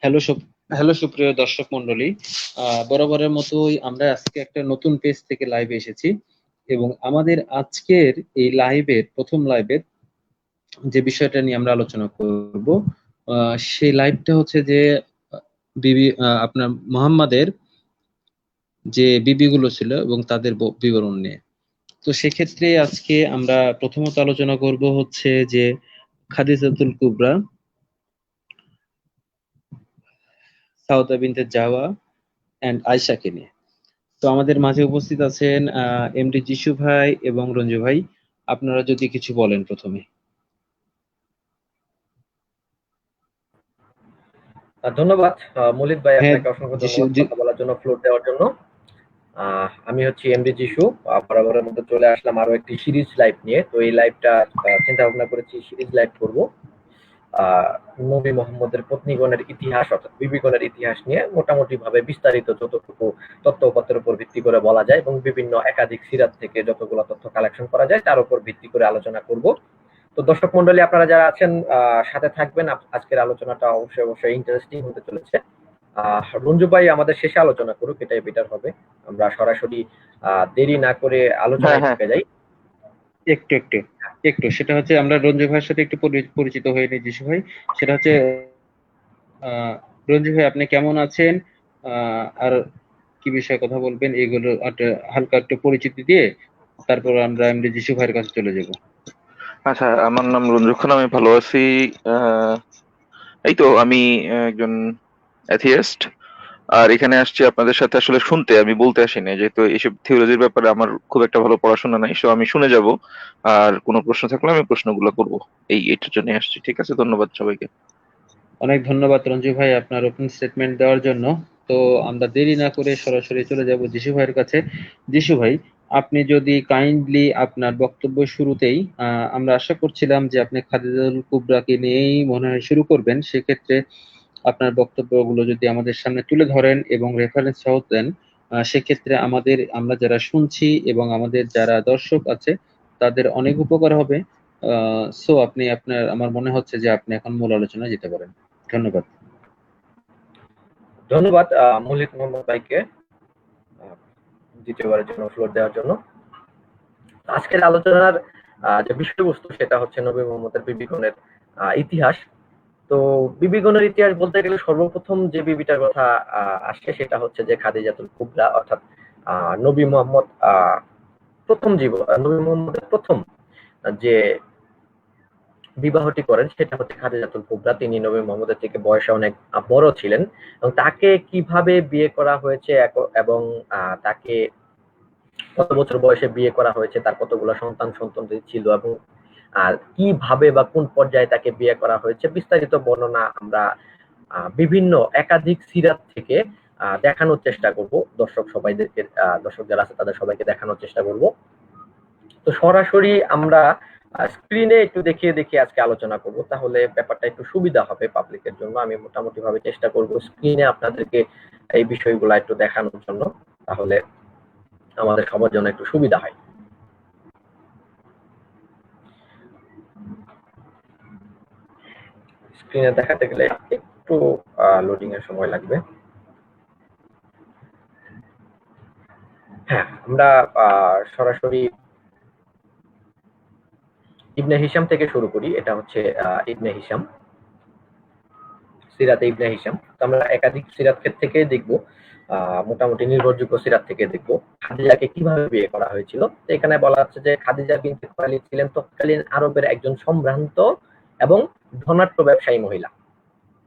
Hello hello সুপ্রিয় দর্শক মন্ডলী, বরাবরের মতোই আমরা আজকে একটা নতুন পেজ থেকে লাইভে এসেছি এবং আমাদের আজকের এই লাইভের প্রথম লাইভের যে বিষয়টা নিয়ে আমরা আলোচনা করব, সেই লাইভটা হচ্ছে যে আপনার মোহাম্মদের যে বিবিগুলো ছিল এবং তাদের বিবরণ নিয়ে। তো সেক্ষেত্রে আজকে আমরা প্রথমত আলোচনা করব হচ্ছে যে খাদিজাতুল কুবরা, সাউদা বিনতে জাওয়া এন্ড আয়েশাকে নিয়ে। তো আমাদের মাঝে উপস্থিত আছেন এমডি যিশু ভাই এবং রঞ্জু ভাই। আপনারা যদি কিছু বলেন প্রথমে। ধন্যবাদ মলিক ভাই, হ্যাঁ, আপনাকে অসংখ্য যিশু ধন্যবাদ কথা বলার জন্য, ফ্লোর দেওয়ার জন্য। আমি হচ্ছি এমডি যিশু। বরাবরের মধ্যে চলে আসলাম আরো একটি সিরিজ লাইভ নিয়ে। তো এই লাইভটা চিন্তা ভাবনা করেছি সিরিজ লাইভ করব নবী মোহাম্মদের পত্নীগণের ইতিহাস অর্থাৎ বিবিগণের ইতিহাস নিয়ে মোটামুটি ভাবে বিস্তারিত যতটুকু তথ্যপত্রের উপর ভিত্তি করে বলা যায় এবং বিভিন্ন একাধিক সিরাত থেকে যতগুলো তথ্য কালেকশন করা যায় তার উপর ভিত্তি করে আলোচনা করব। তো দর্শক মন্ডলী আপনারা যারা আছেন সাথে থাকবেন, আজকের আলোচনাটা অবশ্যই অবশ্যই ইন্টারেস্টিং হতে চলেছে। রঞ্জু ভাই আমাদের শেষে আলোচনা করুক, এটাই বেটার হবে। আমরা সরাসরি দেরি না করে আলোচনায় ঢুকে যাই। একটু একটু একটু সেটা হচ্ছে আমরা রঞ্জু ভাইয়ের সাথে একটু পরিচিত হয়ে নিই যিশু ভাই। সেটা হচ্ছে রঞ্জু ভাই, আপনি কেমন আছেন, আর কি বিষয়ে কথা বলবেন, এগুলো হালকা একটু পরিচিতি দিয়ে তারপর আমরা এমডি যিশু ভাইয়ের কাছে চলে যাব। আচ্ছা, আমার নাম রঞ্জু খান, আমি ভালো আছি। এই তো আমি একজন অ্যাথিয়েস্ট, আর এখানে আসছি আপনাদের সাথে আসলে শুনতে, আমি বলতে আসিনি, যেহেতু এইসব থিওলজির ব্যাপারে আমার খুব একটা ভালো পড়াশোনা নাই, সো আমি শুনে যাব, আর কোনো প্রশ্ন থাকলে আমি প্রশ্নগুলো করব। এইটার জন্য আসছি। ঠিক আছে, ধন্যবাদ সবাইকে। অনেক ধন্যবাদ রঞ্জু ভাই আপনার ওপেন স্টেটমেন্ট দেওয়ার জন্য। তো আমরা দেরি না করে সরাসরি চলে যাব যিশু ভাইয়ের কাছে। যিশু ভাই, আপনি যদি কাইন্ডলি আপনার বক্তব্য শুরুতেই, আমরা আশা করছিলাম যে আপনি খাদিজাতুল কুবরাকে নিয়েই মনে হয় শুরু করবেন, সেক্ষেত্রে আপনার বক্তব্যগুলো যদি আমাদের সামনে তুলে ধরেন এবং রেফারেন্স সহ দেন, সেক্ষেত্রে আমরা যারা শুনছি এবং আমাদের যারা দর্শক আছে তাদের অনেক উপকার হবে। সো আমার মনে হচ্ছে যে আপনি এখন মূল আলোচনায় যেতে পারেন। ধন্যবাদ। ধন্যবাদ মলিক মোহাম্মদ ভাইকে দ্বিতীয়বারের জন্য ফ্লোর দেওয়ার জন্য। আজকের আলোচনার যে বিষয়বস্তু সেটা হচ্ছে নবী মোহাম্মদের বিবিগণের ইতিহাস। তো বিবিগণের ইতিহাস বলতে গেলে সর্বপ্রথম যে বিবিটার কথা আসছে সেটা হচ্ছে যে খাদিজাতুল কুবরা, অর্থাৎ নবী মোহাম্মদ নবী মোহাম্মদের প্রথম যে বিবাহটি করেন সেটা হচ্ছে খাদিজাতুল কুবরা। তিনি নবী মোহাম্মদের থেকে বয়সে অনেক বড় ছিলেন এবং তাকে কিভাবে বিয়ে করা হয়েছে এবং তাকে কত বছর বয়সে বিয়ে করা হয়েছে, তার কতগুলো সন্তান ছিল এবং কিভাবে বা কোন পর্যায়ে তাকে বিয়ে করা হয়েছে বিস্তারিত বর্ণনা আমরা বিভিন্ন একাধিক সিরাত থেকে দেখানোর চেষ্টা করব। দর্শক যারা আছে তাদের সবাইকে দেখানোর চেষ্টা করব। তো সরাসরি আমরা স্ক্রিনে একটু দেখিয়ে দেখিয়ে আজকে আলোচনা করব, তাহলে ব্যাপারটা একটু সুবিধা হবে পাবলিকের জন্য। আমি মোটামুটি ভাবে চেষ্টা করব স্ক্রিনে আপনাদেরকে এই বিষয়গুলো একটু দেখানোর জন্য, তাহলে আমাদের সবার জন্য একটু সুবিধা হয়। স্ক্রিনে দেখাতে গেলে একটু লোডিং এর সময় লাগবে। হ্যাঁ, আমরা সরাসরি ইবনে হিশাম থেকে শুরু করি। এটা হচ্ছে ইবনে হিশাম, সিরাতে ইবনে হিশাম। তো আমরা একাধিক সিরাত থেকে দেখব, মোটামুটি নির্ভরযোগ্য সিরাত থেকে দেখব খাদিজাকে কিভাবে বিয়ে করা হয়েছিল। তো এখানে বলা হচ্ছে যে খাদিজা বিনতে খুয়াইলিদ ছিলেন তৎকালীন আরবের একজন সম্ভ্রান্ত এবং ধনাঢ্য ব্যবসায়ী মহিলা।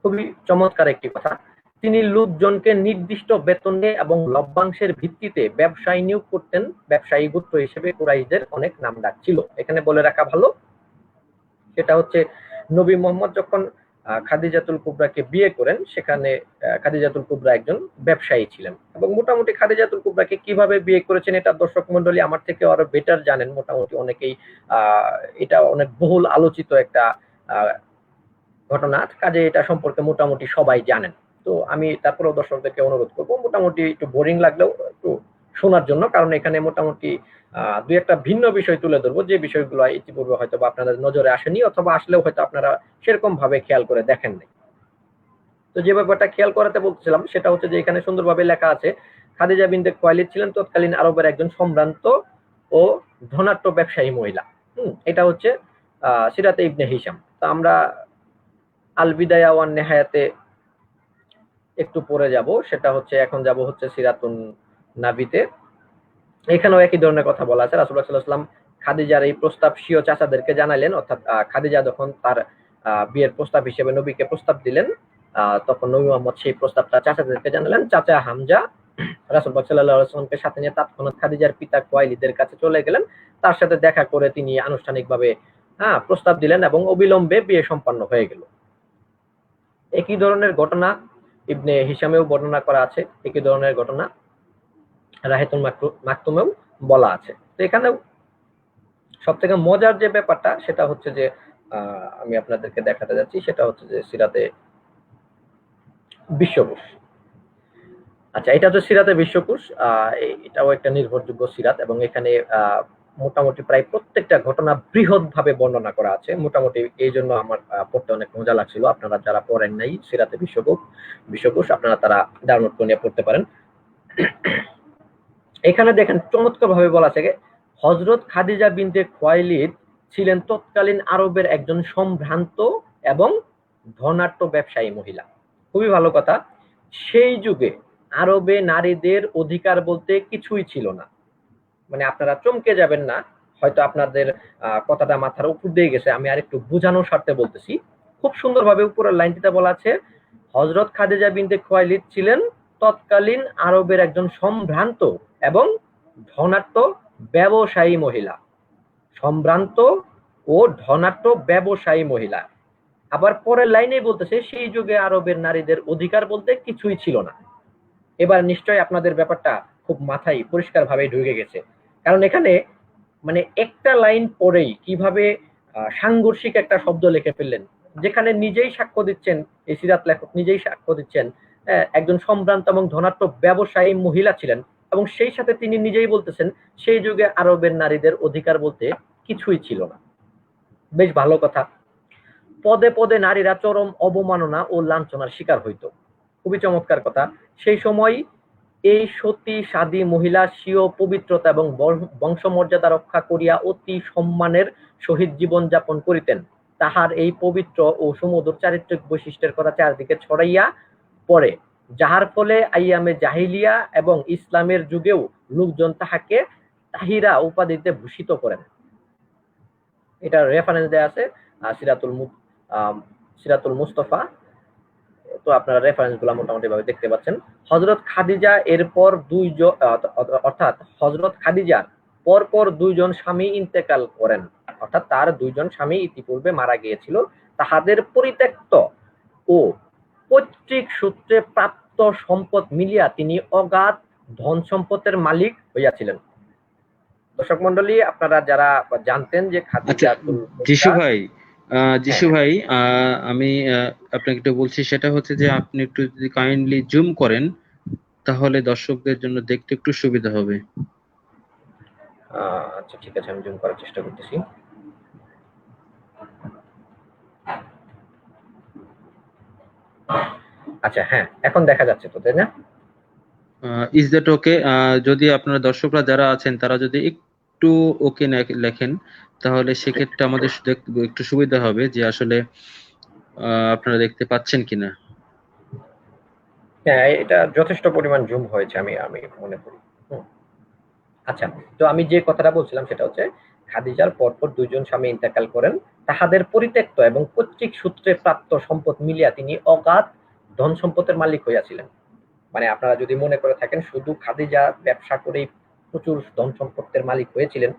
খুবই চমৎকার একটি কথা। তিনি লোকজনকে নির্দিষ্ট বেতনে এবং লভ্যাংশের ভিত্তিতে ব্যবসায় নিয়োগ করতেন। ব্যবসায়ী গোত্র হিসেবে কুরাইশদের অনেক নামডাক ছিল। এখানে বলে রাখা ভালো, সেটা হচ্ছে নবী মোহাম্মদ যখন খাদিজাতুল কুবরাকে বিয়ে করেন, সেখানে খাদিজাতুল কুবরা একজন ব্যবসায়ী ছিলেন এবং মোটামুটি খাদিজাতুল কুবরাকে কিভাবে বিয়ে করেছেন এটা দর্শক মন্ডলী আমার থেকে আরো বেটার জানেন। মোটামুটি অনেকেই এটা অনেক বহুল আলোচিত একটা ঘটনা, কাজে এটা সম্পর্কে মোটামুটি সবাই জানেন। তো আমি তারপরেও দর্শকদেরকে অনুরোধ করব মোটামুটি একটু বোরিং লাগলেও একটু শোনার জন্য, কারণ এখানে মোটামুটি দুই একটা ভিন্ন বিষয় তুলে ধরবো যে বিষয়গুলো ইতিপূর্বে হয়তো আপনাদের নজরে আসেনি, অথবা আসলেও হয়তো আপনারা সেরকম ভাবে খেয়াল করে দেখেন নাই। তো যে ব্যাপারটা খেয়াল করাতে বলছিলাম সেটা হচ্ছে যে এখানে সুন্দরভাবে লেখা আছে খাদিজা বিনতে খুয়াইলিদ ছিলেন তৎকালীন আরবের একজন সম্ভ্রান্ত ও ধনাঢ্য ব্যবসায়ী মহিলা। এটা হচ্ছে সিরাতে ইবনে হিশাম। তো আমরা আল বিদায়া ওয়ান নেহায়াতে একটু পরে যাব, সেটা হচ্ছে এখন যাব হচ্ছে সিরাতুন নাবিতে। এখানেও একই ধরনের কথা বলা আছে। রাসূলুল্লাহ সাল্লাল্লাহু আলাইহি ওয়াসাল্লাম খাদিজার এই প্রস্তাব স্বীয় চাচাদেরকে জানালেন, অর্থাৎ খাদিজা যখন তার বিয়ের প্রস্তাব হিসেবে নবীকে প্রস্তাব দিলেন, তখন নবী মুহাম্মদ সেই প্রস্তাবটা চাচাদেরকে জানালেন। চাচা হামজা রাসূলুল্লাহ সাল্লাল্লাহু আলাইহি ওয়াসাল্লামকে সাথে নিয়ে তৎক্ষণাৎ খাদিজার পিতা খুয়াইলিদের কাছে চলে গেলেন। তার সাথে দেখা করে তিনি আনুষ্ঠানিকভাবে প্রস্তাব দিলেন এবং অবিলম্বে বিয়ে সম্পন্ন হয়ে গেল। একই ধরনের ঘটনা ইবনে হিশামেও বর্ণনা করা আছে, একই ধরনের ঘটনা রাহিতুল মাকতুমেও বলা আছে। তো এখানেও সবথেকে মজার যে ব্যাপারটা সেটা হচ্ছে যে আমি আপনাদেরকে দেখাতে যাচ্ছি, সেটা হচ্ছে যে সিরাতে বিশ্বকোষ। আচ্ছা, এটা হচ্ছে সিরাতে বিশ্বকোষ। এটাও একটা নির্ভরযোগ্য সিরাত এবং এখানে মোটামুটি প্রায় প্রত্যেকটা ঘটনা বৃহৎ ভাবে বর্ণনা করা আছে। মোটামুটি এই জন্য আমার পড়তে অনেক মজা লাগছিল। আপনারা যারা পড়েন নাই সিরাতে বিশ্বকোষ আপনারা তারা ডাউনলোড করে নিয়ে পড়তে পারেন। এখানে দেখেন চমৎকার ভাবে বলা আছে হযরত খাদিজা বিনতে খুয়াইলিদ ছিলেন তৎকালীন আরবের একজন সম্ভ্রান্ত এবং ধনাঢ্য ব্যবসায়ী মহিলা। খুবই ভালো কথা। সেই যুগে আরবে নারীদের অধিকার বলতে কিছুই ছিল না। মানে আপনারা চমকে যাবেন না, হয়তো আপনাদের কথাটা মাথার উপর দিয়ে গেছে, আমি আরেকটু বোঝানোর স্বার্থে বলতেছি। খুব সুন্দরভাবে উপরের লাইনটিতে বলা আছে হযরত খাদিজা বিনতে খুয়াইলিদ ছিলেন তৎকালীন আরবের একজন সম্ভ্রান্ত এবং ধনাঢ্য ব্যবসায়ী মহিলা। সম্ভ্রান্ত ও ধনাঢ্য ব্যবসায়ী মহিলা। আবার পরের লাইনেই বলতেছে সেই যুগে আরবের নারীদের অধিকার বলতে কিছুই ছিল না। এবার নিশ্চয়ই আপনাদের ব্যাপারটা খুব মাথায় পরিষ্কার ভাবে ঢুকে গেছে, কারণ এখানে মানে একটা লাইন পরেই কিভাবে সাংঘর্ষিক একটা শব্দ লিখে ফেললেন, যেখানে নিজেই সাক্ষ্য দিচ্ছেন, এই সিরাত লেখক নিজেই সাক্ষ্য দিচ্ছেন একজন সম্ভ্রান্ত এবং ধনাঢ্য ব্যবসায়ী মহিলা ছিলেন, এবং সেই সাথে তিনি নিজেই বলতেছেন সেই যুগে আরবের নারীদের অধিকার বলতে কিছুই ছিল না। বেশ ভালো কথা। পদে পদে নারীরা চরম অবমাননা ও লাঞ্ছনার শিকার হইত। খুবই চমৎকার কথা। সেই সময় এই সতী সাদী মহিলা স্বীয় পবিত্রতা এবং বংশমর্যাদা রক্ষা করিয়া অতি সম্মানের সহিত জীবন যাপন করিতেন। তাহার এই পবিত্র ও সুমধুর চারিত্রিক বৈশিষ্ট্যের কথা চারদিকে ছড়াইয়া পড়ে, যাহার ফলে আইয়ামে জাহিলিয়া এবং ইসলামের যুগেও লোকজন তাহাকে তাহিরা উপাধিতে ভূষিত করেন। এটা রেফারেন্স দেয়া আছে সিরাতুল মুস্তাফা। তো আপনারা রেফারেন্স গুলা মোটামুটি ভাবে দেখতে পাচ্ছেন। হযরত খাদিজা এরপর অর্থাৎ হযরত খাদিজার পরপর দুইজন স্বামী ইন্তেকাল করেন, অর্থাৎ তার দুইজন স্বামী ইতিপূর্বে মারা গিয়েছিল। তাহাদের পরিত্যক্ত ও পৈতৃক সূত্রে প্রাপ্ত সম্পদ মিলিয়া তিনি অগাধ ধন সম্পদের মালিক হইয়াছিলেন। দর্শক মন্ডলী, আপনারা যারা জানতেন যে খাদিজা যিশু ভাই আমি আপনাকে একটু বলছি, সেটা হচ্ছে যে আপনি একটু যদি কাইন্ডলি জুম করেন তাহলে দর্শকদের জন্য দেখতে একটু সুবিধা হবে। আচ্ছা ঠিক আছে, আমি জুম করার চেষ্টা করতেছি। আচ্ছা হ্যাঁ, এখন দেখা যাচ্ছে তো, তাই না? Is that okay? যদি আপনারা দর্শকরা যারা আছেন তারা যদি একটু ওকে লেখেন তাহলে সেক্ষেত্রে আমাদের একটু সুবিধা হবে যে আসলে আপনারা দেখতে পাচ্ছেন কিনা। হ্যাঁ, এটা যথেষ্ট পরিমাণ জুম হয়েছে আমি মনে করি। আচ্ছা, তো আমি যে কথাটা বলছিলাম সেটা হচ্ছে খাদিজার পরপর দুইজন স্বামী ইন্তেকাল করেন। তাহাদের পরিত্যক্ত এবং পৈতৃক সূত্রে প্রাপ্ত সম্পদ মিলিয়া তিনি অগাধ ধন সম্পদের মালিক হইয়াছিলেন। মানে আপনারা যদি মনে করে থাকেন শুধু খাদিজা ব্যবসা করেই প্রচুর ধন সম্পদের মালিক হয়েছিলেন,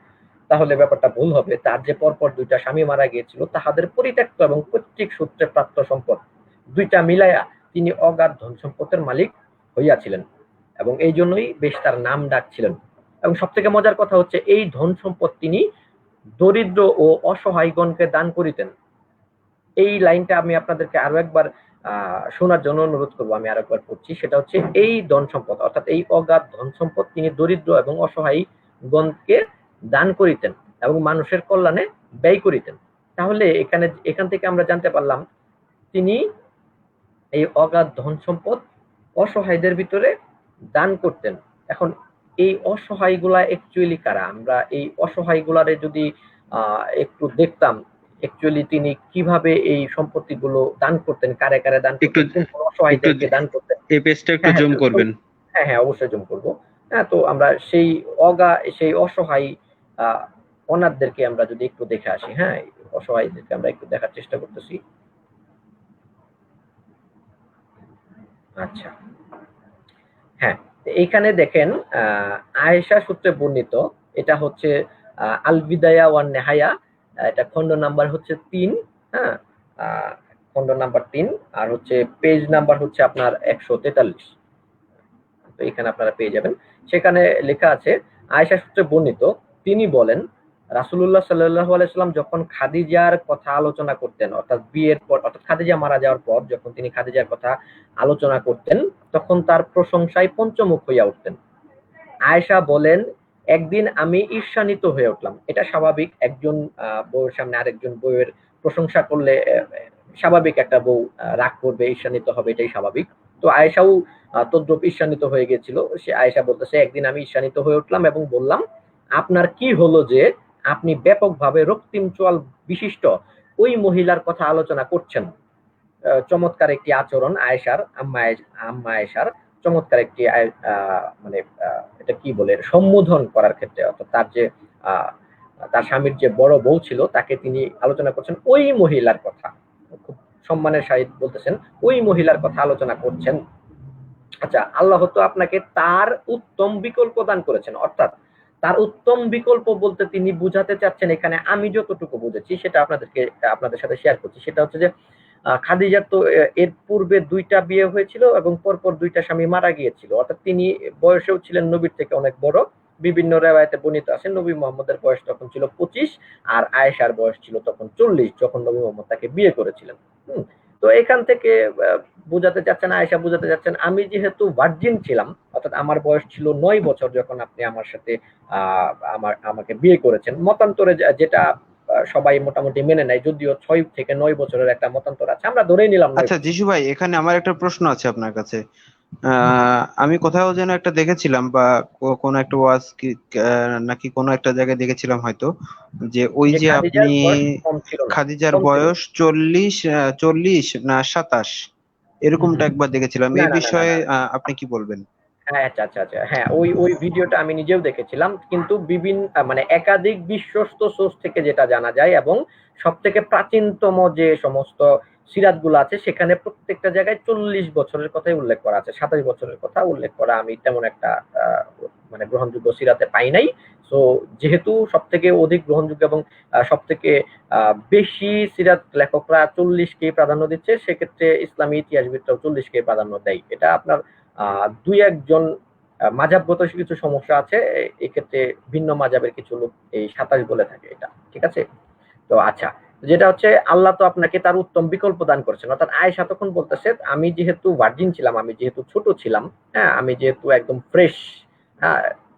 তাহলে ব্যাপারটা ভুল হবে। তার যে পরপর দুইটা স্বামী মারা গিয়েছিল, তাহাদের পরিত্যক্ত এবং পৈতৃক সূত্রে প্রাপ্ত সম্পদ দুইটা মিলাইয়া তিনি অগাধ ধন সম্পদের মালিক হইয়াছিলেন, এবং এই জন্যই বেশ তার নাম ডাক ছিলেন। এবং সব থেকে মজার কথা হচ্ছে এই ধন সম্পদ তিনি দরিদ্র ও অসহায়গণকে দান করিতেন। এই লাইনটা আমি আপনাদেরকে আরো একবার শোনার জন্য অনুরোধ করবো। আমি আরো একবার পড়ছি, সেটা হচ্ছে এই ধন সম্পদ অর্থাৎ এই অগাধ ধন সম্পদ তিনি দরিদ্র এবং অসহায়গণকে দান করিতেন এবং মানুষের কল্যাণে ব্যয় করিতেন। তাহলে এখান থেকে আমরা জানতে পারলাম তিনি এই অগাধ ধন সম্পদ অসহায়দের ভিতরে দান করতেন। এখন এই অসহায়গুলা অ্যাকচুয়ালি কারা? আমরা এই অসহায়গুলারে যদি একটু দেখতাম, অ্যাকচুয়ালি তিনি কিভাবে এই সম্পত্তিগুলো দান করতেন, কারে কারে দান একটু করতেন, কোন কোন একটু অসহায়দেরকে দান করতেন। এই পেজটা একটু হ্যাঁ হ্যাঁ জুম করবেন। হ্যাঁ হ্যাঁ অবশ্যই জুম করবো। হ্যাঁ, তো আমরা সেই অসহায় আহ অনাথদেরকে আমরা যদি একটু দেখে আসি। হ্যাঁ, অসহায়দেরকে আমরা একটু দেখার চেষ্টা করতেছি। আচ্ছা, হ্যাঁ, এইখানে দেখেন আয়েশা সূত্রে বর্ণিত, এটা হচ্ছে আল বিদায়া ওয়ান নেহায়া, এটা খণ্ড নাম্বার হচ্ছে ৩, হ্যাঁ, খণ্ড নাম্বার ৩, আর হচ্ছে পেজ নাম্বার হচ্ছে আপনার ১৪৩। তো এখানে আপনারা পেয়ে যাবেন। সেখানে লেখা আছে, আয়েশা সূত্রে বর্ণিত, তিনি বলেন, রাসূলুল্লাহ সাল্লাল্লাহু আলাইহি সাল্লাম যখন খাদিজার কথা আলোচনা করতেন, অর্থাৎ বিয়ের পর, অর্থাৎ খাদিজা মারা যাওয়ার পর যখন তিনি খাদিজার কথা আলোচনা করতেন, তখন তার প্রশংসায় পঞ্চমুখ হইয়া উঠতেন। আয়েশা বলেন, একদিন আমি ঈর্ষান্বিত হয়ে উঠলাম। এটা স্বাভাবিক, একজন বউয়ের সামনে আরেকজন বউয়ের প্রশংসা করলে স্বাভাবিক একটা বউ রাগ করবে, ঈর্ষান্বিত হবে, এটাই স্বাভাবিক। তো আয়েশাও তদ্রুপ ঈর্ষান্বিত হয়ে গেছিল। সে আয়েশা বলতেছে, একদিন আমি ঈর্ষান্বিত হয়ে উঠলাম এবং বললাম, আপনার কি হলো যে আপনি ব্যাপকভাবে রক্তিম চোয়াল বিশিষ্ট ওই মহিলার কথা আলোচনা করছেন? চমৎকার একটি আচরণ আয়েশার, আম্মা আয়েশার চমৎকার একটি মানে এটা কি বলে, সম্বোধন করার ক্ষেত্রে, অর্থাৎ তার যে আহ, তার স্বামীর যে বড় বউ ছিল তাকে তিনি আলোচনা করছেন ওই মহিলার কথা, খুব সম্মানের সহিত বলতেছেন ওই মহিলার কথা আলোচনা করছেন। আচ্ছা, আল্লাহ তো আপনাকে তার উত্তম বিকল্প দান করেছেন, অর্থাৎ তার উত্তম বিকল্প বলতে তিনি বুঝাতে চাচ্ছেন এখানে, আমি যতটুকু বুঝেছি সেটা আপনাদের সাথে শেয়ার করছি। সেটা হচ্ছে যে খাদিজার তো এর পূর্বে ২টা বিয়ে হয়েছিল এবং পরপর ২টা স্বামী মারা গিয়েছিল, অর্থাৎ তিনি বয়সেও ছিলেন নবীর থেকে অনেক বড়। বিভিন্ন রেওয়ায়েতে বর্ণিত আছে নবী মোহাম্মদের বয়স তখন ছিল ২৫, আর আয়েশার বয়স ছিল তখন ৪০, যখন নবী মোহাম্মদ তাকে বিয়ে করেছিলেন। তো এখান থেকে বোঝাতে চাচ্ছেন, আয়েশা বোঝাতে চাচ্ছেন, আমি যেহেতু ভার্জিন ছিলাম, অর্থাৎ আমার বয়স ছিল ৯ বছর যখন আপনি আমার সাথে আমাকে বিয়ে করেছেন। মতান্তরে যেটা সবাই মোটামুটি মেনে নেয়, যদিও ৬ থেকে ৯ বছরের একটা মতান্তর আছে, আমরা ধরেই নিলাম ৯ আচ্ছা বছর। যিশু ভাই, এখানে আমার একটা প্রশ্ন আছে আপনার কাছে। আমি কোথাও যেন একটা দেখেছিলাম, বা কোনো একটা ওয়াজ কি নাকি কোনো একটা জায়গায় দেখেছিলাম হয়তো, যে ওই যে যে খাদিজার আপনি বয়স কম ছিল না, খাদিজার কম ছিল না। বয়স ৪০ না ২৭ এরকমটা একবার দেখেছিলাম। না এই না না না বিষয়ে না আপনি কি বলবেন? হ্যাঁ, আচ্ছা আচ্ছা আচ্ছা, হ্যাঁ, ওই ভিডিওটা আমি নিজেও দেখেছিলাম, কিন্তু বিভিন্ন মানে একাধিক বিশ্বস্ত সোর্স থেকে যেটা জানা যায়, এবং সব থেকে প্রাচীনতম যে সমস্ত সিরাত গুলো আছে সেখানে প্রত্যেকটা জায়গায় ৪০ বছরের কথাই উল্লেখ করা আছে, ২৭ বছরের কথা উল্লেখ করা আমি তেমন একটা মানে গ্রহণযোগ্য সিরাতে পাই নাই। তো যেহেতু সব থেকে অধিক গ্রহণযোগ্য এবং সব থেকে বেশি সিরাত লেখকরা ৪০কে প্রাধান্য দিচ্ছে, সেক্ষেত্রে ইসলামী ইতিহাসবিদরাও ৪০কে প্রাধান্য দেয়। এটা আপনার দুই একজন মাঝাবগত কিছু সমস্যা আছে, এক্ষেত্রে ভিন্ন মাঝাবের কিছু লোক এই ২৭ বলে থাকে, এটা ঠিক আছে। তো আচ্ছা, যেটা হচ্ছে, আল্লাহ তো আপনাকে তার উত্তম বিকল্প দান করেছেন, অর্থাৎ আয়েশা তখন বলতেছে, আমি যেহেতু ভার্জিন ছিলাম, আমি যেহেতু ছোট ছিলাম, হ্যাঁ, আমি যেহেতু একদম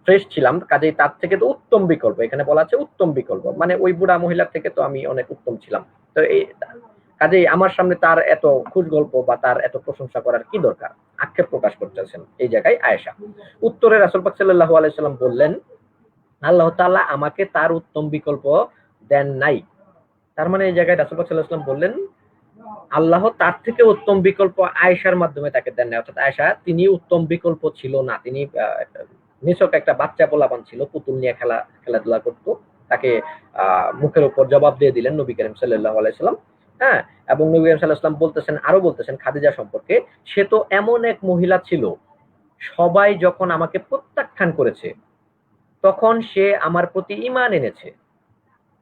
ফ্রেশ ছিলাম, কাজেই তার থেকে তো উত্তম বিকল্প, এখানে বলা আছে উত্তম বিকল্প, মানে ওই বুড়া মহিলার থেকে তো আমি অনেক উত্তম ছিলাম। তো এই কাজেই আমার সামনে তার এত খুশ গল্প বা তার এত প্রশংসা করার কি দরকার, আক্ষেপ প্রকাশ করতেছেন এই জায়গায় আয়েশা। উত্তরে রাসূল পাক সাল্লাল্লাহু আলাইহি সাল্লাম বললেন, আল্লাহ তাআলা আমাকে তার উত্তম বিকল্প দেন নাই। তার মানে এই জায়গায় রাসূল পাক সাল্লাল্লাহু আলাইহি সাল্লাম বললেন, আল্লাহ তার থেকে উত্তম বিকল্প আয়েশার মাধ্যমে তাকে দেন নাই, অর্থাৎ আয়েশা তিনি উত্তম বিকল্প ছিল না, তিনি নিছক একটা বাচ্চা পোলাপান ছিল, পুতুল নিয়ে খেলাধুলা করতো, তাকে মুখের উপর জবাব দিয়ে দিলেন নবী করিম সাল্লাল্লাহু আলাইহি সাল্লাম। হ্যাঁ, এবং নবী করিম সাল্লাল্লাহু আলাইহি সাল্লাম বলতেছেন, আরো বলতেছেন খাদিজা সম্পর্কে, সে তো এমন এক মহিলা ছিল, সবাই যখন আমাকে প্রত্যাখ্যান করেছে তখন সে আমার প্রতি ঈমান এনেছে,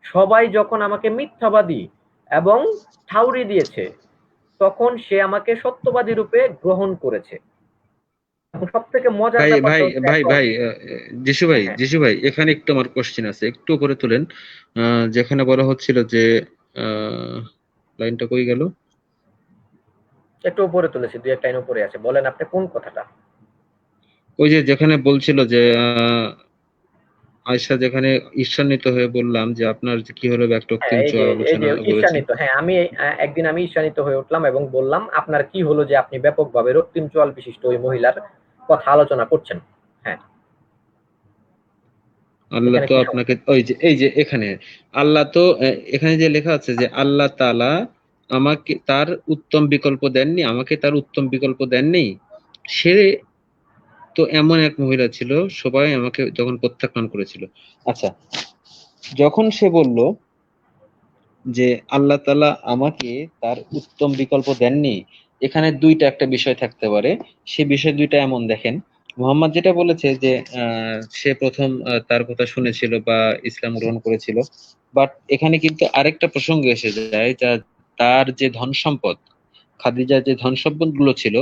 সবাই যখন আমাকে মিথ্যাবাদী এবং ঠাউরি দিয়েছে তখন সে আমাকে সত্যবাদী রূপে গ্রহণ করেছে। এবং সব থেকে মজার ভাই ব্যাপারটা ভাই হচ্ছে ভাই এখন, ভাই যিশু ভাই, হ্যাঁ, যিশু ভাই, এখানে একটু আমার কোশ্চেন আছে, একটু উপরে তুলেন। যেখানে বলা হচ্ছিল যে আহ, লাইনটা কই গেল? একটু উপরে তুলেছি, দুই একটা লাইন উপরে আছে, বলেন আপনি কোন কথাটা। ওই যে যেখানে বলছিল যে আয়েশা যেখানে ঈর্ষান্বিত হয়ে বললাম যে আপনার যে কি হলো একটা হ্যাঁ, রক্তিম চোয়া এই যে আলোচনা করেছেন। ঈর্ষান্বিত, হ্যাঁ আমি একদিন আমি ঈর্ষান্বিত হয়ে উঠলাম এবং বললাম আপনার কি হলো যে আপনি ব্যাপকভাবে রক্তিম চোয়াল বিশিষ্ট ওই মহিলার কথা আলোচনা করছেন। হ্যাঁ, আল্লাহ এখানে তো কি আপনাকে সমস্যা? ওই যে এই যে এখানে আল্লাহ তো এখানে যে লেখা আছে যে আল্লাহ তাআলা আমাকে তার উত্তম বিকল্প দেননি, আমাকে তার উত্তম বিকল্প দেননি। সে তো এমন এক মহিলা ছিল, সবাই আমাকে যখন প্রত্যাখ্যান করেছিল। আচ্ছা, যখন সে বলল যে আল্লাহ তাআলা আমাকে তার উত্তম বিকল্প দেননি, এখানে দুইটা একটা বিষয় থাকতে পারে। সে বিষয় দুইটা এমন দেখেন, মোহাম্মদ যেটা বলেছে যে সে প্রথম তার কথা শুনেছিল বা ইসলাম গ্রহণ করেছিল, বাট এখানে কিন্তু আরেকটা প্রসঙ্গ এসে যায়, যা তার যে ধন সম্পদ, খাদিজার যে ধন সম্পদ গুলো ছিল,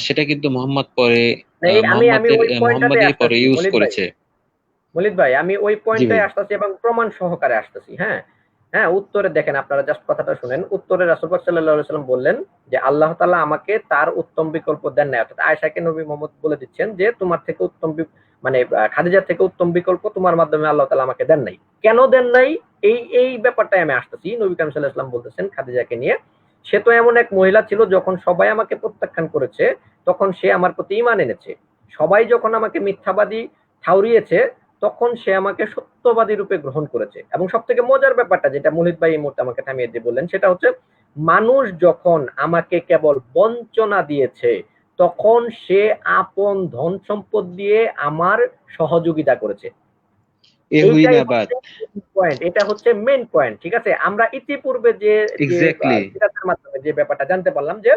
সেটা কিন্তু মোহাম্মদ পরে এই আমি আমি ওই পয়েন্টটাতে মোহাম্মদই পরে আসতেছি ইউজ মলিদ ভাই, করেছে। আমি ওই জি ভাই। পয়েন্টটায় আসতেছি এবং প্রমাণ সহকারে আসতেছি। হ্যাঁ, হ্যাঁ, উত্তরে দেখেন, আপনারা জাস্ট কথাটা শুনেন। উত্তরে রাসূল পাক সাল্লাল্লাহু আলাইহি ওয়াসাল্লাম বললেন যে আল্লাহ তাআলা আমাকে তার উত্তম বিকল্প দেন নাই। অর্থাৎ আয়েশাকে নবী মুহাম্মদ বলে দিচ্ছেন যে তোমার থেকে উত্তম মানে খাদিজার থেকে উত্তম বিকল্প তোমার মাধ্যমে আল্লাহ তাআলা আমাকে দেন নাই। কেন দেন নাই? এই ব্যাপারটাই আমি আসতেছি। নবী করিম সাল্লাল্লাহু আলাইহি ওয়াসাল্লাম বলতেছেন খাদিজাকে নিয়ে, সে তো এমন এক মহিলা ছিল যখন সবাই আমাকে প্রত্যাখ্যান করেছে তখন সে আমার প্রতি ঈমান এনেছে। সবাই যখন আমাকে মিথ্যাবাদী ঠাউরিয়েছে তখন সে আমাকে সত্যবাদী রূপে গ্রহণ করেছে। এবং সব থেকে মজার ব্যাপারটা যেটা মুহিত ভাই এই মুহূর্তে আমাকে থামিয়ে দিয়ে বললেন সেটা হচ্ছে, মানুষ যখন আমাকে কেবল বঞ্চনা দিয়েছে তখন সে আপন ধন সম্পদ দিয়ে আমার সহযোগিতা করেছে। এ হুই এইটাই না বাত। হচ্ছে পয়েন্ট, এটা হচ্ছে মেইন পয়েন্ট। ঠিক আছে, আমরা ইতিপূর্বে যে যে এক্স্যাক্টলি। সিরাতের মাধ্যমে যে ব্যাপারটা জানতে পারলাম যে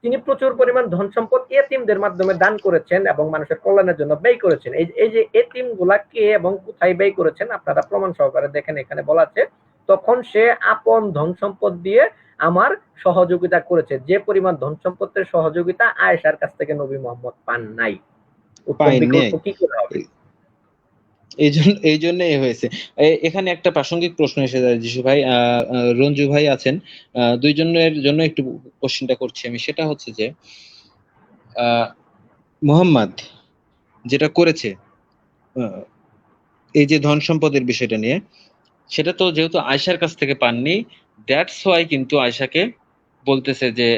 তিনি প্রচুর পরিমাণ ধন সম্পদ এতিমদের মাধ্যমে দান করেছেন এবং মানুষের কল্যাণের জন্য ব্যয় করেছেন। এই যে এতিম গুলা কে এবং কোথায় ব্যয় করেছেন আপনারা প্রমাণ সহকারে দেখেন, এখানে বলা আছে তখন সে আপন ধন সম্পদ দিয়ে আমার সহযোগিতা করেছে। যে পরিমাণ ধন সম্পদের সহযোগিতা আয়েশার কাছ থেকে নবী মোহাম্মদ পান নাই। উত্তম পাইনি। বিকল্প কি করে হবে? এই জন্য এ হয়েছে। এখানে একটা প্রাসঙ্গিক প্রশ্ন এসে যায় যিশু ভাই, রঞ্জু ভাই আছেন, দুইজনের জন্য একটু কোশ্চেনটা করছি আমি। সেটা হচ্ছে যে আহ, মুহাম্মদ যেটা করেছে, আহ, এই যে ধন সম্পদের বিষয়টা নিয়ে, সেটা তো যেহেতু আয়েশার কাছ থেকে পাননি, দ্যাটস ওয়াই কিন্তু আয়েশাকে বলতেছে যে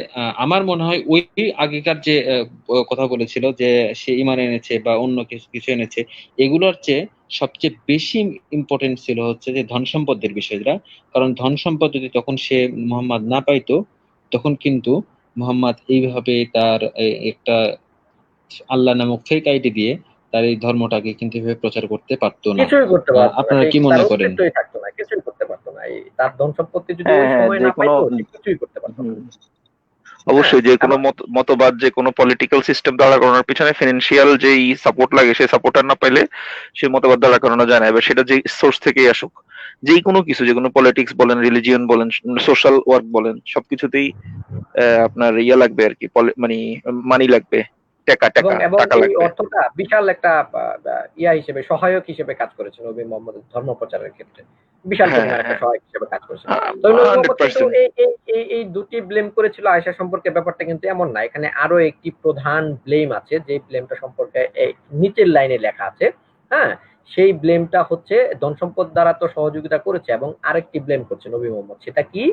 আমার মনে হয় ওই আগেকার যে কথা বলেছিল যে সে ঈমান এনেছে বা অন্য কিছু কিছু এনেছে, এগুলোর চেয়ে সবচেয়ে বেশি ইম্পর্টেন্ট ছিল হচ্ছে যে ধন সম্পদের বিষয়টা। কারণ ধন সম্পদ যদি তখন সে মুহাম্মদ না পাইতো, তখন কিন্তু মুহাম্মদ এইভাবে তার একটা আল্লাহ নামক ফেক আইডি দিয়ে তার এই ধর্মটাকে কিন্তু এভাবে প্রচার করতে পারতো না। কিছুই করতে পারতো না, আপনারা সেই কি তার মনে করেন? অস্তিত্বই থাকতো না, কিছুই করতে পারতো না। এই তার ধন সম্পত্তি যদি হ্যাঁ ওই হ্যাঁ, সময় যে না কোনো পাইতো সে কিছুই করতে পারতো না। হুম, হ্যাঁ, অবশ্যই যে কোনো এবং মতবাদ, যে কোনো পলিটিক্যাল সিস্টেম দাঁড়া করানোর পিছনে ফিনান্সিয়াল যেই সাপোর্ট লাগে, সেই সাপোর্টার না পাইলে সেই মতবাদ দাঁড়া করানো যায় না। এবার সেটা যে সোর্স থেকেই আসুক, যেই কোনো কিছু, যে কোনো পলিটিক্স বলেন, রিলিজিয়ন বলেন, সোশ্যাল ওয়ার্ক বলেন, সবকিছুতেই আপনার ইয়া লাগবে আর কি, মানে মানি লাগবে, টাকা এবং টাকা এবং টাকা এই লাগবে। অর্থটা বিশাল একটা ইয়া হিসেবে, সহায়ক হিসেবে কাজ করেছে নবী মোহাম্মদের ধর্ম প্রচারের ক্ষেত্রে। বিশাল হ্যাঁ পরিমাণ একটা হ্যাঁ, সহায়ক হিসেবে কাজ করেছে। তো নবী হান্ড্রেড মোহাম্মদ কিন্তু পার্সেন্ট এই দুটি ব্লেম করেছিল আয়েশা সম্পর্কে, ব্যাপারটা কিন্তু এমন না। এখানে আরো একটি প্রধান ব্লেম আছে, যে ব্লেমটা সম্পর্কে এই নিচের লাইনে লেখা আছে। হ্যাঁ, সেই ব্লেমটা হচ্ছে ধন সম্পদ দ্বারা তো সহযোগিতা করেছে, এবং আরেকটি ব্লেম করছে নবী মোহাম্মদ। সেটা কি?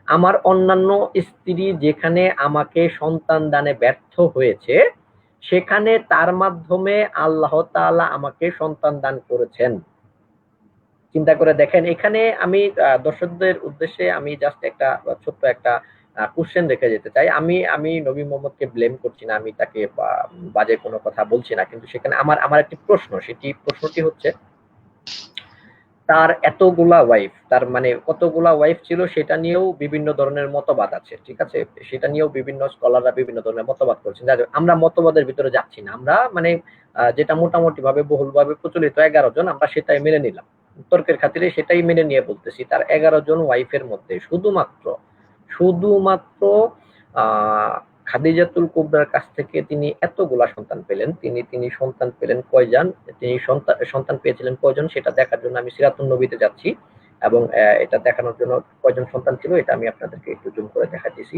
আমার অন্যান্য স্ত্রী যেখানে আমাকে সন্তান দানে ব্যর্থ হয়েছে সেখানে তার মাধ্যমে আল্লাহ তাআলা আমাকে সন্তান দান করেছেন। চিন্তা করে দেখেন, এখানে আমি দর্শকদের উদ্দেশ্যে আমি জাস্ট একটা ছোট্ট একটা কোশ্চেন রেখে যেতে চাই। আমি নবী মোহাম্মদকে ব্লেম করছি না, আমি তাকে বাজে কোনো কথা বলছি না, কিন্তু সেখানে আমার আমার একটি প্রশ্ন, সেটি প্রশ্নটি হচ্ছে, তার এতগুলা ওয়াইফ, তার মানে কতগুলা ওয়াইফ ছিল সেটা নিয়েও বিভিন্ন ধরনের মতবাদ আছে। ঠিক আছে, সেটা নিয়েও বিভিন্ন স্কলাররা বিভিন্ন ধরনের মতবাদ করছেন। যাই হোক, আমরা মতবাদের ভিতরে যাচ্ছি না। আমরা মানে যেটা মোটামুটি ভাবে বহুল ভাবে প্রচলিত 11 জন, আমরা সেটাই মেনে নিলাম। তর্কের খাতিরে সেটাই মেনে নিয়ে বলতেছি, তার 11 জন ওয়াইফের মধ্যে শুধুমাত্র শুধুমাত্র আহ খাদিজাতুল কুবরার কাছ থেকে তিনি এতগুলা সন্তান পেলেন। তিনি সন্তান পেলেন কয়জন, তিনি সন্তান পেয়েছিলেন কয়জন সেটা দেখার জন্য আমি সিরাতুন নবীতে যাচ্ছি, এবং এটা দেখানোর জন্য কয়জন সন্তান ছিল এটা আমি আপনাদেরকে একটু জুম করে দেখাচ্ছি,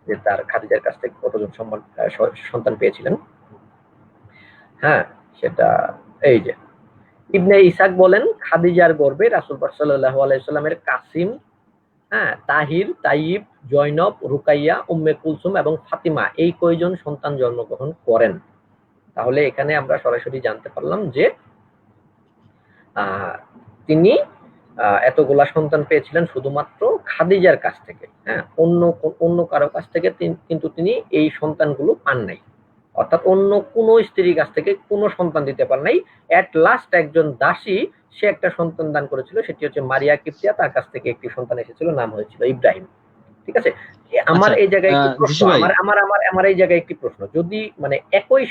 যে তার খাদিজার কাছ থেকে কতজন সন্তান পেয়েছিলেন। হ্যাঁ, সেটা এই যে ইবনে ইসাক বলেন খাদিজার গর্ভে রাসূল পাক সাল্লাল্লাহু আলাইহি ওয়াসাল্লামের কাসিম, হ্যাঁ, তাহির, তাইব, জয়নব, রুকাইয়া, উম্মে কুলসুম এবং ফাতিমা এই কয়জন সন্তান জন্মগ্রহণ করেন। তাহলে এখানে আমরা সরাসরি জানতে পারলাম যে তিনি এতগুলা সন্তান পেয়েছিলেন শুধুমাত্র খাদিজার কাছ থেকে, হ্যাঁ, অন্য কারো কাছ থেকে কিন্তু তিনি এই সন্তানগুলো পান নাই, অর্থাৎ অন্য কোন স্ত্রীর কাছ থেকে কোনো সন্তান দিতে পারেন নাই। এট লাস্ট একজন দাসী সে একটা সন্তান দান করেছিল, সেটি হচ্ছে মারিয়া কিপ্তিয়া, তার কাছ থেকে একটি সন্তান এসেছিল, নাম হয়েছিল ইব্রাহিম। ঠিক আছে, আমার আচ্ছা, এই জায়গায় একটি প্রশ্ন, যিশু ভাই, আমার এই জায়গায় একটি প্রশ্ন, যদি মানে একই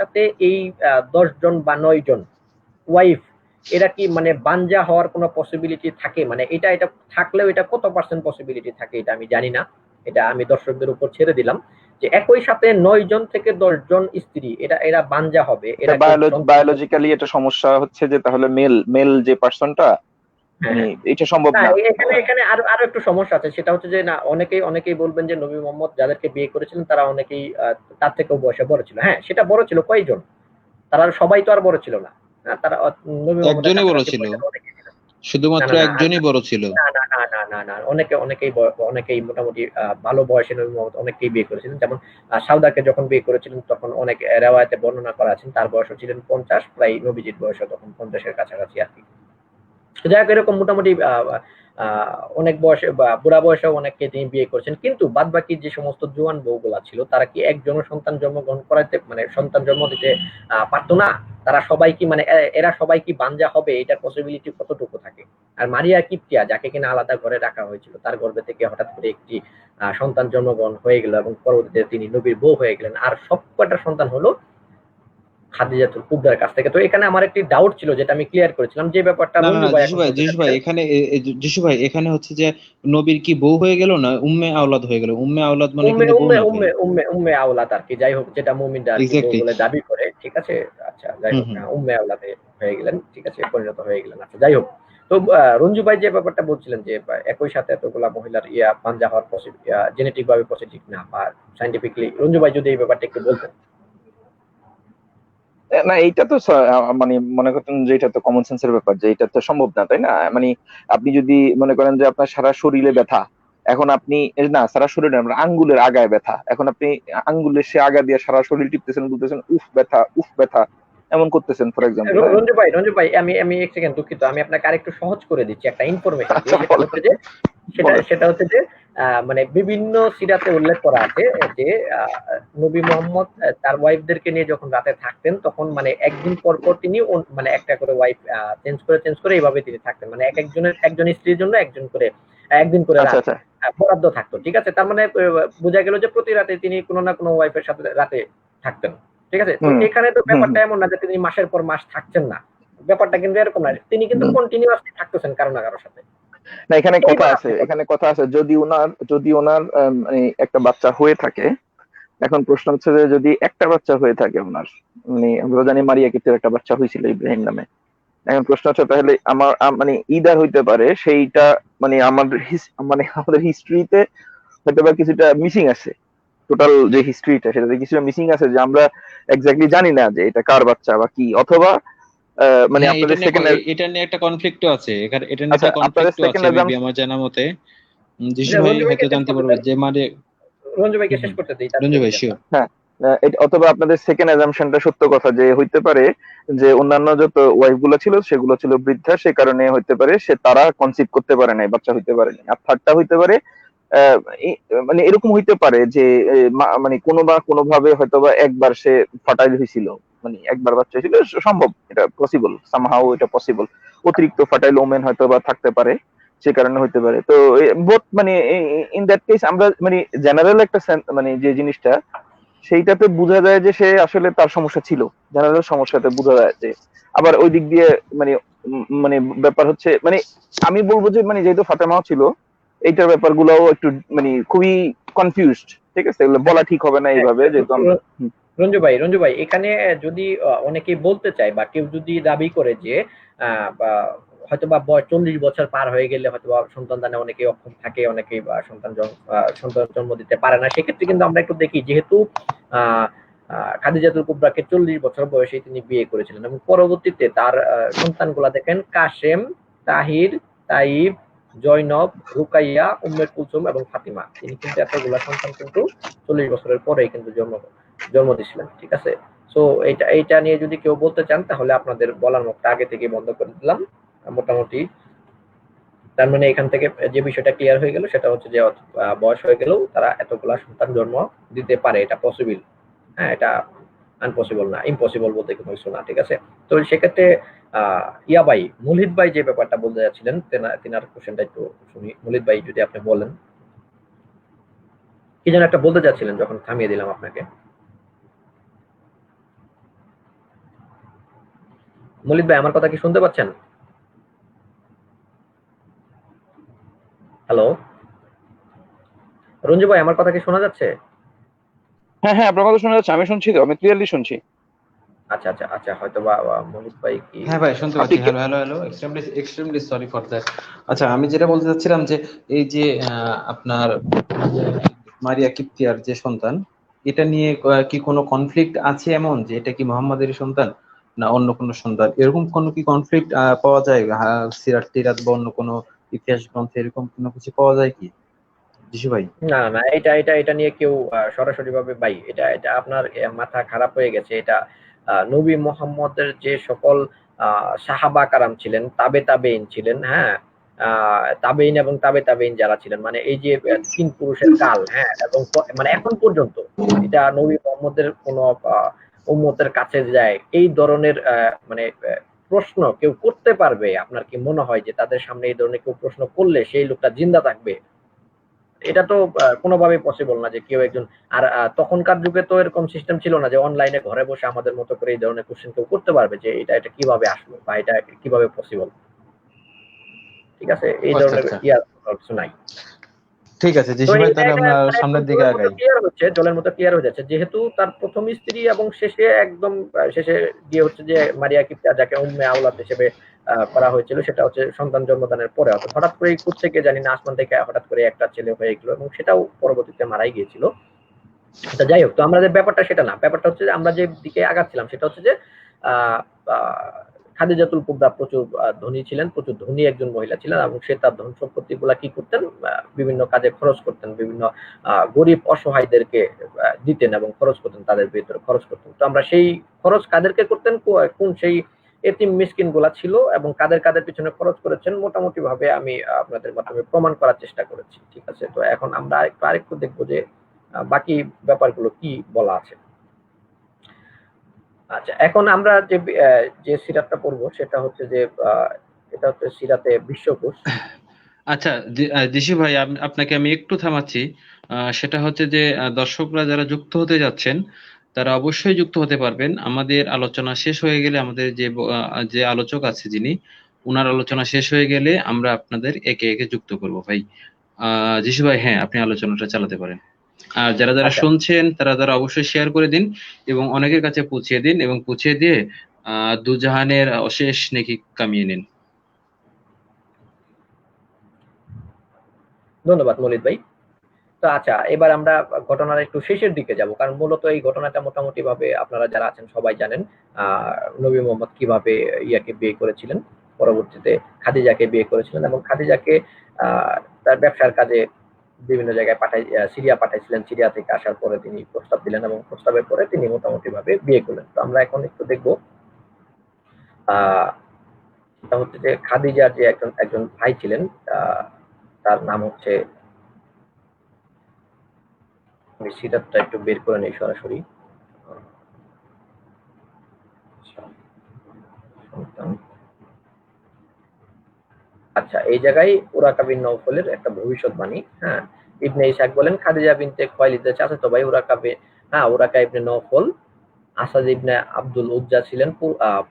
সাথে এই 10 জন বা 9 জন ওয়াইফ, এরা কি মানে বানজা হওয়ার কোনো পসিবিলিটি থাকে? মানে এটা থাকলেও এটা কত পার্সেন্ট পসিবিলিটি থাকে এটা আমি জানি না, এটা আমি দর্শকদের উপর ছেড়ে দিলাম, যে একই সাথে 9 জন থেকে 10 জন স্ত্রী এরা বানজা হবে, এরা বায়োলজিক্যালি এটা সমস্যা হচ্ছে যে তাহলে মেল যে পার্সনটা, মানে এটা সম্ভব না। এখানে আরো একটু সমস্যা আছে, সেটা হচ্ছে যে না, অনেকেই বলবেন যে নবী মোহাম্মদ যাদেরকে বিয়ে করেছিলেন তারা অনেকেই তার থেকেও বয়সে বড় ছিল। হ্যাঁ, সেটা বড় ছিল কয়জন, তারা সবাই তো আর বড় ছিল না। তারা নবী মোহাম্মদের একজনই বড় কাছাকাছি ছিল, বয়সের অনেকেই ছিলেন। শুধুমাত্র না, না, না, একজনই বড় ছিল। না, অনেকেই মোটামুটি ভালো বয়সে নবী মোহাম্মদ অনেককেই বিয়ে করেছিলেন। যেমন সাউদাকে যখন বিয়ে করেছিলেন তখন অনেক রেওয়ায়েতে বর্ণনা করা আছেন তার বয়স ছিলেন 50, প্রায় নবীজির বয়স তখন 50-এর কাছাকাছি আর কি। যাই হোক, এরকম মোটামুটি অনেক বয়সে বা বুড়া বয়সেও অনেককে তিনি বিয়ে করেছেন, কিন্তু বাদ বাকি যে সমস্ত জোয়ান বউগুলা ছিল তারা কি একজনও সন্তান জন্মগ্রহণ করাইতে মানে সন্তান জন্ম দিতে পারতো না? তারা সবাই কি মানে এরা সবাই কি বানজা হবে, এটার পসিবিলিটি কতটুকু থাকে? আর মারিয়া কিপ্তিয়া, যাকে কিনা আলাদা ঘরে রাখা হয়েছিল, তার গর্ভে থেকে হঠাৎ করে একটি সন্তান জন্মগ্রহণ হয়ে গেল এবং পরবর্তীতে তিনি নবীর বউ হয়ে গেলেন, আর সবকটা সন্তান হলো খাদিজাতুল কুবরার কাছ থেকে। তো এখানে আমার একটি ডাউট ছিল যেটা আমি ক্লিয়ার করেছিলাম, যে ব্যাপারটা না না রঞ্জু না, ভাই যিশু ভাই, যিশু ভাই, এখানে যিশু ভাই, এখানে হচ্ছে যে নবীর কি বউ হয়ে গেল না উম্মে আওলাদ হয়ে গেল? উম্মে আওলাদ মানে উম্মে কিন্তু বউ উম্মে না ভাই। উম্মে উম্মে উম্মে আওলাদ আর কি, যাই হোক, যেটা মুমিনরা আর কি বউ এক্স্যাক্টলি। বলে দাবি করে, ঠিক আছে। আচ্ছা, যাই হুম হোক, হুম। উম্মে আওলাদে হয়ে গেলেন, ঠিক আছে, পরিণত হয়ে গেলেন। আচ্ছা, যাই হোক, তো রঞ্জু ভাই যে ব্যাপারটা বলছিলেন যে একই সাথে এতগুলা মহিলার পাঞ্জা হওয়ার জেনেটিক ভাবে পজিটিভ না বা সাইন্টিফিকলি, রঞ্জু ভাই যদি এই ব্যাপারটা একটু বলতেন। না, এইটা তো মানে মনে করতেন যে এটা তো কমন সেন্সের ব্যাপার, যে এটা তো সম্ভব না, তাই না? মানে আপনি যদি মনে করেন যে আপনার সারা শরীরে ব্যথা, এখন আপনি না, সারা শরীরে আমরা আঙ্গুলের আগায় ব্যথা, এখন আপনি আঙ্গুলের সে আগা দিয়ে সারা শরীর টিপতেছেন, বলতেছেন উফ ব্যথা, উফ ব্যথা, এমন করতেছেন ফর এক্সাম্পল। রঞ্জু ভাই, আমি এক সেকেন্ড দুঃখিত, আমি আপনাকে আরেকটু সহজ করে দিচ্ছি একটা ইনফরমেশন দিয়ে। আচ্ছা, বলেন সেটা হচ্ছে যে মানে বিভিন্ন সিরাতে উল্লেখ করা আছে যে নবী মোহাম্মদ তার ওয়াইফদেরকে নিয়ে যখন রাতে থাকতেন তখন মানে একদিন পর পর তিনি মানে একটা করে ওয়াইফ চেঞ্জ করে এইভাবে তিনি থাকতেন, মানে একজন স্ত্রীর জন্য একদিন করে আচ্ছা রাত আচ্ছা। বরাদ্দ থাকতো। ঠিক আছে, তার মানে বোঝা গেল যে প্রতি রাতে তিনি কোনো না কোনো ওয়াইফের সাথে রাতে থাকতেন। ঠিক আছে, তো হুম এখানে তো হুম ব্যাপারটা হুম এমন না যে তিনি মাসের পর মাস থাকছেন না, ব্যাপারটা কিন্তু এরকম না, তিনি কিন্তু হুম। কন্টিনিউয়াসলি থাকতেছেন কারো না কারোর সাথে। না, এখানে কথা এইবার আছে, আপনি বলেন। এখানে কথা আছে, যদি ওনার মানে একটা বাচ্চা হয়ে থাকে, এখন প্রশ্ন হচ্ছে যে যদি একটা বাচ্চা হয়ে থাকে ওনার, মানে আমরা জানি মারিয়া কিপ্তের একটা বাচ্চা হয়েছিল ইব্রাহিম নামে, এখন প্রশ্ন হচ্ছে তাহলে আমার মানে ইদার হইতে পারে সেইটা, মানে মানে আমাদের হিস্ট্রিতে হয়তো বা কিছুটা মিসিং আছে, টোটাল যে হিস্ট্রিটা সেটাতে কিছুটা মিসিং আছে, যে আমরা এক্স্যাক্টলি জানি না যে এটা কার বাচ্চা বা কি, অথবা মানে হ্যাঁ, আপনাদের সেকেন্ড। এটা নিয়ে একটা কনফ্লিক্টও আছে, এটা নিয়ে আচ্ছা, একটা আপনাদের কনফ্লিক্টও আছে সেকেন্ড মেবি আমার জানা মতে। যিশু ভাই রঞ্জু ভাইকে হয়তো শেষ জানতে করতে পারবে দেন, যে মানে। রঞ্জু ভাইকে হুম শেষ হুম। করতে দিই, রঞ্জু তারপরে ভাই বলি শিওর। আমরা। হ্যাঁ, অথবা আপনাদের সেকেন্ড অ্যাজাম্পশনটা সত্য কথা, যে হইতে পারে যে অন্যান্য যত ওয়াইফ গুলো ছিল সেগুলো ছিল বৃদ্ধা, সে কারণে হইতে পারে তারা কনসিভ করতে পারে নাই, বাচ্চা হইতে পারেনি। আর থার্ডটা হইতে পারে আহ, মানে এরকম হইতে পারে যে মানে কোনোভাবে হয়তোবা একবার সে ফার্টাইল হয়েছিল, মানে একবার বাচ্চা হয়েছিল, সম্ভব, এটা পসিবল, সামহাও এটা পসিবল, অতিরিক্ত ফার্টাইল ওমেন হয়তো বা থাকতে পারে, সে কারণে হইতে পারে। তো বোথ মানে ইন দ্যাট কেস আমরা মানে জেনারেল একটা মানে যে জিনিসটা, সেইটাতে বোঝা যায় যে সে আসলে তার সমস্যা ছিল, জেনারেল সমস্যাতে বোঝা যায় যে, আবার ওই দিক দিয়ে মানে মানে ব্যাপার হচ্ছে মানে আমি বলবো যে মানে যেহেতু ফাতেমাও ছিল, এইটার ব্যাপারগুলোও একটু মানে খুবই কনফিউজড, ঠিক আছে, এগুলো বলা ঠিক হবে না হ্যাঁ, এইভাবে, যেহেতু আমরা রঞ্জু ভাই, এখানে যদি অনেকেই বলতে চায় বা কেউ যদি দাবি করে যে বা হয়তোবা 40 বছর পার হয়ে গেলে হয়তোবা সন্তান দানে অনেকেই অক্ষম থাকে, অনেকেই বা সন্তান জন্ম দিতে পারে না, সেক্ষেত্রে কিন্তু আমরা একটু দেখি, যেহেতু আহ খাদিজাতুল কুবরাকে 40 বছর বয়সে তিনি বিয়ে করেছিলেন এবং পরবর্তীতে তার সন্তানগুলা দেখেন কাসেম, তাহির, তাইব, জয়নব, রুকাইয়া, উম্মে কুলসুম এবং ফাতিমা। তিনি কিন্তু এতগুলা সন্তান কিন্তু 40 বছরের পরেই কিন্তু জন্ম দিয়েছিলেন। ঠিক আছে, সো এইটা নিয়ে যদি কেউ বলতে চান তাহলে আপনাদের বলার মুখটা আগে থেকে বন্ধ করে দিলাম মোটামুটি। তার মানে এখান থেকে যে বিষয়টা ক্লিয়ার হয়ে গেল সেটা হচ্ছে যে বয়স হয়ে গেলেও তারা এতগুলা সন্তান জন্ম দিতে পারে, এটা পসিবল। হ্যাঁ, এটা আনপসিবল না, ইম্পসিবল বলতে কোনো কিছু না। ঠিক আছে, তো সেক্ষেত্রে ইয়া ভাই, মুলিদ ভাই যে ব্যাপারটা বলতে যাচ্ছিলেন তেনার কোশ্চেনটা একটু শুনি। মুলিদ ভাই যদি আপনি বলেন কি যেন একটা বলতে যাচ্ছিলেন যখন থামিয়ে দিলাম আপনাকে। মুলিদ ভাই আমার কথা কি শুনতে পাচ্ছেন? হ্যালো রঞ্জু ভাই, আমার কথা কি শোনা যাচ্ছে? হ্যাঁ হ্যাঁ, আপনার কথা শোনা যাচ্ছে, আমি শুনছি তো, আমি ক্লিয়ারলি শুনছি। আচ্ছা আচ্ছা আচ্ছা, হয়তো বা মুলিদ ভাই কি। হ্যাঁ ভাই, শুনতে পাচ্ছি। Hello hello hello, extremely extremely sorry for that. আচ্ছা, আমি যেটা বলতে চাচ্ছিলাম যে এই যে আপনার মারিয়া কিপ্তিয়ার যে সন্তান, এটা নিয়ে কি কোনো কনফ্লিক্ট আছে এমন যে এটা কি মোহাম্মদের সন্তান না অন্য কোনো সন্তান, এরকম কোনো কি কনফ্লিক্ট পাওয়া যায় সিরাত টিরাত বা অন্য কোনো ইতিহাস গ্রন্থে এরকম কোনো কিছু পাওয়া যায় কি যিশু ভাই? না না, এটা নিয়ে কেউ সরাসরি ভাবে ভাই, এটা আপনার মাথা খারাপ হয়ে গেছে। এটা নবী মোহাম্মদের যে সকল সাহাবা কারাম ছিলেন, তাবেইন ছিলেন, হ্যাঁ, তাবেইন এবং তাবেইন যারা ছিলেন, মানে এই যে তিন পুরুষের কাল, হ্যাঁ, এবং মানে এখন পর্যন্ত এটা নবী মোহাম্মদের কোন উম্মতের কাছে যায় এই ধরনের মানে প্রশ্ন কেউ করতে পারবে? আপনার কি মনে হয় যে তাদের সামনে এই ধরনের কেউ প্রশ্ন করলে সেই লোকটা জিন্দা থাকবে? এটা তো কোনোভাবে পসিবল না যে কেউ একজন। আর তখনকার যুগে তো এরকম সিস্টেম ছিল না যে অনলাইনে ঘরে বসে আমাদের মতো করে এই ধরনের কোশ্চেন কেউ করতে পারবে যে এটা কিভাবে আসলো বা এটা কিভাবে পসিবল। ঠিক আছে, এই আচ্ছা ধরনের আচ্ছা, কিছু নাই। ঠিক আছে তো যিশু ভাই, এটা তাহলে এটা আমরা মানে একদম সামনের দিকে আগাই। জলের মতো ক্লিয়ার হয়ে যাচ্ছে, যেহেতু তার প্রথম স্ত্রী এবং শেষে একদম শেষে গিয়ে হচ্ছে যে মারিয়া কিপ্তিয়া, যাকে উম্মে আওলাদ হিসেবে করা হয়েছিল, সেটা হচ্ছে সন্তান জন্মদানের পরে, অর্থাৎ হঠাৎ করে থেকে জানি না আসমান থেকে হঠাৎ করে একটা ছেলে হয়ে গেল এবং সেটাও পরবর্তীতে মারাই গিয়েছিল। আচ্ছা, যাই হোক, তো আমাদের ব্যাপারটা সেটা না। ব্যাপারটা হচ্ছে যে আমরা যে দিকে আগাচ্ছিলাম সেটা হচ্ছে যে আহ খাদিজাতুল কুবরা প্রচুর ধনী ছিলেন, প্রচুর ধনী একজন মহিলা ছিলেন এবং সে তার ধন সম্পত্তি গুলা কি করতেন, বিভিন্ন কাজে খরচ করতেন, বিভিন্ন গরিব অসহায়দেরকে দিতেন এবং খরচ করতেন, তাদের ভিতরে খরচ করতেন। তো আমরা সেই খরচ কাদেরকে করতেন, কোন সেই এতিম মিসকিন গুলা ছিল এবং কাদের পিছনে খরচ করেছেন, মোটামুটি ভাবে আমি আপনাদের মাধ্যমে প্রমাণ করার চেষ্টা করেছি। ঠিক আছে, তো এখন আমরা আরেকটু দেখবো যে বাকি ব্যাপারগুলো কি বলা আছে। আচ্ছা, এখন আমরা যে সিরাতটা পড়বো সেটা হচ্ছে যে এটা হচ্ছে সিরাতে বিশ্বকোষ। আচ্ছা, দিশি ভাই, আপনাকে আমি একটু থামাচ্ছি। সেটা হচ্ছে যে দর্শকরা যারা যুক্ত হতে যাচ্ছেন তারা অবশ্যই যুক্ত হতে পারবেন। আমাদের আলোচনা শেষ হয়ে গেলে, আমাদের যে আলোচক আছে যিনি, উনার আলোচনা শেষ হয়ে গেলে আমরা আপনাদের একে একে যুক্ত করব ভাই। যিশু ভাই, হ্যাঁ, আপনি আলোচনাটা চালাতে পারেন। আর যারা যারা আচ্ছা, শুনছেন তারা অবশ্যই শেয়ার করে দিন এবং অনেকের কাছে পৌঁছিয়ে দিন, এবং পৌঁছে দিয়ে দুজাহানের অশেষ নেকি কামিয়ে নিন। ধন্যবাদ মলিদ ভাই। তো আচ্ছা, এবার আমরা ঘটনার একটু শেষের দিকে যাব, কারণ মূলত এই ঘটনাটা মোটামুটি ভাবে আপনারা যারা আছেন সবাই জানেন। নবী মোহাম্মদ কিভাবে ইয়াকে বিয়ে করেছিলেন, পরবর্তীতে খাদিজাকে বিয়ে করেছিলেন এবং খাদিজাকে তার ব্যবসার কাজে বিভিন্ন জায়গায় সিরিয়া পাঠাইছিলেন। সিরিয়া থেকে আসার পরে তিনি প্রস্তাব দিলেন এবং প্রস্তাবের পরে তিনি মোটামুটি ভাবে বিয়ে করলেন। তো আমরা এখন একটু দেখবো সেটা হচ্ছে যে খাদিজার যে একজন ভাই ছিলেন, তার নাম হচ্ছে, আমি সিরাতটা একটু বের করে নেই সরাসরি। আচ্ছা, এই জায়গায় উরাকা বিন নওফলের একটা ভবিষ্যৎবাণী। হ্যাঁ, ইবনে ইসহাক বলেন খাদিজা বিনতে খুয়াইলিদের চাচাতো ভাই উরাকা ইবনে নওফল আসাদ ইবনে আব্দুল উজ্জা ছিলেন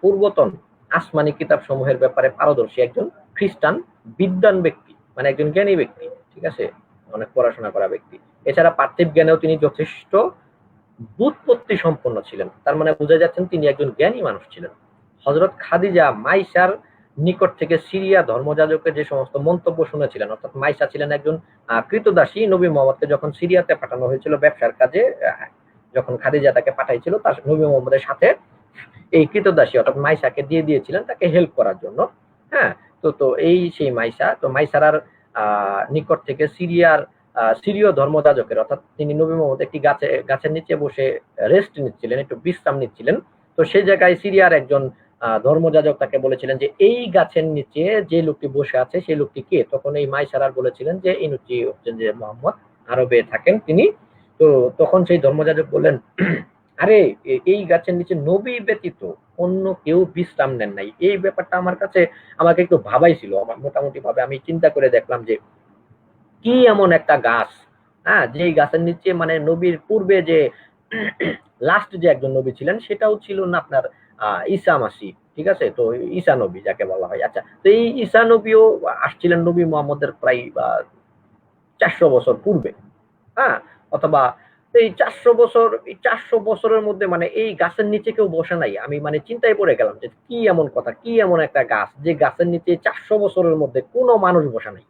পূর্বতন আসমানি কিতাব সমূহের ব্যাপারে পারদর্শী একজন খ্রিস্টান বিদ্বান ব্যক্তি, মানে একজন জ্ঞানী ব্যক্তি। ঠিক আছে, অনেক পড়াশোনা করা ব্যক্তি। এছাড়া পার্থিব জ্ঞানেও তিনি যথেষ্ট বুৎপত্তি সম্পন্ন ছিলেন। তার মানে বোঝা যাচ্ছেন তিনি একজন জ্ঞানী মানুষ ছিলেন। হযরত খাদিজা মাইসার নিকট থেকে সিরিয়া ধর্মযাজকের যে সমস্ত মন্তব্য শুনেছিলেন, অর্থাৎ মাইসা ছিলেন একজন কৃতদাসী। নবী মুহাম্মদকে যখন সিরিয়াতে পাঠানো হয়েছিল ব্যবসার কাজে, যখন খাদিজা তাকে পাঠাইছিল তার নবী মোহাম্মদের সাথে এই কৃতদাসী অর্থাৎ মাইসাকে দিয়ে দিয়েছিলেন তাকে হেল্প করার জন্য। হ্যাঁ, তো এই সেই মাইসা, তো মাইসারার নিকট থেকে সিরীয় ধর্মযাজকের অর্থাৎ তিনি নবী মোহাম্মদ একটি গাছের নিচে বসে রেস্ট নিচ্ছিলেন, একটু বিশ্রাম নিচ্ছিলেন। তো সেই জায়গায় সিরিয়ার একজন ধর্মযাজক তাকে বলেছিলেন যে এই গাছের নিচে যে লোকটি বসে আছে সেই লোকটি কে? তখন এই মাইসারার বলেছিলেন যে এই লোকটি হচ্ছেন যে মোহাম্মদ, আরবে থাকেন তিনি। তো তখন সেই ধর্মযাজক বললেন, আরে এই গাছের নিচে নবী ব্যতীত অন্য কেউ বিশ্রাম নেন নাই। এই ব্যাপারটা আমার কাছে আমাকে একটু ভাবাইছিল। আমার মোটামুটি ভাবে আমি চিন্তা করে দেখলাম যে কি এমন একটা গাছ, হ্যাঁ, যে গাছের নিচে মানে নবীর পূর্বে যে লাস্ট যে একজন নবী ছিলেন সেটাও ছিল না আপনার ঈসা মাসি, ঠিক আছে? তো ঈসা নবী যাকে বলা হয়। আচ্ছা, তো এই ঈসা নবীও আসছিলেন নবী মোহাম্মদের প্রায় 400 বছর পূর্বে, হ্যাঁ, অথবা এই 400 বছরের মধ্যে মানে এই গাছের নিচে কেউ বসে নাই। আমি মানে চিন্তায় পড়ে গেলাম যে কি এমন কথা, কি এমন একটা গাছ যে গাছের নিচে 400 বছরের মধ্যে কোনো মানুষ বসে নাই।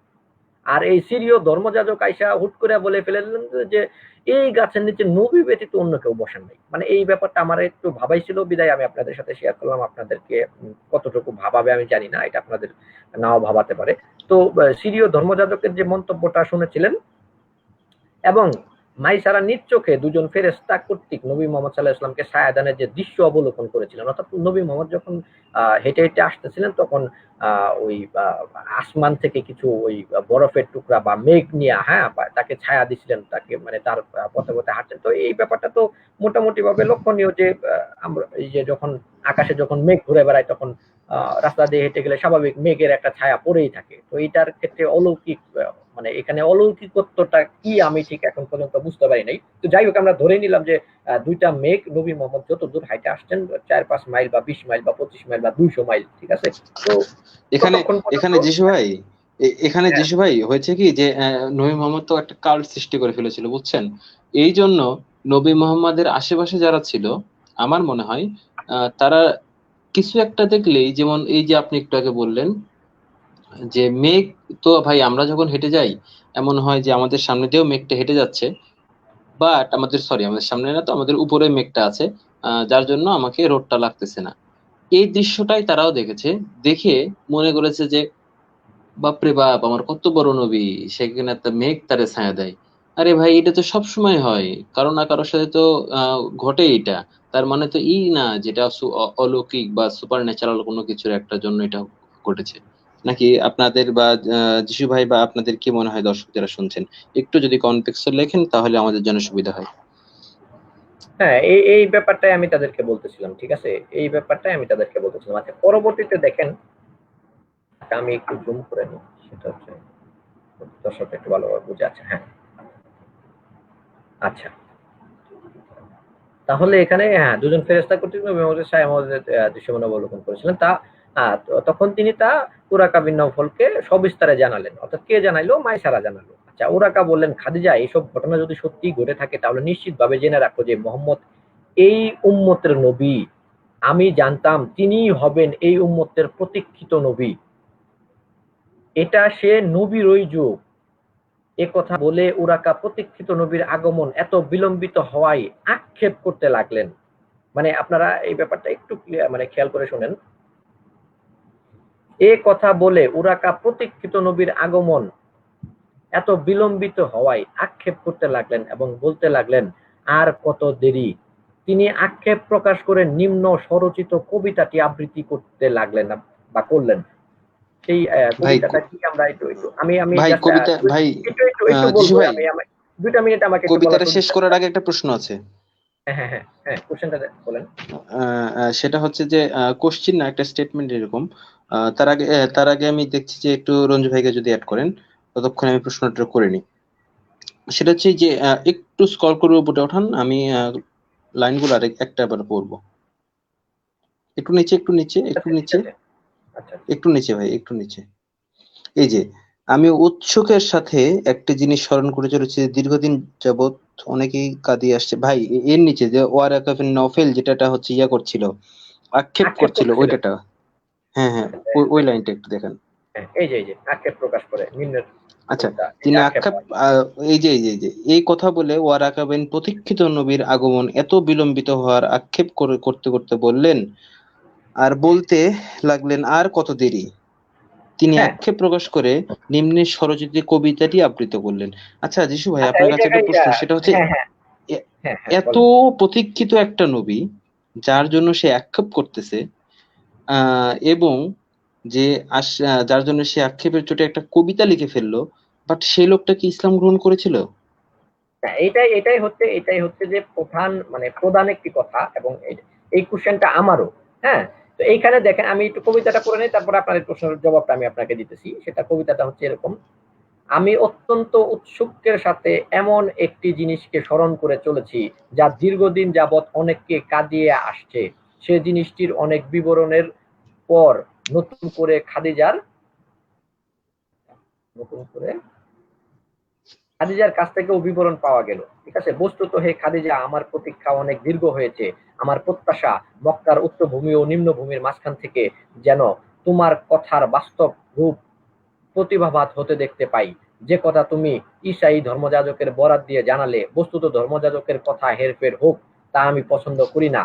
আর এই সিরীয় ধর্মযাজক আইসা হুট করে বলে ফেললেন যে এই গাছের নিচে নবী ব্যতীত অন্য কেউ বসেন নাই। মানে এই ব্যাপারটা আমার একটু ভাবাইছিল, বিদায় আমি আপনাদের সাথে শেয়ার করলাম। আপনাদেরকে কতটুকু ভাবাবে আমি জানি না, এটা আপনাদের নাও ভাবাতে পারে। তো সিরীয় ধর্মযাজকের যে মন্তব্যটা শুনেছিলেন এবং মাইসারা নিজ চোখে দুজন ফেরেশতা কর্তৃক নবী মোহাম্মদ সাল্লাল্লাহু আলাইহি ওয়াসাল্লামকে ছায়াদানের যে দৃশ্য অবলোকন করেছিলেন, অর্থাৎ নবী মোহাম্মদ যখন হেঁটে হেঁটে আসতেছিলেন তখন ওই আসমান থেকে কিছু ওই বরফের টুকরা বা মেঘ নিয়ে, হ্যাঁ, তাকে ছায়া দিছিলেন, তাকে মানে তার পথে পথে হাঁটছেন। তো এই ব্যাপারটা তো মোটামুটি ভাবে লক্ষণীয় যে আমরা এই যে যখন আকাশে যখন মেঘ ঘুরে বেড়ায় তখন রাস্তা দিয়ে হেঁটে গেলে স্বাভাবিক মেঘের একটা ছায়া পড়েই থাকে। তো এইটার ক্ষেত্রে অলৌকিক মানে এখানে অলৌকিকত্বটা কি আমি ঠিক এখন পর্যন্ত বুঝতে পারি নাই। তো যাই হোক, আমরা ধরে নিলাম যে দুইটা মেঘ নবী মোহাম্মদ যত দূর হাইটে আসছেন 4-5 মাইল বা 20 মাইল বা 25 মাইল বা 200 মাইল, ঠিক আছে? তো এখানে ততক্ষণ এখানে পর্যন্ত যিশু ভাই, এখানে হ্যাঁ, যিশু ভাই হয়েছে কি যে নবী মোহাম্মদ তো একটা কাল্ট সৃষ্টি করে ফেলেছিল, বুঝছেন? এই জন্য নবী মোহাম্মদের আশেপাশে যারা ছিল, আমার মনে হয় তারা কিছু একটা দেখলেই, যেমন এই যে আপনি একটু আগে বললেন যে মেঘ, তো ভাই আমরা যখন হেঁটে যাই এমন হয় যে আমাদের সামনে দিয়েও মেঘটা হেঁটে যাচ্ছে, বাট আমাদের সামনে না, তো আমাদের উপরে মেঘটা আছে, যার জন্য আমাকে রোদটা লাগতেছে না। এই দৃশ্যটাই তারাও দেখেছে, দেখে মনে করেছে যে বাপরে বাপ, আমার কত বড় নবী, সেখানে একটা মেঘ তারে ছায়া দেয়। আরে ভাই, এটা তো সব সময় হয়, কারো না কারোর সাথে তো ঘটে এটা। তার মানে তো না যেটা অলৌকিক বা সুপার ন্যাচারাল কোনো কিছুর একটা জন্য এটা ঘটেছে নাকি? আপনাদের বা যিশু ভাই বা আপনাদের কি মনে হয়, দর্শক যারা শুনছেন, একটু যদি কনটেক্সট লেখেন তাহলে আমাদের জন্য সুবিধা হয়। হ্যাঁ, এই ব্যাপারটাই আমি তাদেরকে বলতেছিলাম, ঠিক আছে? এই ব্যাপারটাই আমি তাদেরকে বলতেছিলাম। আচ্ছা, পরবর্তীতে দেখেন, আমি একটু জুম করে নিই, সেটা হচ্ছে দর্শক একটু ভালোভাবে বুঝে আছে। হ্যাঁ, আচ্ছা, তাহলে এখানে হ্যাঁ দুজন ফেরেশতা কর্তৃক নবী মুহাম্মদ সাল্লাল্লাহু আলাইহি ওয়াসাল্লাম দৃশ্যমান অবলোকন করেছিলেন। তখন তিনি উরাকা বিন নওফলকে সবিস্তারে জানালেন। অর্থাৎ কে জানাইলো? মাইসারা জানালো। আচ্ছা, উরাকা বললেন, খাদিজা, এইসব ঘটনা যদি সত্যি ঘটে থাকে তাহলে নিশ্চিতভাবে জেনে রাখো যে মোহাম্মদ এই উম্মতের নবী। আমি জানতাম তিনিই হবেন এই উম্মতের প্রতীক্ষিত নবী। এটা সে নবীরই যুগ। একথা বলে উরাকা প্রতীক্ষিত নবীর আগমন এত বিলম্বিত হওয়ায় আক্ষেপ করতে লাগলেন। মানে আপনারা এই ব্যাপারটা একটু মানে খেয়াল করে শোনেন। এ কথা বলে উরাকা প্রতীক্ষিত নবীর আগমন এত বিলম্বিত হওয়ায় আক্ষেপ করতে লাগলেন এবং বলতে লাগলেন, আর কত দেরি। তিনি আক্ষেপ প্রকাশ করে নিম্ন স্বরচিত কবিতাটি আবৃত্তি করতে লাগলেন বা করলেন। সেই ভাই কবিতাটা কি আমরা একটু একটু আমি আমি ভাই জাস্ট কবিতা ভাই, একটু একটু একটু যিশু বলবো। ভাই, আমি 2টা মিনিট আমাকে একটু বলার কবিতাটা সুযোগ শেষ দেন। করার আগে একটা প্রশ্ন আছে। হ্যাঁ, হ্যাঁ, হ্যাঁ, হ্যাঁ, কোশ্চেনটা বলেন। সেটা হচ্ছে যে কোশ্চিন না, একটা স্টেটমেন্ট এরকম। তার আগে আমি দেখছি যে একটু রঞ্জু ভাইকে যদি অ্যাড করেন, ততক্ষণ আমি প্রশ্নটা করে নিই। সেটা হচ্ছে যে একটু স্ক্রল করে উপরে ওঠান, আমি লাইনগুলো একটা আবার পড়বো। একটু নিচে, একটু নিচে, একটু আচ্ছা, ঠিক নিচে, আছে। আচ্ছা, একটু নিচে ভাই, একটু নিচে। এই যে, আমি উৎসুকের সাথে একটা জিনিস স্মরণ করে চলেছি, দীর্ঘদিন যাবৎ অনেকেই কাঁদিয়ে আসছে। ভাই এর নিচে যে ওয়ারাকা বিন নওফেল যেটা হচ্ছে করছিল, আক্ষেপ আক্ষেপ করছিল, করতেছিলেন। ওইটাটা। হ্যাঁ হ্যাঁ, আচ্ছা, ওই লাইনটা একটু দেখেন। হ্যাঁ, এই যে আক্ষেপ প্রকাশ করে নিম্নের আচ্ছা, কোনটা? তিনি এটা আক্ষেপ আক্ষেপ হয়। এই যে এই কথা বলে ওয়ারাকা বিন প্রতীক্ষিত নবীর আগমন এত বিলম্বিত হওয়ার আক্ষেপ করতে করতে বললেন, আর বলতে লাগলেন আর কত দেরি। তিনি হ্যাঁ, আক্ষেপ প্রকাশ করে নিম্নের স্বরচিত কবিতাটি আবৃত্তি করলেন। আচ্ছা যিশু ভাই, আচ্ছা আপনার এই কাছে একটা জায়গায় প্রশ্ন, সেটা হচ্ছে হ্যাঁ, হ্যাঁ, এ- হ্যাঁ, হ্যাঁ, এত বলেন। প্রতীক্ষিত একটা নবী যার জন্য সে আক্ষেপ করতেছে, এবং যে যার জন্য সে আক্ষেপের চোটে একটা কবিতা লিখে ফেললো, বাট সেই লোকটা কি ইসলাম গ্রহণ করেছিল? হ্যাঁ, এটাই হচ্ছে যে প্রধান একটি কথা, এবং এই কোশ্চেনটা আমারও। হ্যাঁ, তো এইখানে দেখেন আমি একটু কবিতাটা পড়ে নিই, তারপরে আপনার এই প্রশ্নের জবাবটা আমি আপনাকে দিতেছি। সেটা কবিতাটা হচ্ছে এরকম: আমি অত্যন্ত উৎসুকের সাথে এমন একটি জিনিসকে স্মরণ করে চলেছি যা দীর্ঘদিন যাবৎ অনেককে কাঁদিয়ে আসছে। সে জিনিসটির অনেক বিবরণের পর নতুন করে খাদিজার নতুন করে খাদিজার কাছ থেকেও বিবরণ পাওয়া গেল। ঠিক আছে, বস্তুত হে খাদিজা, আমার প্রতীক্ষা অনেক দীর্ঘ হয়েছে। আমার প্রত্যাশা মক্কার উচ্চভূমি ও নিম্নভূমির মাঝখান থেকে যেন তোমার কথার বাস্তব রূপ প্রতিভাবাত হতে দেখতে পাই। যে কথা তুমি ঈসাই ধর্মযাজকের বরাত দিয়ে জানালে, বস্তুত ধর্মযাজকের কথা হেরফের হোক তা আমি পছন্দ করি না।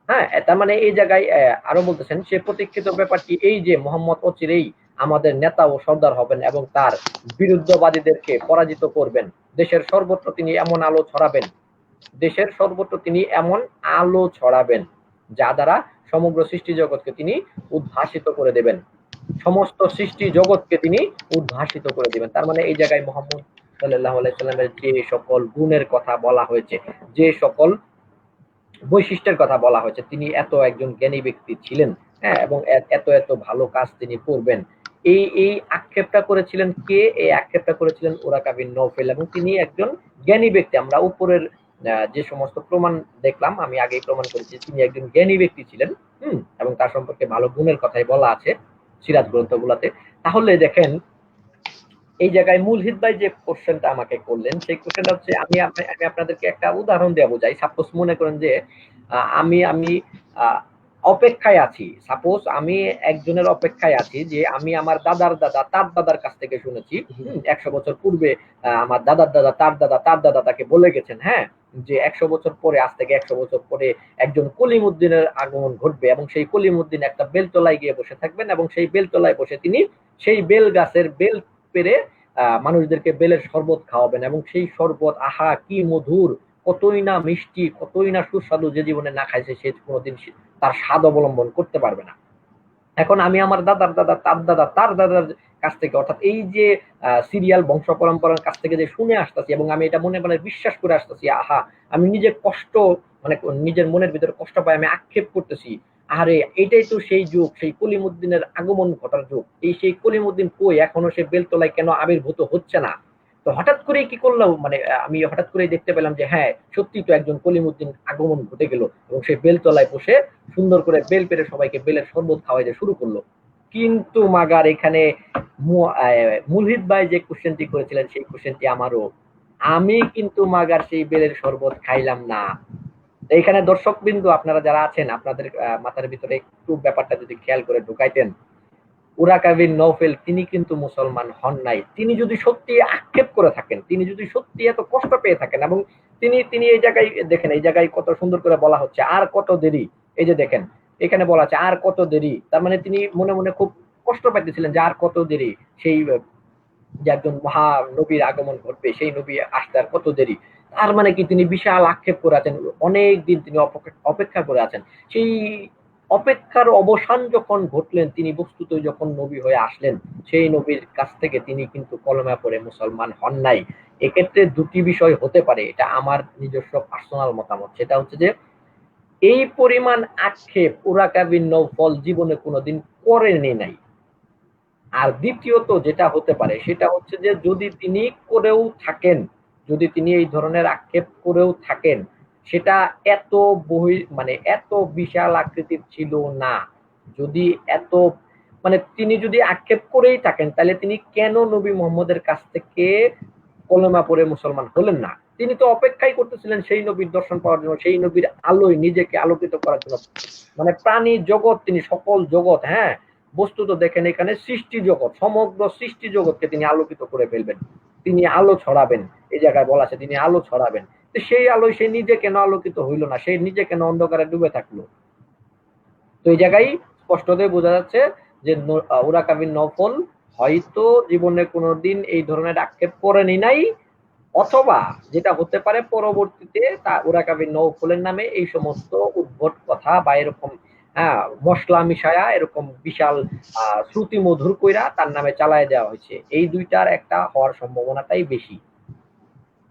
হ্যাঁ, তার মানে এই জায়গায় আরো বলতেছেন সে প্রতীক্ষিত ব্যাপারটি এই যে মোহাম্মদ অচিরেই আমাদের নেতা ও সর্দার হবেন এবং তার বিরুদ্ধবাদীদেরকে পরাজিত করবেন। দেশের সর্বত্র তিনি এমন আলো ছড়াবেন দেশের সর্বত্র তিনি এমন আলো ছড়াবেন যা দ্বারা সমগ্র সৃষ্টি জগৎকে তিনি উদ্ভাসিত করে দেবেন। সমস্ত সৃষ্টি জগৎকে তিনি উদ্ভাসিত করে দিবেন। তার মানে এই জায়গায় মোহাম্মদ সাল্লাল্লাহু আলাইহি সাল্লামের যে সকল গুণের কথা বলা হয়েছে, যে সকল বৈশিষ্ট্যের কথা বলা হয়েছে, তিনি এত একজন জ্ঞানী ব্যক্তি ছিলেন। হ্যাঁ, এবং এত এত ভালো কাজ তিনি করবেন। এই আক্ষেপটা করেছিলেন কে? এই আক্ষেপটা করেছিলেন ওরাকা বিন নওফেল, এবং তিনি একজন জ্ঞানী ব্যক্তি। আমরা উপরের যে সমস্ত প্রমাণ দেখলাম, আমি আগেই প্রমাণ করেছি তিনি একজন জ্ঞানী ব্যক্তি ছিলেন। এবং তার সম্পর্কে ভালো গুণের কথাই বলা আছে সিরাত গ্রন্থগুলোতে। তাহলে দেখেন এই জায়গায় মুলহিদ ভাই যে কোশ্চেনটা আমাকে করলেন, সেই কোশ্চেনটা হচ্ছে আমি আপনাদেরকে একটা উদাহরণ দেওয়া বোঝাই। সাপোজ মনে করেন যে আমি আমি অপেক্ষায় আছি। সাপোজ আমি একজনের অপেক্ষায় আছি যে আমি আমার দাদার দাদা তার দাদার কাছ থেকে শুনেছি 100 বছর পূর্বে আমার দাদার দাদা তার দাদা তার দাদা তাকে বলে গেছেন, হ্যাঁ, যে 100 বছর পরে, আজ থেকে 100 বছর পরে একজন কলিমুদ্দিনের আগমন ঘটবে এবং সেই কলিমুদ্দিন একটা বেলতলায় গিয়ে বসে থাকবেন এবং সেই বেলতলায় বসে তিনি সেই বেল গাছের বেল পেরে মানুষদেরকে বেলের শরবত খাওয়াবেন, এবং সেই শরবত আহা কি মধুর, কতই না মিষ্টি, কতই না সুস্বাদু, যে জীবনে না খাইছে সে কোনোদিন তার স্বাদ অবলম্বন করতে পারবে না। এখন আমি আমার দাদার দাদা তার দাদা তার দাদার কাছ থেকে, অর্থাৎ এই যে সিরিয়াল বংশ পরম্পরার কাছ থেকে যে শুনে আসতেছি এবং আমি এটা মনে মনে বিশ্বাস করে আসতেছি, আহা আমি নিজের কষ্ট, মানে নিজের মনের ভিতরে কষ্ট পাই, আমি আক্ষেপ করতেছি, আরে এটাই তো সেই যুগ, সেই কলিমুদ্দিনের আগমন ঘটার যুগ। সেই কলিমুদ্দিন কই, এখনো সে বেলতলায় কেন আবির্ভূত হচ্ছে না? তো হঠাৎ করে কি করলাম, মানে আমি হঠাৎ করে দেখতে পেলাম যে হ্যাঁ, সত্যি তো একজন কলিমুদ্দিন আগমন ঘটে গেল এবং সে বেলতলায় বসে সুন্দর করে বেল পেরে সবাইকে বেলের শরবত খাওয়াইতে শুরু করলো। কিন্তু মাগার এখানে মুলহিদ ভাই যে কোশ্চেনটি করেছিলেন সেই কোশ্চেনটি আমারও। আমি কিন্তু মাগার সেই বেলের শরবত খাইলাম না। এইখানে দর্শক বিন্দু আপনারা যারা আছেন, আপনাদের মাথার ভিতরে একটু ব্যাপারটা যদি খেয়াল করে ঢুকাইতেন, উরাকা বিন নওফেল তিনি কিন্তু মুসলমান হন নাই। তিনি যদি সত্যি আক্ষেপ করে থাকেন, তিনি যদি সত্যি এত কষ্ট পেয়ে থাকেন, এবং তিনি তিনি এই জায়গায় দেখেন, এই জায়গায় কত সুন্দর করে বলা হচ্ছে আর কত দেরি। এই যে দেখেন এখানে বলা আছে আর কত দেরি, তার মানে তিনি মনে মনে খুব কষ্ট পাইতেছিলেন যে আর কত দেরি, সেই যে একজন মহা নবীর আগমন ঘটবে, সেই নবী আসতে আর কত দেরি। তার মানে কি তিনি বিশাল আক্ষেপ করে আছেন, অনেক দিন তিনি অপেক্ষা করে আছেন। সেই অপেক্ষার অবসান যখন ঘটলেন, তিনি বস্তুত যখন নবী হয়ে আসলেন, সেই নবীর কাছ থেকে তিনি কিন্তু কলমা পড়ে মুসলমান হন নাই। এক্ষেত্রে দুটি বিষয় হতে পারে, এটা আমার নিজস্ব পার্সোনাল মতামত। সেটা হচ্ছে যে এই পরিমাণ আক্ষেপ উরাকা বিন নওফল জীবনে কোনোদিন করেনি নাই। আর দ্বিতীয়ত যেটা হতে পারে সেটা হচ্ছে যে যদি তিনি করেও থাকেন, যদি তিনি এই ধরনের আক্ষেপ করেও থাকেন, সেটা এত মানে এত বিশাল আকৃতির ছিল না। যদি এত, মানে তিনি যদি আক্ষেপ করেই থাকেন, তাহলে তিনি কেন নবী মোহাম্মদের কাছ থেকে কলেমা পড়ে মুসলমান হলেন না? তিনি তো অপেক্ষাই করতেছিলেন সেই নবীর দর্শন পাওয়ার জন্য, সেই নবীর আলোয় নিজেকে আলোকিত করার জন্য। মানে প্রাণী জগৎ, তিনি সকল জগৎ, হ্যাঁ, বস্তুত দেখেন এখানে সৃষ্টি জগৎ, সমগ্র সৃষ্টি জগৎকে তিনি আলোকিত করে ফেলবেন, তিনি আলো ছড়াবেন। এই জায়গায় বলা আছে তিনি আলো ছড়াবেন। তো সেই আলোয় সে নিজে কেন আলোকিত হইল না, সে নিজে কেন অন্ধকারে ডুবে থাকলো? তো এই জায়গায় স্পষ্টতই বোঝা যাচ্ছে যে উরাকা বিন নওফল হয়তো জীবনে কোনোদিন এই ধরনের আক্ষেপ করেনি নাই, অথবা যেটা হতে পারে পরবর্তীতে তা উরাকা বিন নওফলের নামে এই সমস্ত উদ্ভট কথা বা এরকম মশলা মিশায়া এরকম বিশাল শ্রুতি মধুর কইরা তার নামে চালায় দেওয়া হয়েছে। এই দুইটার একটা হওয়ার সম্ভাবনাটাই বেশি,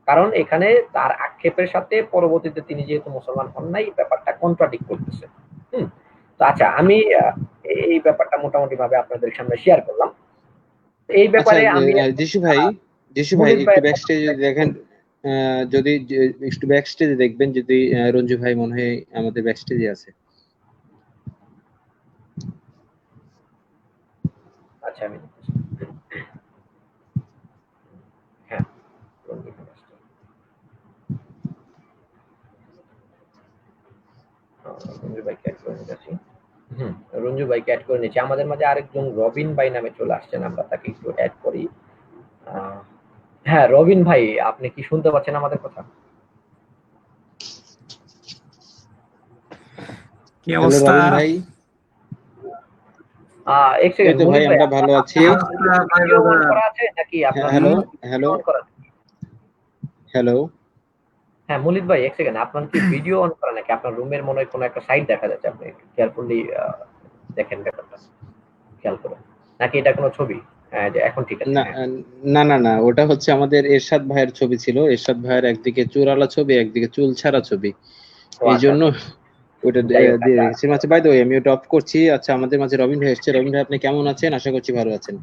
কারণ এখানে তার আক্ষেপের সাথে পরবর্তীতে তিনি যেহেতু মুসলমান হন নাই, ব্যাপারটা কন্ট্রাডিক্ট করতেছে। তো আচ্ছা, আমি এই ব্যাপারটা মোটামুটি ভাবে আপনাদের সামনে শেয়ার করলাম। এই আচ্ছা ব্যাপারে আমি যিশু ভাই মুনির একটু ভাইয়ের ব্যাক স্টেজে দেখেন, যদি একটু ব্যাক স্টেজে দেখবেন, যদি রঞ্জু ভাই মনে হয় আমাদের ব্যাক স্টেজে আছে। আচ্ছা, আমি হ্যাঁ, রঞ্জু ভাইকে অ্যাড করে নিয়েছি। রঞ্জু ভাইকে অ্যাড করে নিয়েছি। আমাদের মাঝে আরেকজন রবিন ভাই নামে চলে আসছেন, আমরা তাকে একটু অ্যাড করি। হ্যাঁ, রবিন ভাই, আপনি কি শুনতে পাচ্ছেন আমাদের কথা? কি অবস্থা? রবিন ভাই, এক সেকেন্ড, ভাই মুনির ভাই, আমরা ভালো আছি। ভিডিও অন করা আছে নাকি আপনার? হ্যালো অন করা? হ্যালো। হ্যাঁ, মুনির ভাই, এক সেকেন্ড, আপনার কি ভিডিও অন করা নাকি? আপনার রুমের মনে হয় কোনো একটা সাইট দেখা যাচ্ছে, আপনি কেয়ারফুলি দেখেন ব্যাপারটা, খেয়াল করুন। নাকি এটা কোনো ছবি? যে এখন ঠিক আছে। না না না না, ওটা হচ্ছে আমাদের এরশাদ ভাইয়ের ছবি ছিল। এরশাদ ভাইয়ের একদিকে চুরালা ছবি, একদিকে চুল ছাড়া ছবি, এই জন্য ওটা দিয়ে রেখেছি। আচ্ছা, বাই দ্য ওয়ে, আমি ওটা অফ করছি। আচ্ছা, আমাদের মাঝে রবিন ভাই এসেছে। রবিন ভাই, আপনি কেমন আছেন? আশা করছি ভালো আছেন।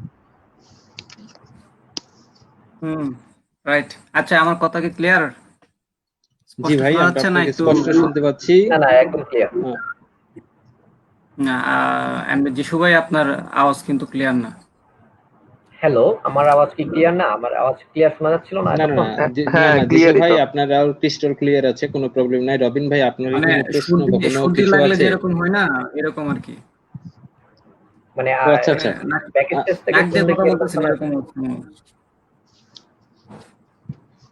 রাইট। আচ্ছা, আমার কথা কি ক্লিয়ার? জি ভাই, আমরা না আপনাকে একটু? স্পষ্ট শুনতে পাচ্ছি। না, একদম ক্লিয়ার। না, যিশু ভাই, আপনার আওয়াজ কিন্তু ক্লিয়ার না। হ্যালো, আমার আওয়াজ কি ক্লিয়ার না? আমার আওয়াজ ক্লিয়ার শোনা যাচ্ছিল না না না এতক্ষণ? না, হ্যাঁ, যিশু ক্লিয়ারই ভাই তো। আপনার ক্রিস্টাল ক্লিয়ার আছে, কোনো প্রবলেম নাই। রবিন ভাই, আপনার কি মানে কোনো প্রশ্ন বা কোনো সর্দি কিছু লাগলে আছে? যেরকম হয় না, এরকম আর কি। মানে ও আচ্ছা মানে আচ্ছা। ব্যাক স্টেজ থেকে নাক দিয়ে শুনলে কথা কি এরকম বলতেছেন শোনা এরকম যাচ্ছে? হচ্ছে।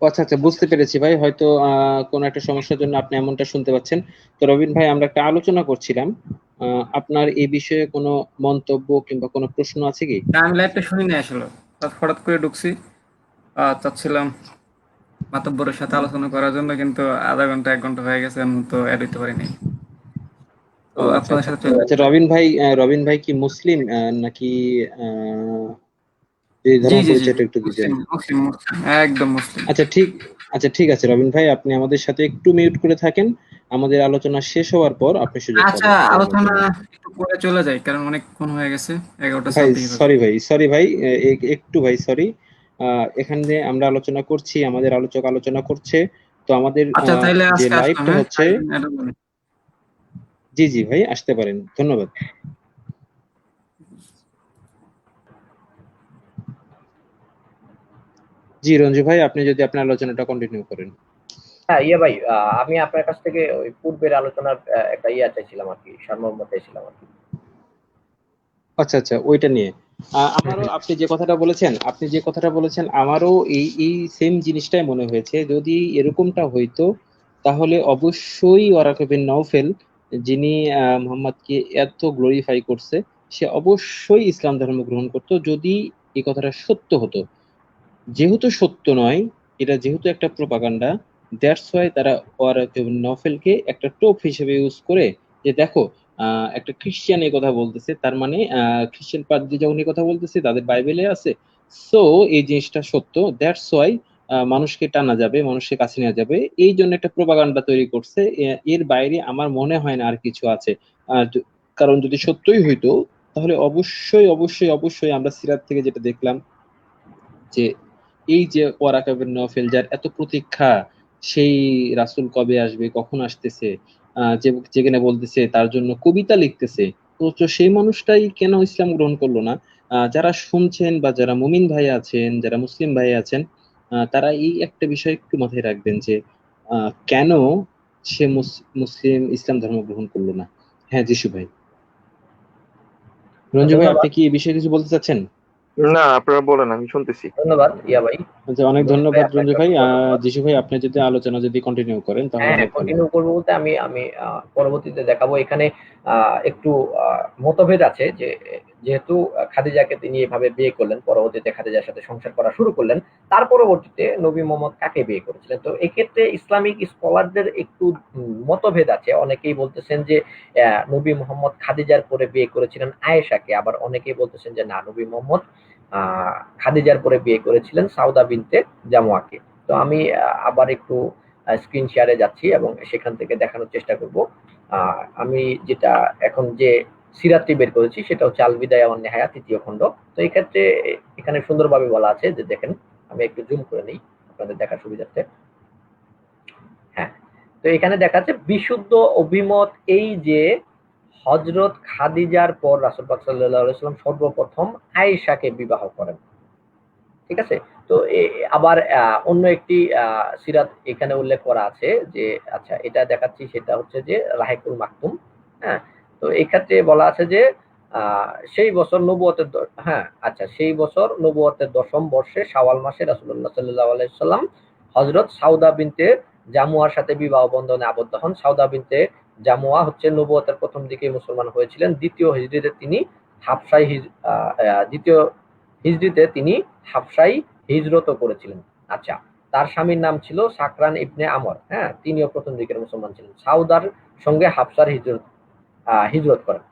আচ্ছা আচ্ছা, বুঝতে পেরেছি ভাই, হয়তো কোনো একটা সমস্যার জন্য আপনি এমনটা শুনতে পাচ্ছেন। তো রবিন ভাই, আমরা একটা আলোচনা করছিলাম, আপনার এই বিষয়ে কোনো মন্তব্য কিংবা কোনো প্রশ্ন আছে কি? না, আমি লাইভটা শুনি নাই আসলে, হঠাৎ করে ঢুকছি। চাচ্ছিলাম মাতব্বরের সাথে আলোচনা করার জন্য, কিন্তু আধা ঘন্টা 1 ঘন্টা হয়ে গেছে, আমি তো অ্যাড হইতে পারিনি। তো ও আচ্ছা আপনাদের আচ্ছা। সাথে চলে আচ্ছা রবিন ভাই কি মুসলিম নাকি এই জি ধর্ম জি জি, পরিচয়টা একটু দিতেন? মুসলিম মুসলিম মুসলিম, একদম মুসলিম। আচ্ছা ঠিক আছে রবিন ভাই, আপনি আমাদের সাথে একটু মিউট করে থাকেন। আমাদের আলোচনা শেষ হওয়ার পর আপনি সুযোগ আচ্ছা, পাবেন কথা বলার আলোচনা জন্য। একটু পরে চলে যায়, কারণ অনেকক্ষণ হয়ে গেছে, 11টা ভাই 26 বাজে। সরি ভাই, একটু ভাই সরি। এখানে আমরা আলোচনা করছি, আমাদের আলোচক আলোচনা করছে। তো আমাদের আচ্ছা, তাইলে যে আজকে আসলাম। লাইভটা হ্যাঁ, হচ্ছে, জি জি ভাই, আসতে পারেন, ধন্যবাদ। জি রঞ্জু ভাই, আপনি যদি আপনার আলোচনাটা কন্টিনিউ করেন। হ্যাঁ, ভাই, আমি আপনার কাছ থেকে ওই পূর্বের আলোচনার একটা চাইছিলাম আর কি, সারমর্ম চাইছিলাম আর কি। আচ্ছা আচ্ছা, ওইটা নিয়ে আমারও আপনি যে কথাটা বলেছেন আমারও এই সেম জিনিসটাই মনে হয়েছে। যদি এরকমটা হইতো, তাহলে অবশ্যই ওয়ারাকা বিন নওফেল, যিনি মুহাম্মদকে এত গ্লোরিফাই করছে, সে অবশ্যই ইসলাম ধর্ম গ্রহণ করতো, যদি এই কথাটা সত্য হতো। যেহেতু সত্য নয়, এটা যেহেতু একটা প্রোপাগান্ডা, দ্যাটস ওয়াই তারা ওয়ারাকা বিন নওফেলকে একটা টোপ হিসেবে ইউজ করে, যে দেখো একটা খ্রিস্টান এই কথা বলতেছে, তার মানে খ্রিস্টান পাদ্রী যখন এই কথা বলতেছে তাদের বাইবেলে আছে, সো এই জিনিসটা সত্য, দ্যাটস ওয়াই মানুষকে টানা যাবে, মানুষকে কাছে নেওয়া যাবে, এই জন্য একটা প্রোপাগান্ডা তৈরি করছে। এর বাইরে আমার মনে হয় না আর কিছু আছে। কারণ যদি সত্যই হইতো, তাহলে অবশ্যই অবশ্যই অবশ্যই আমরা সিরাত থেকে যেটা দেখলাম, যে এই যে ওয়ারাকা বিন নওফেল, যার এত প্রতীক্ষা, সেই রাসূল কবে আসবে, কখন আসতেছে, যেখানে বলতেছে তার জন্য কবিতা লিখতেছে, তো সেই মানুষটাই কেন ইসলাম গ্রহণ করলো না? যারা শুনছেন বা যারা মুমিন ভাই আছেন, যারা মুসলিম ভাই আছেন, তারা এই একটা বিষয় একটু মাথায় রাখবেন, যে কেন সে মুসলিম ইসলাম ধর্ম গ্রহণ করলো না। হ্যাঁ যিশু ভাই। রঞ্জু ভাই, ধন্যবাদ। আপনি কি এই বিষয়ে কিছু বলতে চাচ্ছেন? না, আপনারা বলেন, আমি শুনতেছি। ধন্যবাদ ইয়া ভাই। আচ্ছা, অনেক রঞ্জিত ভাই ধন্যবাদ রঞ্জু আপনাকে ভাই। ধন্যবাদ। যিশু ভাই, আপনি যদি আলোচনা কন্টিনিউ করেন তাহলে হ্যাঁ, অনেক ভালো কন্টিনিউ হয়। করবো বলতে আমি আমি পরবর্তীতে দেখাবো। এখানে একটু মতভেদ আছে যে যেহেতু খাদিজাকে তিনি এভাবে বিয়ে করলেন, পরবর্তীতে খাদিজার সাথে সংসার করা শুরু করলেন, তার পরবর্তীতে নবী মোহাম্মদ কাকে বিয়ে করেছিলেন? তো এক্ষেত্রে ইসলামিক স্কলারদের একটু মতভেদ আছে। অনেকেই বলতেছেন যে নবী মোহাম্মদ খাদিজার পরে বিয়ে করেছিলেন আয়েশাকে, আবার অনেকেই বলতেছেন যে না, নবী মোহাম্মদ খাদিজার পরে বিয়ে করেছিলেন সাউদা বিনতে জামুয়াকে। তো আমি আবার একটু স্ক্রিন শেয়ারে যাচ্ছি এবং সেখান থেকে দেখানোর চেষ্টা করব। আমি যেটা এখন যে সিরাতটি বের করেছি সেটা হচ্ছে আল বিদায়া ওয়ান নেহায়া ৩য় খণ্ড। তো এই ক্ষেত্রে এখানে সুন্দরভাবে বলা আছে যে দেখেন, আমি একটু জুম করে নিই আপনাদের দেখার সুবিধার্থে। হ্যাঁ, তো এখানে দেখা যাচ্ছে বিশুদ্ধ অভিমত এই যে হযরত খাদিজার পর রাসূল পাক সাল্লাল্লাহু আলাইহি ওয়াসাল্লাম সর্বপ্রথম আয়েশাকে বিবাহ করেন। ঠিক আছে? তো আবার অন্য একটি সিরাত এখানে উল্লেখ করা আছে যে, আচ্ছা এটা দেখাচ্ছি, সেটা হচ্ছে যে রাহিকুল মাকতুম। হ্যাঁ? তো এই ক্ষেত্রে বলা আছে যে সেই বছর নবুয়তের হ্যাঁ, আচ্ছা সেই বছর নবুয়তের ১০ম বর্ষে শাওয়াল মাসে রাসূলুল্লাহ সাল্লাল্লাহু আলাইহি সাল্লাম হযরত সাউদা বিনতে জামুয়ার সাথে বিবাহ বন্ধনে আবদ্ধ হন। সাউদা বিনতে জামুয়া হচ্ছে নবুয়তের প্রথম দিকে মুসলমান হয়েছিলেন। ২য় হিজরিতে তিনি হাবশায় হিজ আ আ ২য় হিজরিতে তিনি হাবশায় হিজরত করেছিলেন। আচ্ছা, তার স্বামীর নাম ছিল সাকরান ইবনে আমর। হ্যাঁ, তিনিও প্রথম দিকের মুসলমান ছিলেন। সাউদার সঙ্গে হাবশার হিজরত করেন।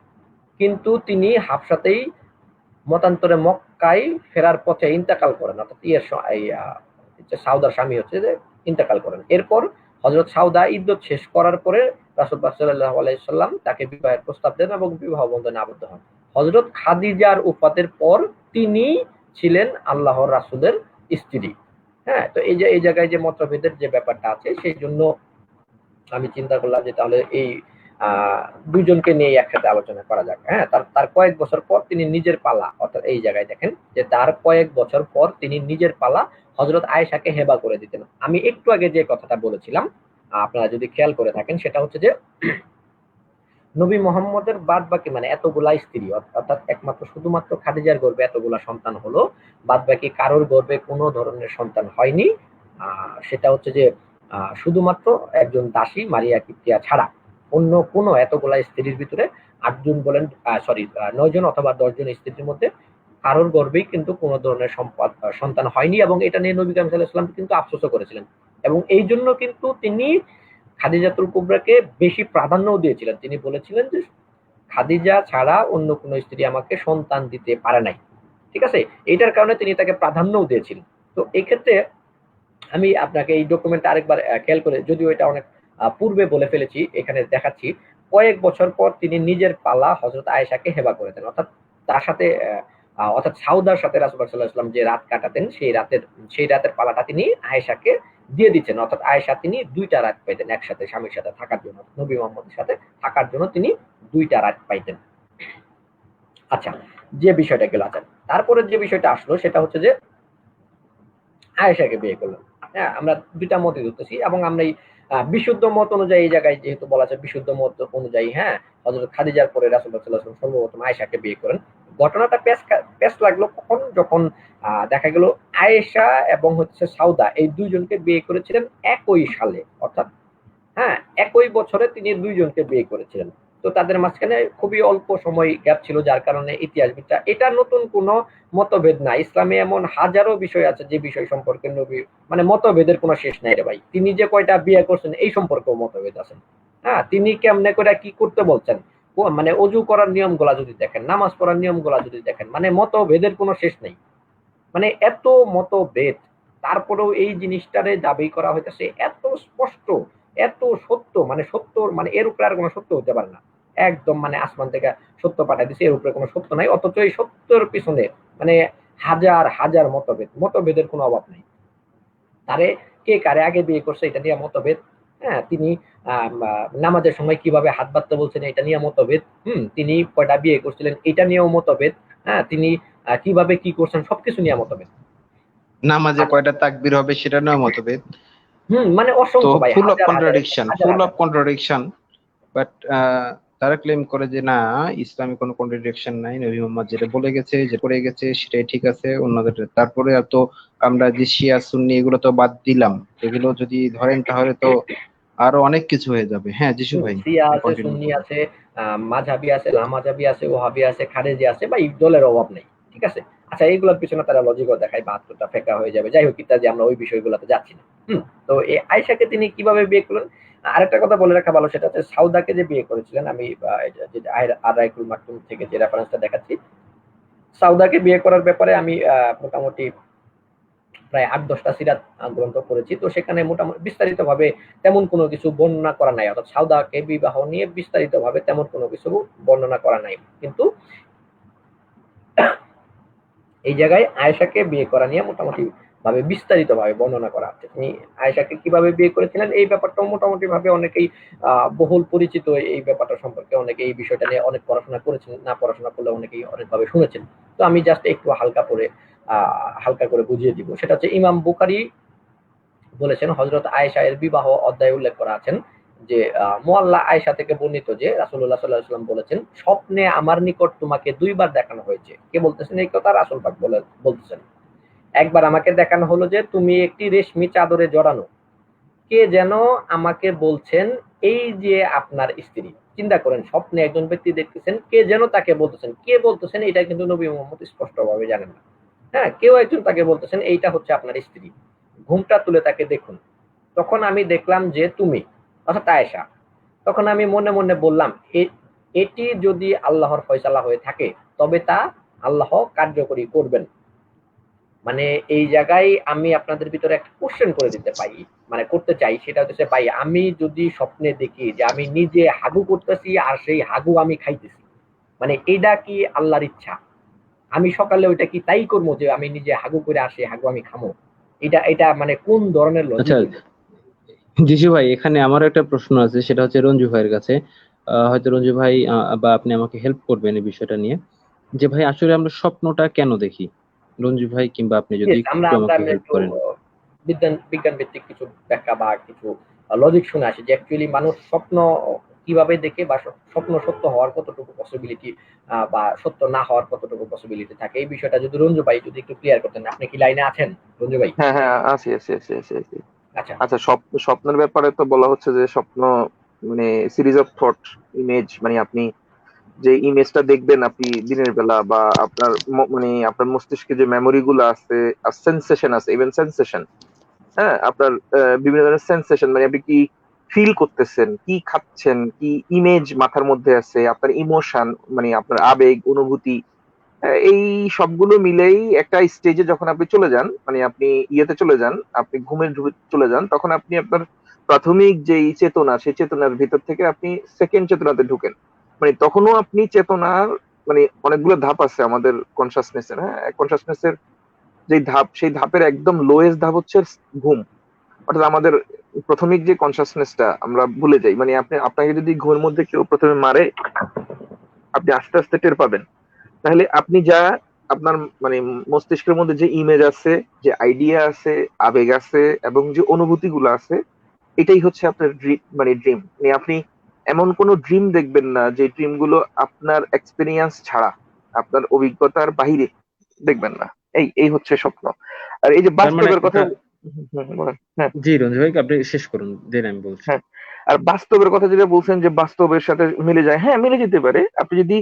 কিন্তু তিনি হাবশাতেই মতান্তরে মক্কায় ফেরার পথে ইন্তেকাল করেন। অর্থাৎ সাউদার স্বামী হচ্ছে যে ইন্তেকাল করেন। এরপর হযরত সাউদা ইদ্যত শেষ করার পরে রাসূল পাক সাল্লাল্লাহু আলাইহি সাল্লাম তাকে বিবাহের প্রস্তাব দেন এবং বিবাহ বন্ধনে আবদ্ধ হন। হযরত খাদিজার ওফাতের পর তিনি ছিলেন আল্লাহর রাসূলের স্ত্রী। হ্যাঁ, তো এই জায়গায় যে মতভেদের যে ব্যাপারটা আছে সেই জন্য আমি চিন্তা করলাম যে তাহলে এই দুজনকে নিয়ে একসাথে আলোচনা করা যাক। হ্যাঁ, তার কয়েক বছর পর তিনি নিজের পালা, অর্থাৎ এই জায়গায় দেখেন যে তার কয়েক বছর পর তিনি নিজের পালা হযরত আয়েশাকে হেবা করে দিতেন। আমি একটু আগে যে কথাটা বলেছিলাম, আপনারা যদি খেয়াল করে থাকেন, সেটা হচ্ছে যে নবী মোহাম্মদের বাদ বাকি মানে এতগুলা স্ত্রী, অর্থাৎ একমাত্র শুধুমাত্র খাদিজার গর্ভে এতগুলা সন্তান হলো, বাদ বাকি কারোর গর্ভে কোনো ধরনের সন্তান হয়নি। সেটা হচ্ছে যে শুধুমাত্র একজন দাসী মারিয়া কিপ্তিয়া ছাড়া অন্য কোনো এতগুলা স্ত্রীর ভিতরে ৮ জন বলেন, সরি ৯ জন অথবা ১০ জন স্ত্রীর মধ্যে কারোর গর্ভেই কিন্তু কোনো ধরনের সন্তান হয়নি, এবং এটা নিয়ে নবী কারীম সাল্লাল্লাহু আলাইহি ওয়াসাল্লাম কিন্তু আফসোসও করেছিলেন। এবং এই জন্য কিন্তু তিনি খাদিজাতুল কুবরাকে বেশি প্রাধান্যও দিয়েছিলেন। তিনি বলেছিলেন যে খাদিজা ছাড়া অন্য কোনো স্ত্রী আমাকে সন্তান দিতে পারে নাই। ঠিক আছে? এটার কারণে তিনি তাকে প্রাধান্যও দিয়েছিলেন। তো এই ক্ষেত্রে আমি আপনাকে এই ডকুমেন্টটা আরেকবার খেয়াল করে, যদিও এটা অনেক পূর্বে বলে ফেলেছি, এখানে দেখাচ্ছি। কয়েক বছর পর তিনি নিজের পালা হযরত আয়েশাকে হেবা করে দেন। অর্থাৎ তার সাথে অর্থাৎ সাউদার সাথে রাসূল সাল্লাল্লাহু আলাইহি ওয়াসাল্লাম যে রাত কাটাতেন সেই রাতের পালাটা তিনি আয়েশাকে দিয়ে দিচ্ছেন। অর্থাৎ আয়েশা তিনি ২ টা রাত পাইতেন একসাথে স্বামীর সাথে থাকার জন্য। নবী মুহাম্মদের সাথে থাকার জন্য তিনি ২ টা রাত পাইতেন। আচ্ছা, যে বিষয়টা গেল। আচ্ছা, তারপরে যে বিষয়টা আসলো সেটা হচ্ছে যে আয়েশাকে বিয়ে করলেন। হ্যাঁ, আমরা ২ টা মতই ধরতেছি এবং আমরা এই বিশুদ্ধ মত অনুযায়ী এই জায়গায় যেহেতু বলা আছে বিশুদ্ধ মত অনুযায়ী, হ্যাঁ, হযরত খাদিজার পরে রাসূলুল্লাহ সাল্লাল্লাহু আলাইহি ওয়াসাল্লাম সর্বপ্রথম আয়েশাকে বিয়ে করেন। ঘটনাটা পেশ লাগলো কখন? যখন দেখা গেল আয়েশা এবং হচ্ছে সাউদা এই ২ জনকে বিয়ে করেছিলেন একই সালে। অর্থাৎ হ্যাঁ, একই বছরে তিনি ২ জনকে বিয়ে করেছিলেন। তো তাদের মাঝখানে খুবই অল্প সময় গ্যাপ ছিল, যার কারণে ইতিহাসবিদরা, এটা নতুন কোনো মতভেদ না। ইসলামে এমন হাজারো বিষয় আছে যে বিষয় সম্পর্কে নবী মানে মতভেদের কোনো শেষ নাই রে ভাই। তিনি যে কয়টা বিয়ে করছেন এই সম্পর্কেও মতভেদ আছে। হ্যাঁ, তিনি কেমনে করে কি করতে বলছেন, মানে অজু করার নিয়মগুলা যদি দেখেন, নামাজ পড়ার নিয়মগুলা যদি দেখেন, মানে মতভেদের কোনো শেষ নেই। মানে এত মতভেদ, তারপরেও এই জিনিসটারে দাবি করা হইতেছে এত স্পষ্ট, এত সত্য, মানে সত্য, মানে এর উপরে আর কোনো সত্য হতে পারে না। একদম মানে আসমান থেকে সত্য পাঠাই দিছে, এর উপরে কোনো সত্য নাই। অথচ এই সত্যের পিছনে মানে হাজার হাজার মতভেদের কোনো অভাব নাই। তারে কে কারে আগে বিয়ে করছে এটা নিয়ে মতভেদ। হ্যাঁ, তিনি নামাজের সময় কিভাবে হাত বাঁধতে বলছেন এটা নিয়ে মতভেদ। তিনি কয়টা বিয়ে করছিলেন এটা নিয়েও মতভেদ। হ্যাঁ, তিনি কিভাবে কি করছেন সবকিছু নিয়ে মতভেদ। নামাজে কয়টা তাকবীর হবে সেটা নিয়ে মতভেদ। মানে তো অসংখ্য ভাই, ফুল অফ হাজার হাজার কন্ট্রাডিকশন, হাজার হাজার। বাট তারা ক্লেম করে যে না, ইসলামে কোনো কন্ট্রাডিকশন নাই, নবী মোহাম্মদ যেটা বলে গেছে, যে করে গেছে সেটাই ঠিক আছে, অন্যদের তারপরে এত আমরা যে শিয়া সুন্নি এগুলো তো বাদ দিলাম, এগুলো যদি ধরেন তাহলে তো আরো অনেক কিছু হয়ে যাবে। হ্যাঁ যিশু ভাই, শিয়া আছে, কন্টিনিউ সুন্নি করুন। আছে, মাঝহাবি আছে, লামাযাবি আছে, ওহাবি আছে, খারেজি আছে, বা এই দলের অভাব নেই। ঠিক আছে? আচ্ছা, এইগুলোর পিছনে তারা লজিকও দেখায়, ৭২টা ফেকা হয়ে যাবে। যাই হোক ইত্যাদি, আমরা ওই বিষয়গুলোতে যাচ্ছি না। তো এই আয়েশাকে তিনি কিভাবে বিয়ে করলেন? আরেকটা কথা বলে রাখা ভালো, সেটা হচ্ছে সাউদাকে যে বিয়ে করেছিলেন, আমি যে আর রাইকুল মাকতুম থেকে যে রেফারেন্সটা দেখাচ্ছি, সাউদাকে বিয়ে করার ব্যাপারে আমি মোটামুটি প্রায় ৮-১০টা সিরাত গ্রন্থ পড়েছি। তো সেখানে মোটামুটি বিস্তারিতভাবে তেমন কোনো কিছু বর্ণনা করা নাই। অর্থাৎ সাউদাকে বিবাহ নিয়ে বিস্তারিতভাবে তেমন কোনো কিছু বর্ণনা করা নাই। কিন্তু এই জায়গায় আয়েশাকে বিয়ে করা নিয়ে মোটামুটি ভাবে বিস্তারিতভাবে বর্ণনা করা আছে। তিনি আয়েশাকে কিভাবে বিয়ে করেছিলেন এই ব্যাপারটাও মোটামুটি ভাবে অনেকেই বহুল পরিচিত। এই ব্যাপারটা সম্পর্কে অনেকে এই বিষয়টা নিয়ে অনেক পড়াশোনা করেছেন, না পড়াশোনা করলে অনেকেই অনেকভাবে শুনেছেন। তো আমি জাস্ট একটু হালকা করে বুঝিয়ে দিব। সেটা হচ্ছে ইমাম বুখারী বলেছেন, হযরত আয়েশা এর বিবাহ অধ্যায়ে উল্লেখ করা আছেন যে মুআল্লা আয়েশা থেকে বর্ণিত যে রাসূলুল্লাহ সাল্লাল্লাহু আলাইহি ওয়াসাল্লাম বলেছেন, স্বপ্নে আমার নিকট তোমাকে ২ বার দেখানো হয়েছে। কে বলতেছেন এই কথা? রাসূল পাক বলতেছেন। একবার আমাকে দেখানো হলো যে তুমি একটি রেশমি চাদরে জড়ানো। কে যেন আমাকে বলছেন এই যে আপনার স্ত্রী। চিন্তা করেন, স্বপ্নে একজন ব্যক্তি দেখতেছেন, কে যেন তাকে বলতেছেন। কে বলতেছেন এটা কিন্তু নবী মুহাম্মদ স্পষ্টভাবে জানেন না। হ্যাঁ, কেউ একজন তাকে বলতেছেন এইটা হচ্ছে আপনার স্ত্রী। ঘুমটা তুলে তাকে দেখুন। তখন আমি দেখলাম যে তুমি, অর্থাৎ আয়েশা। তখন আমি মনে মনে বললাম, এটি যদি আল্লাহর ফয়সালা হয়ে থাকে তবে তা আল্লাহ কার্যকরী করবেন। মানে এই জায়গায় আমি আপনাদের ভিতরে একটা কোশ্চেন করে দিতে পারি, মানে করতে চাই, সেটা হচ্ছে ভাই, আমি যদি স্বপ্নে দেখি যে আমি নিজে হাগু করতেছি আর সেই হাগু আমি খাইতেছি, মানে এটা কি আল্লাহর ইচ্ছা? আমি সকালে ওইটা কি তাই করবো যে আমি নিজে হাগু করে আসি, হাগু আমি খামো? এটা মানে কোন ধরনের আচ্ছা লজিক হইল? যিশু ভাই, এখানে আমারও একটা প্রশ্ন আছে, সেটা হচ্ছে রঞ্জু ভাইয়ের কাছে। হয়তো রঞ্জু ভাই বা আপনি আমাকে হেল্প করবেন এই বিষয়টা নিয়ে, যে ভাই আসলে আমরা স্বপ্নটা কেন দেখি। রঞ্জু ভাই কিংবা আপনি যদি ইয়েস, আমরা একটু আমরা আমাকে আমরা হেল্প একটু করেন। বিজ্ঞান ভিত্তিক কিছু ব্যাখ্যা বা কিছু লজিক শুনে আসি যে অ্যাকচুয়ালি মানুষ স্বপ্ন কিভাবে দেখে, বা স্বপ্ন সত্য হওয়ার কতটুকু পসিবিলিটি বা সত্য না হওয়ার কতটুকু পসিবিলিটি থাকে, এই বিষয়টা যদি রঞ্জু ভাই যদি একটু ক্লিয়ার করতেন। আপনি কি লাইনে আছেন রঞ্জু ভাই? হ্যাঁ হ্যাঁ, আছি আছি আছি আছি আছি। আচ্ছা। আচ্ছা, স্বপ্নের ব্যাপারে তো বলা হচ্ছে যে স্বপ্ন মানে সিরিজ অফ থট ইমেজ, মানে আপনি যে ইমেজটা দেখবেন আপনি দিনের বেলা, বা আপনার মানে আপনার মস্তিষ্কে যে মেমোরি গুলো আছে, আর সেন্সেশন আছে, ইভেন সেন্সেশন, হ্যাঁ আপনার বিভিন্ন ধরনের সেন্সেশন, মানে আপনি কি ফিল করতেছেন, কি খাচ্ছেন, কি ইমেজ মাথার মধ্যে আছে, আপনার ইমোশন, মানে আপনার আবেগ অনুভূতি, এই সবগুলো মিলেই একটা স্টেজে যখন আপনি চলে যান, মানে আপনি ইয়েতে চলে যান, আপনি ঘুমের চলে যান, তখন আপনি আপনার প্রাথমিক যেই চেতনা, সেই চেতনার ভিতর থেকে আপনি সেকেন্ড চেতনাতে ঢুকেন। মানে তখনও আপনি চেতনার, মানে অনেকগুলো ধাপ আছে আমাদের কনসাসনেসের, হ্যাঁ কনসাসনেসের যে ধাপ, সেই ধাপের একদম লোয়েস্ট ধাপ হচ্ছে ঘুম। অর্থাৎ আমাদের প্রাথমিক যে কনসাসনেসটা আমরা ভুলে যাই, মানে আপনাকে যদি ঘুমের মধ্যে কেউ প্রথমে মারে, আপনি আস্তে আস্তে টের পাবেন। তাহলে আপনি যা আপনার মানে মস্তিষ্কের মধ্যে যে ইমেজ আছে, যে আইডিয়া আছে, আবেগ আছে, এবং যে অনুভূতি গুলো আছে, এটাই হচ্ছে আপনার মানে ড্রিম। মানে আপনি এমন কোনো ড্রিম দেখবেন না যে ড্রিম গুলো আপনার এক্সপিরিয়েন্স ছাড়া, আপনার অভিজ্ঞতার বাহিরে দেখবেন না। এই এই হচ্ছে স্বপ্ন। আর এই যে তার মানে বাস্তবের কথা, বলেন। হ্যাঁ জি রঞ্জু ভাই, আপনি শেষ করুন, দেন আমি বলছি। হ্যাঁ। আর বাস্তবের কথা যেটা বলছেন যে বাস্তবের সাথে মিলে যায়, হ্যাঁ মিলে যেতে পারে। আপনি যদি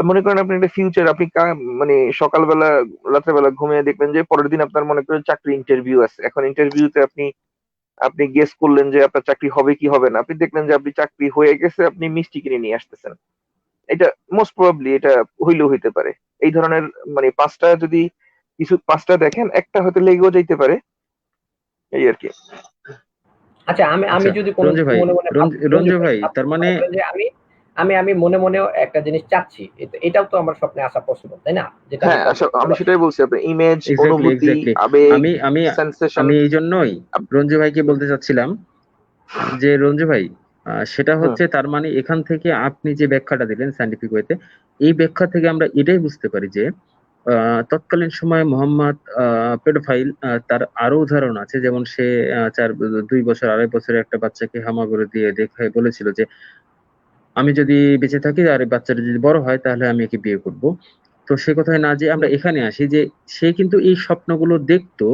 মনে করেন আপনি একটা ফিউচার, আপনি মানে সকালবেলা রাত্রেবেলা ঘুমিয়ে দেখবেন যে পরের দিন আপনার মনে করেন চাকরি ইন্টারভিউ আছে, এখন ইন্টারভিউতে আপনি আপনি গেস করলেন যে আপনার চাকরি হবে কি হবে না, আপনি দেখলেন যে আপনি চাকরি হয়ে গেছে, আপনি মিষ্টি কিনে নিয়ে আসতেছেন। এটা মোস্ট প্রবাবলি এটা হইলেও হইতে পারে। এই ধরনের মানে পাঁচটা দেখেন, একটা হয়তো লেগেও যাইতে পারে, এই আর কি। আচ্ছা, আমি আমি আচ্ছা যদি কোনো রঞ্জু কিছু ভাই, মনে মনে রঞ্জু রঞ্জু ভাই, ভাই আপনি তার মানে, মনে করেন যে আমি আমি আমি মনে মনেও একটা জিনিস চাচ্ছি, এটাও তো আমার স্বপ্নে আসা পসিবল, তাই না? যেটা আমি হ্যাঁ, করতে আচ্ছা, করতে আমি পারছি। সেটাই বলছি, আপনার ইমেজ, এক্স্যাক্টলি অনুভূতি, এক্স্যাক্টলি, আবেগ, আমি আমি সেন্সেশন। আমি এই জন্যই রঞ্জু ভাইকে বলতে চাচ্ছিলাম যে রঞ্জু ভাই, সেটা হুম। হচ্ছে তার মানে এখান থেকে আপনি যে ব্যাখ্যাটা দিলেন সায়েন্টিফিক ওয়েতে, এই ব্যাখ্যা থেকে আমরা এটাই বুঝতে পারি যে তৎকালীন সময়ে মোহাম্মদ পেডোফাইল, তার আরো উদাহরণ আছে, যেমন সে 2 বছর 2.5 বছরের একটা বাচ্চাকে হামাগুড়ি দিয়ে দেখে বলেছিল যে আমি যদি বেঁচে থাকি আর এই বাচ্চাটা যদি বড় হয় তাহলে আমি একে বিয়ে করব। তো সে কথায় না যে আমরা এখানে আসি যে সে কিন্তু এই স্বপ্নগুলো দেখতো,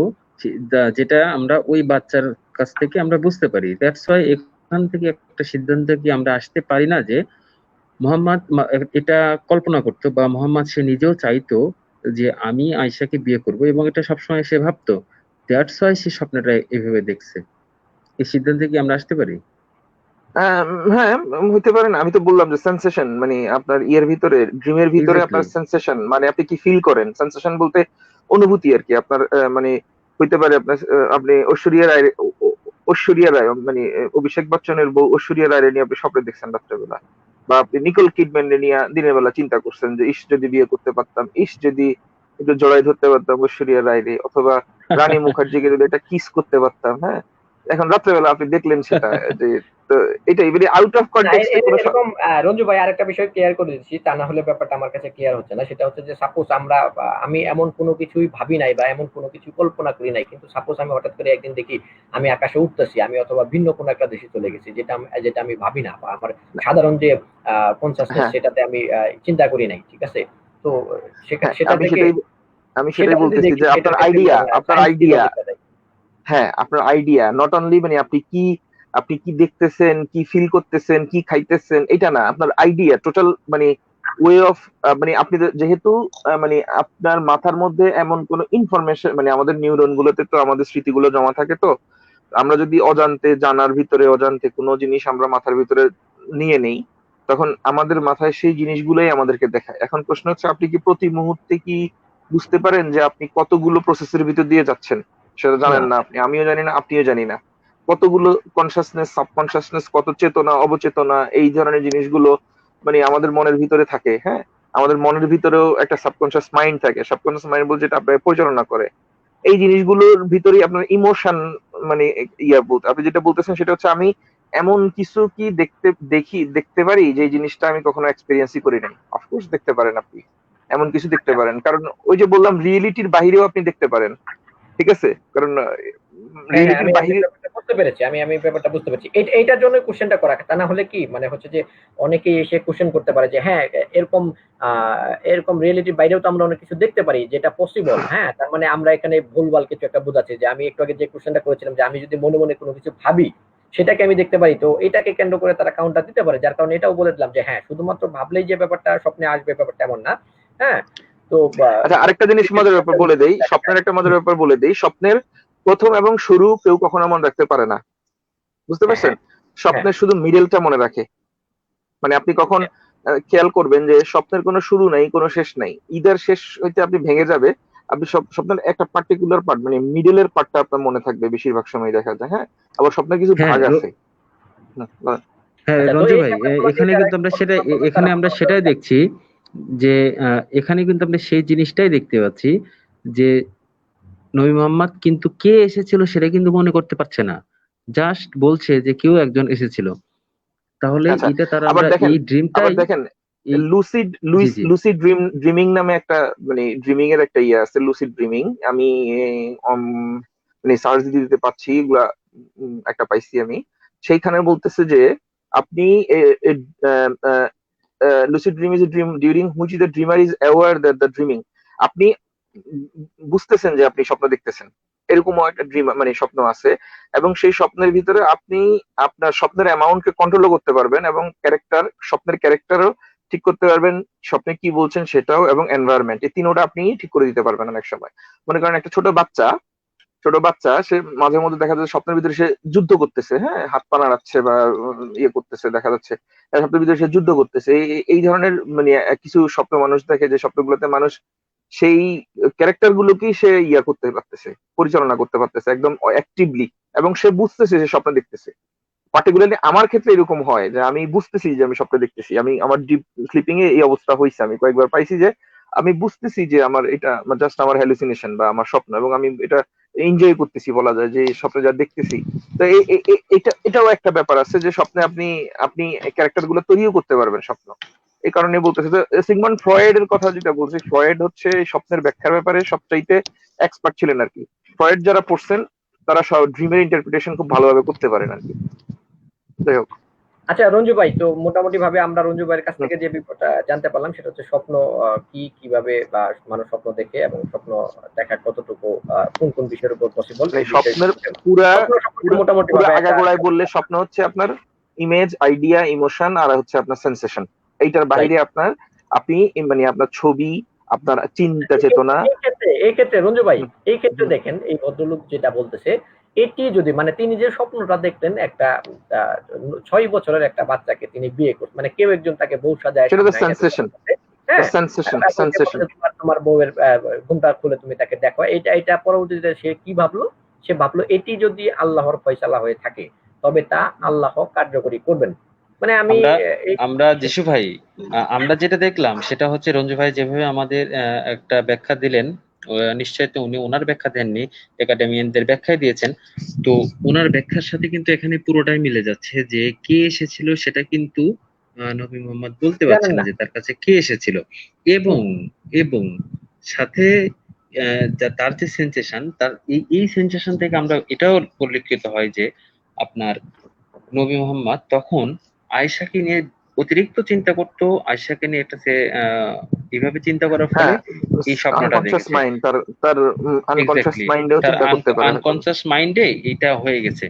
যেটা আমরা ওই বাচ্চার কাছ থেকে আমরা বুঝতে পারি। দ্যাটস ওয়াই এখান থেকে একটা সিদ্ধান্তে কি আমরা আসতে পারি না যে মোহাম্মদ এটা কল্পনা করতো, বা মোহাম্মদ সে নিজেও চাইতো যে আমি আয়েশাকে বিয়ে করব, এবং এটা সবসময় সে ভাবতো। দ্যাটস ওয়াই সে স্বপ্নটা এভাবে দেখছে। এই সিদ্ধান্তে কি আমরা আসতে পারি? হ্যাঁ, হইতে পারে না। আমি তো বললাম যে সেন্সেশন, মানে আপনার ইয়ের ভিতরে, ড্রিমের ভিতরে এক্স্যাক্টলি। আপনার সেন্সেশন, মানে আপনি কি ফিল করেন, সেন্সেশন বলতে অনুভূতি আর কি আপনার। মানে হইতে পারে আপনার আপনি ঐশ্বরিয়া রায় মানে অভিষেক বচ্চনের বউ ঐশ্বরিয়া রায় নিয়ে আপনি স্বপ্নে দেখছেন রাত্রেবেলা, বা আপনি নিকোল কিডম্যান নিয়ে দিনের বেলা চিন্তা করছেন যে ইস যদি বিয়ে করতে পারতাম, ইস যদি একটু জড়াই ধরতে পারতাম ঐশ্বরিয়া রায় রে, অথবা রানী মুখার্জিকে যদি একটা কিস করতে পারতাম। হ্যাঁ, এখন রাত্রেবেলা আপনি দেখলেন সেটা, যে তো এটাই মানে আউট অফ না, কনটেক্সটে কোনো এরকম রঞ্জু ভাই আরেকটা বিষয় ক্লিয়ার করে দিচ্ছি, তা না হলে ব্যাপারটা আমার কাছে ক্লিয়ার হচ্ছে না। সেটা হচ্ছে যে সাপোজ আমি এমন কোনো কিছুই ভাবি নাই বা এমন কোনো কিছু কল্পনা করি নাই, কিন্তু সাপোজ আমি হঠাৎ করে একদিন দেখি আমি আকাশে উঠতেছি, আমি অথবা ভিন্ন কোনো একটা দেশে চলে গেছি, যেটা আমি ভাবি না, বা আমার সাধারণ যে কনসাসনেস হ্যাঁ, সেটাতে আমি চিন্তা করি নাই, ঠিক আছে? তো হ্যাঁ, সেটা আমি থেকে সেটাই আমি সেটা সেটাই যদি বলতেছি দেখি যে সেটার ক্ষেত্রে আপনার সায়েন্স আইডিয়া, কিভাবে দেখায়? হ্যাঁ আপনার আইডিয়া নট অনলি মানে আপনি কি দেখতেছেন, কি ফিল করতেছেন, কি খাইতেছেন, এটা না, আপনার আইডিয়া টোটাল মানে ওয়ে অফ, মানে আপনি যেহেতু মানে আপনার মাথার মধ্যে এমন কোন ইনফরমেশন, মানে আমাদের নিউরন গুলোতে তো আমাদের স্মৃতিগুলো জমা থাকে। তো আমরা যদি অজান্তে জানার ভিতরে অজান্তে কোনো জিনিস আমরা মাথার ভিতরে নিয়ে নেই, তখন আমাদের মাথায় সেই জিনিসগুলোই আমাদেরকে দেখায়। এখন প্রশ্ন হচ্ছে আপনি কি প্রতি মুহূর্তে কি বুঝতে পারেন যে আপনি কতগুলো প্রসেসের ভিতর দিয়ে যাচ্ছেন? সেটা জানেন না। না আপনি, আমিও জানি না, আপনিও জানি না। কতগুলো কনসাসনেস, সাবকনসাসনেস, কত চেতনা, অবচেতনা, এই ধরনের জিনিসগুলো মানে আমাদের মনের ভিতরে থাকে। হ্যাঁ, আমাদের মনের ভিতরেও একটা সাবকনশিয়াস মাইন্ড থাকে। সাবকনশিয়াস মাইন্ড বলতে যেটা আপনাকে পরিচালনা করে। এই জিনিসগুলোর ভিতরেই আপনার ইমোশন, মানে বলতে আপনি যেটা বলতেছেন সেটা হচ্ছে আমি এমন কিছু কি দেখতে পারি যে এই জিনিসটা আমি কখনো এক্সপেরিয়েন্সই করি নাই। অফকোর্স দেখতে পারেন আপনি, এমন কিছু দেখতে পারেন, কারণ ওই যে বললাম রিয়েলিটির বাহিরেও আপনি দেখতে পারেন। ঠিক আছে, কারণ হ্যাঁ, হ্যাঁ, রিয়েলিটির আমি বাহিরে, ব্যাপারটা বুঝতে পেরেছি। আমি ব্যাপারটা বুঝতে পেরেছি। এইটার জন্য কোশ্চেনটা করা। তা না হলে কি মানে হচ্ছে যে অনেকেই এসে কোশ্চেন করতে পারে যে হ্যাঁ, এরকম এরকম রিয়েলিটির বাইরেও তো আমরা অনেক কিছু দেখতে পারি যেটা পসিবল। হ্যাঁ, তার মানে আমরা এখানে ভুলভাল কিছু একটা বোঝাচ্ছি। যে আমি একটু আগে যে কোশ্চেনটা করেছিলাম যে আমি যদি মনে মনে কোনো কিছু ভাবি সেটাকে আমি দেখতে পারি। তো এটাকে কেন্দ্র করে তারা কাউন্টার দিতে পারে। যার কারণে এটাও বলে দিলাম যে হ্যাঁ, শুধুমাত্র ভাবলেই যে ব্যাপারটা স্বপ্নে আসবে ব্যাপারটা এমন না। হ্যাঁ, তো আচ্ছা আরেকটা জিনিস মজার ব্যাপার বলে দেই, স্বপ্নের একটা মজার ব্যাপার বলে দেই। স্বপ্নের প্রথম এবং শুরু কেউ কখনো মনে রাখতে পারে না, বুঝতে হ্যাঁ, পারছেন? হ্যাঁ, হ্যাঁ, স্বপ্নের শুধু মিডলটা মনে রাখে। মানে আপনি কখন খেয়াল করবেন যে স্বপ্নের কোনো শুরু নাই, কোনো শেষ নাই, ইদার শেষ হইতে আপনি ভেঙে যাবে, আপনি স্বপ্নের একটা পার্টিকুলার পার্ট মানে মিডলের পার্টটা আপনার মনে থাকবে বেশিরভাগ সময় দেখা যায়। হ্যাঁ, আবার স্বপ্নের কিছু হ্যাঁ ভাগ আছে। বলেন। হ্যাঁ, আচ্ছা। তো রঞ্জু এই ভাই, ব্যাপারগুলো নিয়ে এখানে যারা কিন্তু একটু গবেষণা করবে তারা এখানে আমরা ভালো সেটাই হবে। দেখছি যে এখানে কিন্তু আমরা সেই জিনিসটাই দেখতে পাচ্ছি যে নবী মোহাম্মদ কিন্তু কে এসেছিল সেটা কিন্তু মনে করতে পারছে না, জাস্ট বলছে যে কেউ একজন এসেছিল। তাহলে আচ্ছা, এটা তার আবার আমরা দেখেন, এই ড্রিমটাই এই জি জি লুসিড ড্রিমিং নামে একটা, মানে ড্রিমিং এর একটা ইয়ে আছে, লুসিড ড্রিমিং। আমি মানে সার্চ দিতে পাচ্ছি এগুলা, একটা পাইছি আমি। সেইখানে বলতেছে যে আপনি lucid dream is a dream during which the dreamer is aware that the dreaming. আপনি বুঝতেছেন যে আপনি স্বপ্ন দেখতেছেন, এরকমও একটা ড্রিম মানে স্বপ্ন আছে। এবং সেই স্বপ্নের ভিতরে আপনি আপনার স্বপ্নের অ্যামাউন্টকে কন্ট্রোল করতে পারবেন, এবং স্বপ্নের ক্যারেক্টারও ঠিক করতে পারবেন, স্বপ্নে কি বলছেন সেটাও, এবং এনভায়রনমেন্ট, এই তিনোটা আপনি ঠিক করে দিতে পারবেন অনেক সময়। মনে করেন একটা ছোট বাচ্চা সে মাঝে মধ্যে দেখা যাচ্ছে স্বপ্নের ভিতরে সে যুদ্ধ করতেছে, হ্যাঁ, হাত পা নাড়াচ্ছে বা ইয়ে করতেছে, দেখা যাচ্ছে স্বপ্নের ভিতরে সে যুদ্ধ করতেছে। এই ধরনের মানে কিছু স্বপ্ন মানুষ দেখে, যে স্বপ্নগুলোতে মানুষ সেই ক্যারেক্টার গুলোকেই সে করতে পারতেছে, পরিচালনা করতে পারতেছে একদম অ্যাক্টিভলি, এবং সে বুঝতেছে যে স্বপ্ন দেখতেছে। পার্টিকুলারলি আমার ক্ষেত্রে এরকম হয় যে আমি বুঝতেছি যে আমি স্বপ্ন দেখতেছি, আমার ডিপ স্লিপিং এ এই অবস্থা হয়েছে, আমি কয়েকবার পাইছি যে আমি বুঝতেছি যে আমার এটা জাস্ট আমার হ্যালুসিনেশন বা আমার স্বপ্ন, এবং আমি এটা এনজয় করতেছি, বলা যায় যে স্বপ্নে যা দেখতেছি। তো এটাও একটা ব্যাপার আছে যে স্বপ্নে আপনি আপনি ক্যারেক্টার গুলো তৈরিও করতে পারবেন স্বপ্ন। এই কারণে বলতেছে যে সিগমন্ড ফ্রয়েড এর কথা যেটা বলছে, ফ্রয়েড হচ্ছে স্বপ্নের ব্যাখ্যার ব্যাপারে সবচাইতে এক্সপার্ট ছিলেন আর কি। ফ্রয়েড যারা পড়ছেন তারা সব ড্রিমের ইন্টারপ্রিটেশন খুব ভালোভাবে করতে পারেন আর কি। যাই হোক। আচ্ছা রঞ্জু ভাই, তো মোটামুটি ভাবে আমরা রঞ্জু ভাইয়ের কাছ থেকে যে ব্যাপারটা জানতে পারলাম সেটা হচ্ছে স্বপ্ন কিভাবে বা মানুষ স্বপ্ন দেখে এবং স্বপ্ন দেখা কতটুকু কোন কোন বিষয়ের উপর পসিবল মানে এই বিষয়ে স্বপ্নের পুরা স্বপ্ন সম্পর্কে পুরা মোটামুটি পুরা ভাবে একটা আগাগোড়ায় বললে স্বপ্ন হচ্ছে আপনার ইমেজ, আইডিয়া, ইমোশন আর হচ্ছে আপনার সেন্সেশন। এইটার বাইরে আপনার আপনি মানে আপনার ছবি, আপনার চিন্তা চেতনা। এই ক্ষেত্রে রঞ্জু ভাই, হুম, এই ক্ষেত্রে হুম। দেখেন এই ভদ্রলোক যেটা বলতেছে, এটি যদি মানে তিনি যে স্বপ্নটা দেখতেন একটা 6 বছরের একটা বাচ্চাকে তিনি বিয়ে করতেন, মানে কেউ একজন তাকে বউ সাজায় সেটা তো সামনে এনে সেন্সেশন, হ্যাঁ, সেন্সেশন, এবং সে সেন্সেশন। বলছে তোমার তোমার বউয়ের ঘুমটা খুলে তুমি তাকে দেখো, এটা পরবর্তীতে সে কি ভাবলো, সে ভাবলো এটি যদি আল্লাহর ফয়সালা হয়ে থাকে তবে তা আল্লাহ কার্যকরী করবেন। মানে আমি আমরা এই আমরা যিশু ভাই, আমরা যেটা দেখলাম সেটা হচ্ছে রঞ্জু ভাই যেভাবে আমাদের একটা ব্যাখ্যা দিলেন, নিশ্চয়ই তো উনি ওনার ব্যাখ্যা দেননি, একাডেমিয়ানদের ব্যাখ্যায় দিয়েছেন। তো ওনার ব্যাখ্যার সাথে কিন্তু এখানে পুরোটাই মিলে যাচ্ছে যে কে এসেছিল সেটা কিন্তু নবী মোহাম্মদ বলতে পারছে জানেন না না। যে তার কাছে কে এসেছিল। এবং হুম। এবং সাথে তার যে সেন্সেশন, তার এই সেন্সেশন থেকে আমরা এটাও পরিলক্ষিত হয় যে আপনার নবী মোহাম্মদ তখন আয়েশাকে নিয়ে অতিরিক্ত চিন্তা করতো, আয়েশাকে নিয়ে একটা সে এভাবে চিন্তা করার ফলে হ্যাঁ, এই স্বপ্নটা আনকনসিয়াস দেখেছে। মাইন্ড, তার তার আনকনসিয়াস এক্স্যাক্টলি, মাইন্ডেও তার চিন্তা করতে পারে হয়তো। আনকনসিয়াস মাইন্ডে এটা হয়ে গেছে।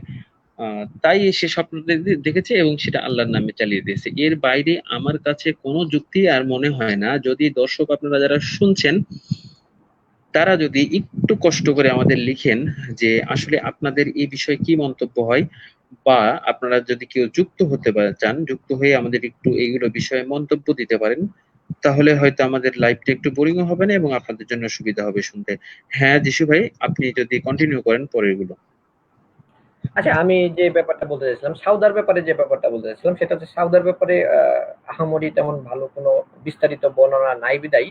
তাই সে স্বপ্ন দেখেছে এবং সেটা আল্লাহর নামে চালিয়ে দিয়েছে। এর বাইরে আমার কাছে কোনো যুক্তি আর মনে হয় না। যদি দর্শক আপনারা যারা শুনছেন তারা যদি একটু কষ্ট করে আমাদের লিখেন যে আসলে আপনাদের এই বিষয়ে কি মন্তব্য হয়, বা আপনারা যদি কেউ যুক্ত হতে চান, যুক্ত হয়ে আমাদের একটু এইগুলো বিষয়ে মন্তব্য দিতে পারেন, তাহলে হয়তো আমাদের লাইভটা একটু বোরিং হবে না এবং আপনাদের জন্য সুবিধা হবে শুনতে। হ্যাঁ যিশু ভাই, আপনি যদি কন্টিনিউ করেন পরের গুলো। আচ্ছা আমি যে ব্যাপারটা বলতে চাইছিলাম সাউদার ব্যাপারে, যে ব্যাপারটা বলতে চাইছিলাম সেটা হচ্ছে সাউদার ব্যাপারে আহামরি তেমন ভালো কোনো বিস্তারিত বর্ণনা নাই বিদায়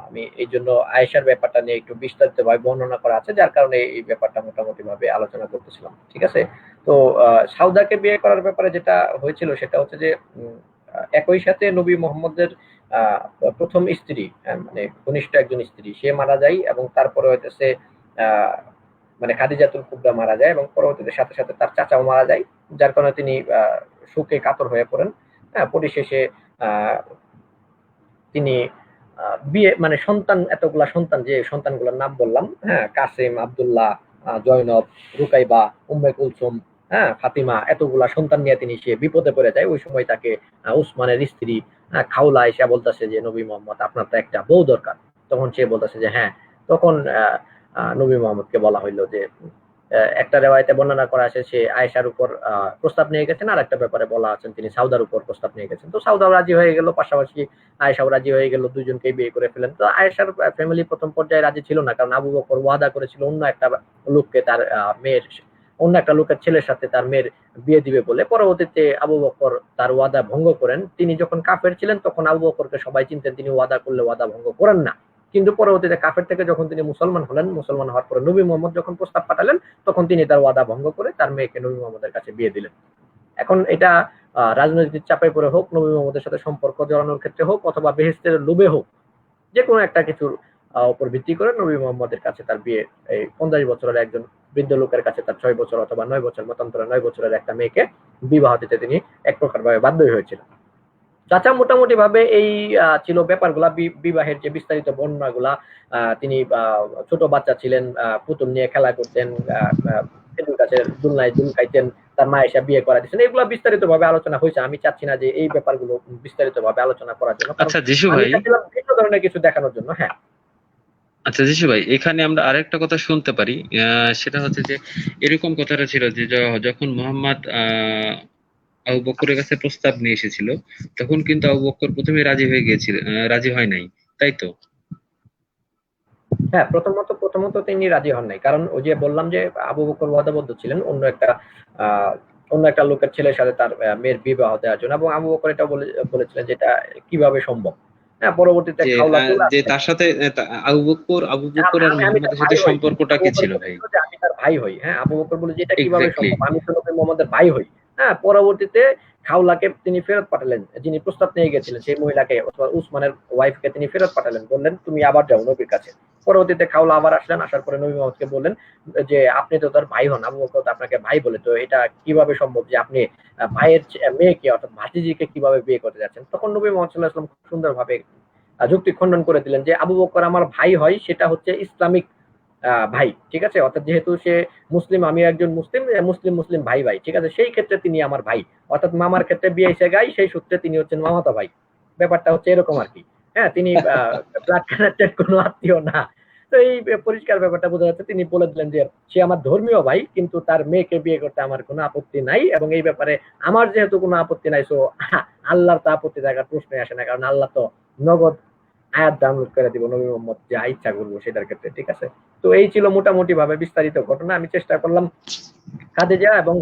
আমি এই জন্য আয়েশার ব্যাপারটা নিয়ে একটু বিস্তারিত ভাবে বর্ণনা করা আছে, যার কারণে এই ব্যাপারটা মোটামুটি ভাবে আলোচনা করতেছিলাম, ঠিক আছে। তো সাউদাকে বিয়ে করার ব্যাপারে যেটা হয়েছিল সেটা হচ্ছে যে একই সাথে নবী মোহাম্মদের আহ, প্রথম স্ত্রী, মানে ঘনিষ্ঠ একজন স্ত্রী সে মারা যায়, এবং তারপরে হইতেছে আহ মানে খাদিজাতুল কুবরা মারা যায়, এবং পরবর্তীতে সাথে সাথে তার চাচাও মারা যায়, যার কারণে তিনি শোকে কাতর হয়ে পড়েন। হ্যাঁ, পরিশেষে আহ, তিনি বিয়ে মানে সন্তান, এতগুলা সন্তান, যে সন্তানগুলোর নাম বললাম, হ্যাঁ, কাসেম, আব্দুল্লাহ, জয়নব, রুকাইবা, উম্মে কুলসুম, হ্যাঁ, ফাতিমা, এতগুলা সন্তান নিয়ে তিনি সে বিপদে পড়ে যায়। ওই সময় তাকে উসমানের স্ত্রী খাউলা এসে বলতেছে যে নবী মোহাম্মদ আপনার তো একটা বউ দরকার। তখন সে বলতেছে যে হ্যাঁ। তখন নবী মোহাম্মদকে বলা হইলো যে একটা রেওয়ায়তে বর্ণনা করা আছে সে আয়েশার উপর প্রস্তাব নিয়ে গেছেন, আর একটা ব্যাপারে বলা আছেন তিনি সাউদার উপর প্রস্তাব নিয়ে গেছেন। তো সাউদাও রাজি হয়ে গেল, পাশাপাশি আয়েশাও রাজি হয়ে গেল, দুজনকেই বিয়ে করে ফেলেন। তো আয়েশার ফ্যামিলি প্রথম পর্যায়ে রাজি ছিল না, কারণ আবু বকর ওয়াদা করেছিল অন্য একটা লোককে তার মেয়ের, অন্য একটা লোকের ছেলের সাথে তার মেয়ের বিয়ে দিবে বলে। পরবর্তীতে আবু বকর তার ওয়াদা ভঙ্গ করেন। তিনি যখন কাফের ছিলেন তখন আবু বকরকে সবাই চিনতেন, তিনি ওয়াদা করলে ওয়াদা ভঙ্গ করেন না। কিন্তু পরবর্তীতে কাফের থেকে যখন তিনি মুসলমান হলেন, মুসলমান হওয়ার পরে নবী মোহাম্মদ যখন প্রস্তাব পাঠালেন তখন তিনি তার ওয়াদা ভঙ্গ করে তার মেয়েকে নবী মোহাম্মদের কাছে বিয়ে দিলেন। এখন এটা রাজনৈতিক চাপে পড়ে হোক, নবী মোহাম্মদের সাথে সম্পর্ক জড়ানোর ক্ষেত্রে হোক, অথবা বেহেশতের লোভে হোক, যে কোনো একটা কিছুর উপর ভিত্তি করে নবী মোহাম্মদের কাছে তার বিয়ে, এই 50 বছরের একজন বৃদ্ধ লোকের কাছে তার 6 বছর অথবা 9 বছর, মতান্তরে 9 বছরের একটা মেয়েকে বিবাহ দিতে তিনি এক প্রকার ভাবে বাধ্যই হয়েছিলেন। চাচা মোটামুটি ভাবে এই ছিল ব্যাপারগুলা, বিবাহের যে বিস্তারিত বর্ণনাগুলা। তিনি ছোট বাচ্চা ছিলেন, পুতুল নিয়ে খেলা করতেন, খেজুর গাছের দুলনায় দুল খাইতেন, তার মা এসে বিয়ে করা দিচ্ছেন, এগুলো বিস্তারিত ভাবে আলোচনা হয়েছে। আমি চাচ্ছি না যে এই ব্যাপারগুলো বিস্তারিত ভাবে আলোচনা করার জন্য, কারণ আচ্ছা যিশু আমি ভাই, চাচ্ছিলাম ভিন্ন ধরনের কিছু দেখানোর জন্য। হ্যাঁ। আচ্ছা যিশু ভাই, এখানে আমরা আরেকটা কথা শুনতে পারি। সেটা হচ্ছে যে এরকম কথাটা ছিল যে যখন মোহাম্মদ আবু বকরের কাছে প্রস্তাব নিয়ে এসেছিল, তখন কিন্তু আবু বকর প্রথমে রাজি হয়ে গিয়েছিল, রাজি হয় নাই, তাই তো? হ্যাঁ, প্রথমত তিনি রাজি হন নাই, কারণ ওই যে বললাম যে আবু বকর ওয়াদাবদ্ধ ছিলেন আহ, অন্য একটা লোকের ছেলের সাথে তার মেয়ের বিবাহ দেওয়ার জন্য, এবং আবু বকর এটা বলেছিলেন যে এটা কিভাবে সম্ভব। হ্যাঁ, পরবর্তীতে যে খাওলা চলে যে আসলেন। তার সাথে আবু বকর আর আমি তার মোহাম্মদের সাথে ভাই হই। সম্পর্কটা আবু কি বকর ছিল ভাই? বলেছিল যে আমি তার ভাই হই। হ্যাঁ, আবু বকর বলে যে এটা কিভাবে এক্স্যাক্টলি। সম্ভব, আমি তো নবী মোহাম্মদের ভাই হই। হ্যাঁ, পরবর্তীতে খাওলাকে তিনি ফেরত পাঠালেন, যিনি প্রস্তাব নিয়ে গেছিলেন সেই মহিলাকে অথবা উসমানের ওয়াইফকে তিনি ফেরত পাঠালেন, বললেন তুমি আবার যাও নবীর কাছে। পরবর্তীতে খাওলা আবার আসলেন, আসার পরে নবী মোহাম্মদকে বললেন যে আপনি তো তার ভাই হন, আবু বকর তো আপনাকে ভাই বলে, তো এটা কিভাবে সম্ভব যে আপনি ভাইয়ের মেয়েকে অর্থাৎ ভাতিজিকে কিভাবে বিয়ে করতে যাচ্ছেন? তখন নবী মোহাম্মদ সাল্লাল্লাহু আলাইহি ওয়াসাল্লাম খুব সুন্দরভাবে যুক্তি খণ্ডন করে দিলেন যে আবু বকর আমার ভাই হয় সেটা হচ্ছে ইসলামিক ভাই, ঠিক আছে? অর্থাৎ যেহেতু সে মুসলিম, আমি একজন মুসলিম, মুসলিম মুসলিম ভাই ভাই, ঠিক আছে? সেই ক্ষেত্রে তিনি আমার ভাই, অর্থাৎ মামার ক্ষেত্রে বিয়ে এসে গাই, সেই সূত্রে তিনি হচ্ছেন মামাতো ভাই। ব্যাপারটা হচ্ছে এরকম আর কি। হ্যাঁ, তিনি ব্লাড কানেক্টেড কোনো আত্মীয় না। তো এই পরিষ্কার ব্যাপারটা বোঝা যাচ্ছে, তিনি বলে দিলেন যে সে আমার ধর্মীয় ভাই, কিন্তু তার মেয়েকে বিয়ে করতে আমার কোনো আপত্তি নাই, এবং এই ব্যাপারে আমার যেহেতু কোনো আপত্তি নাই, সো আল্লাহর তো আপত্তি থাকার প্রশ্নই আসে না, কারণ আল্লাহ তো নগদ আয়াত ডাউনলোড করে দিব নবী মোহাম্মদ যা ইচ্ছা করবো সেটার ক্ষেত্রে, ঠিক আছে? তো এই ছিল মোটামুটি ভাবে বিস্তারিত ঘটনা। আমি চেষ্টা করলাম খাদিজা এবং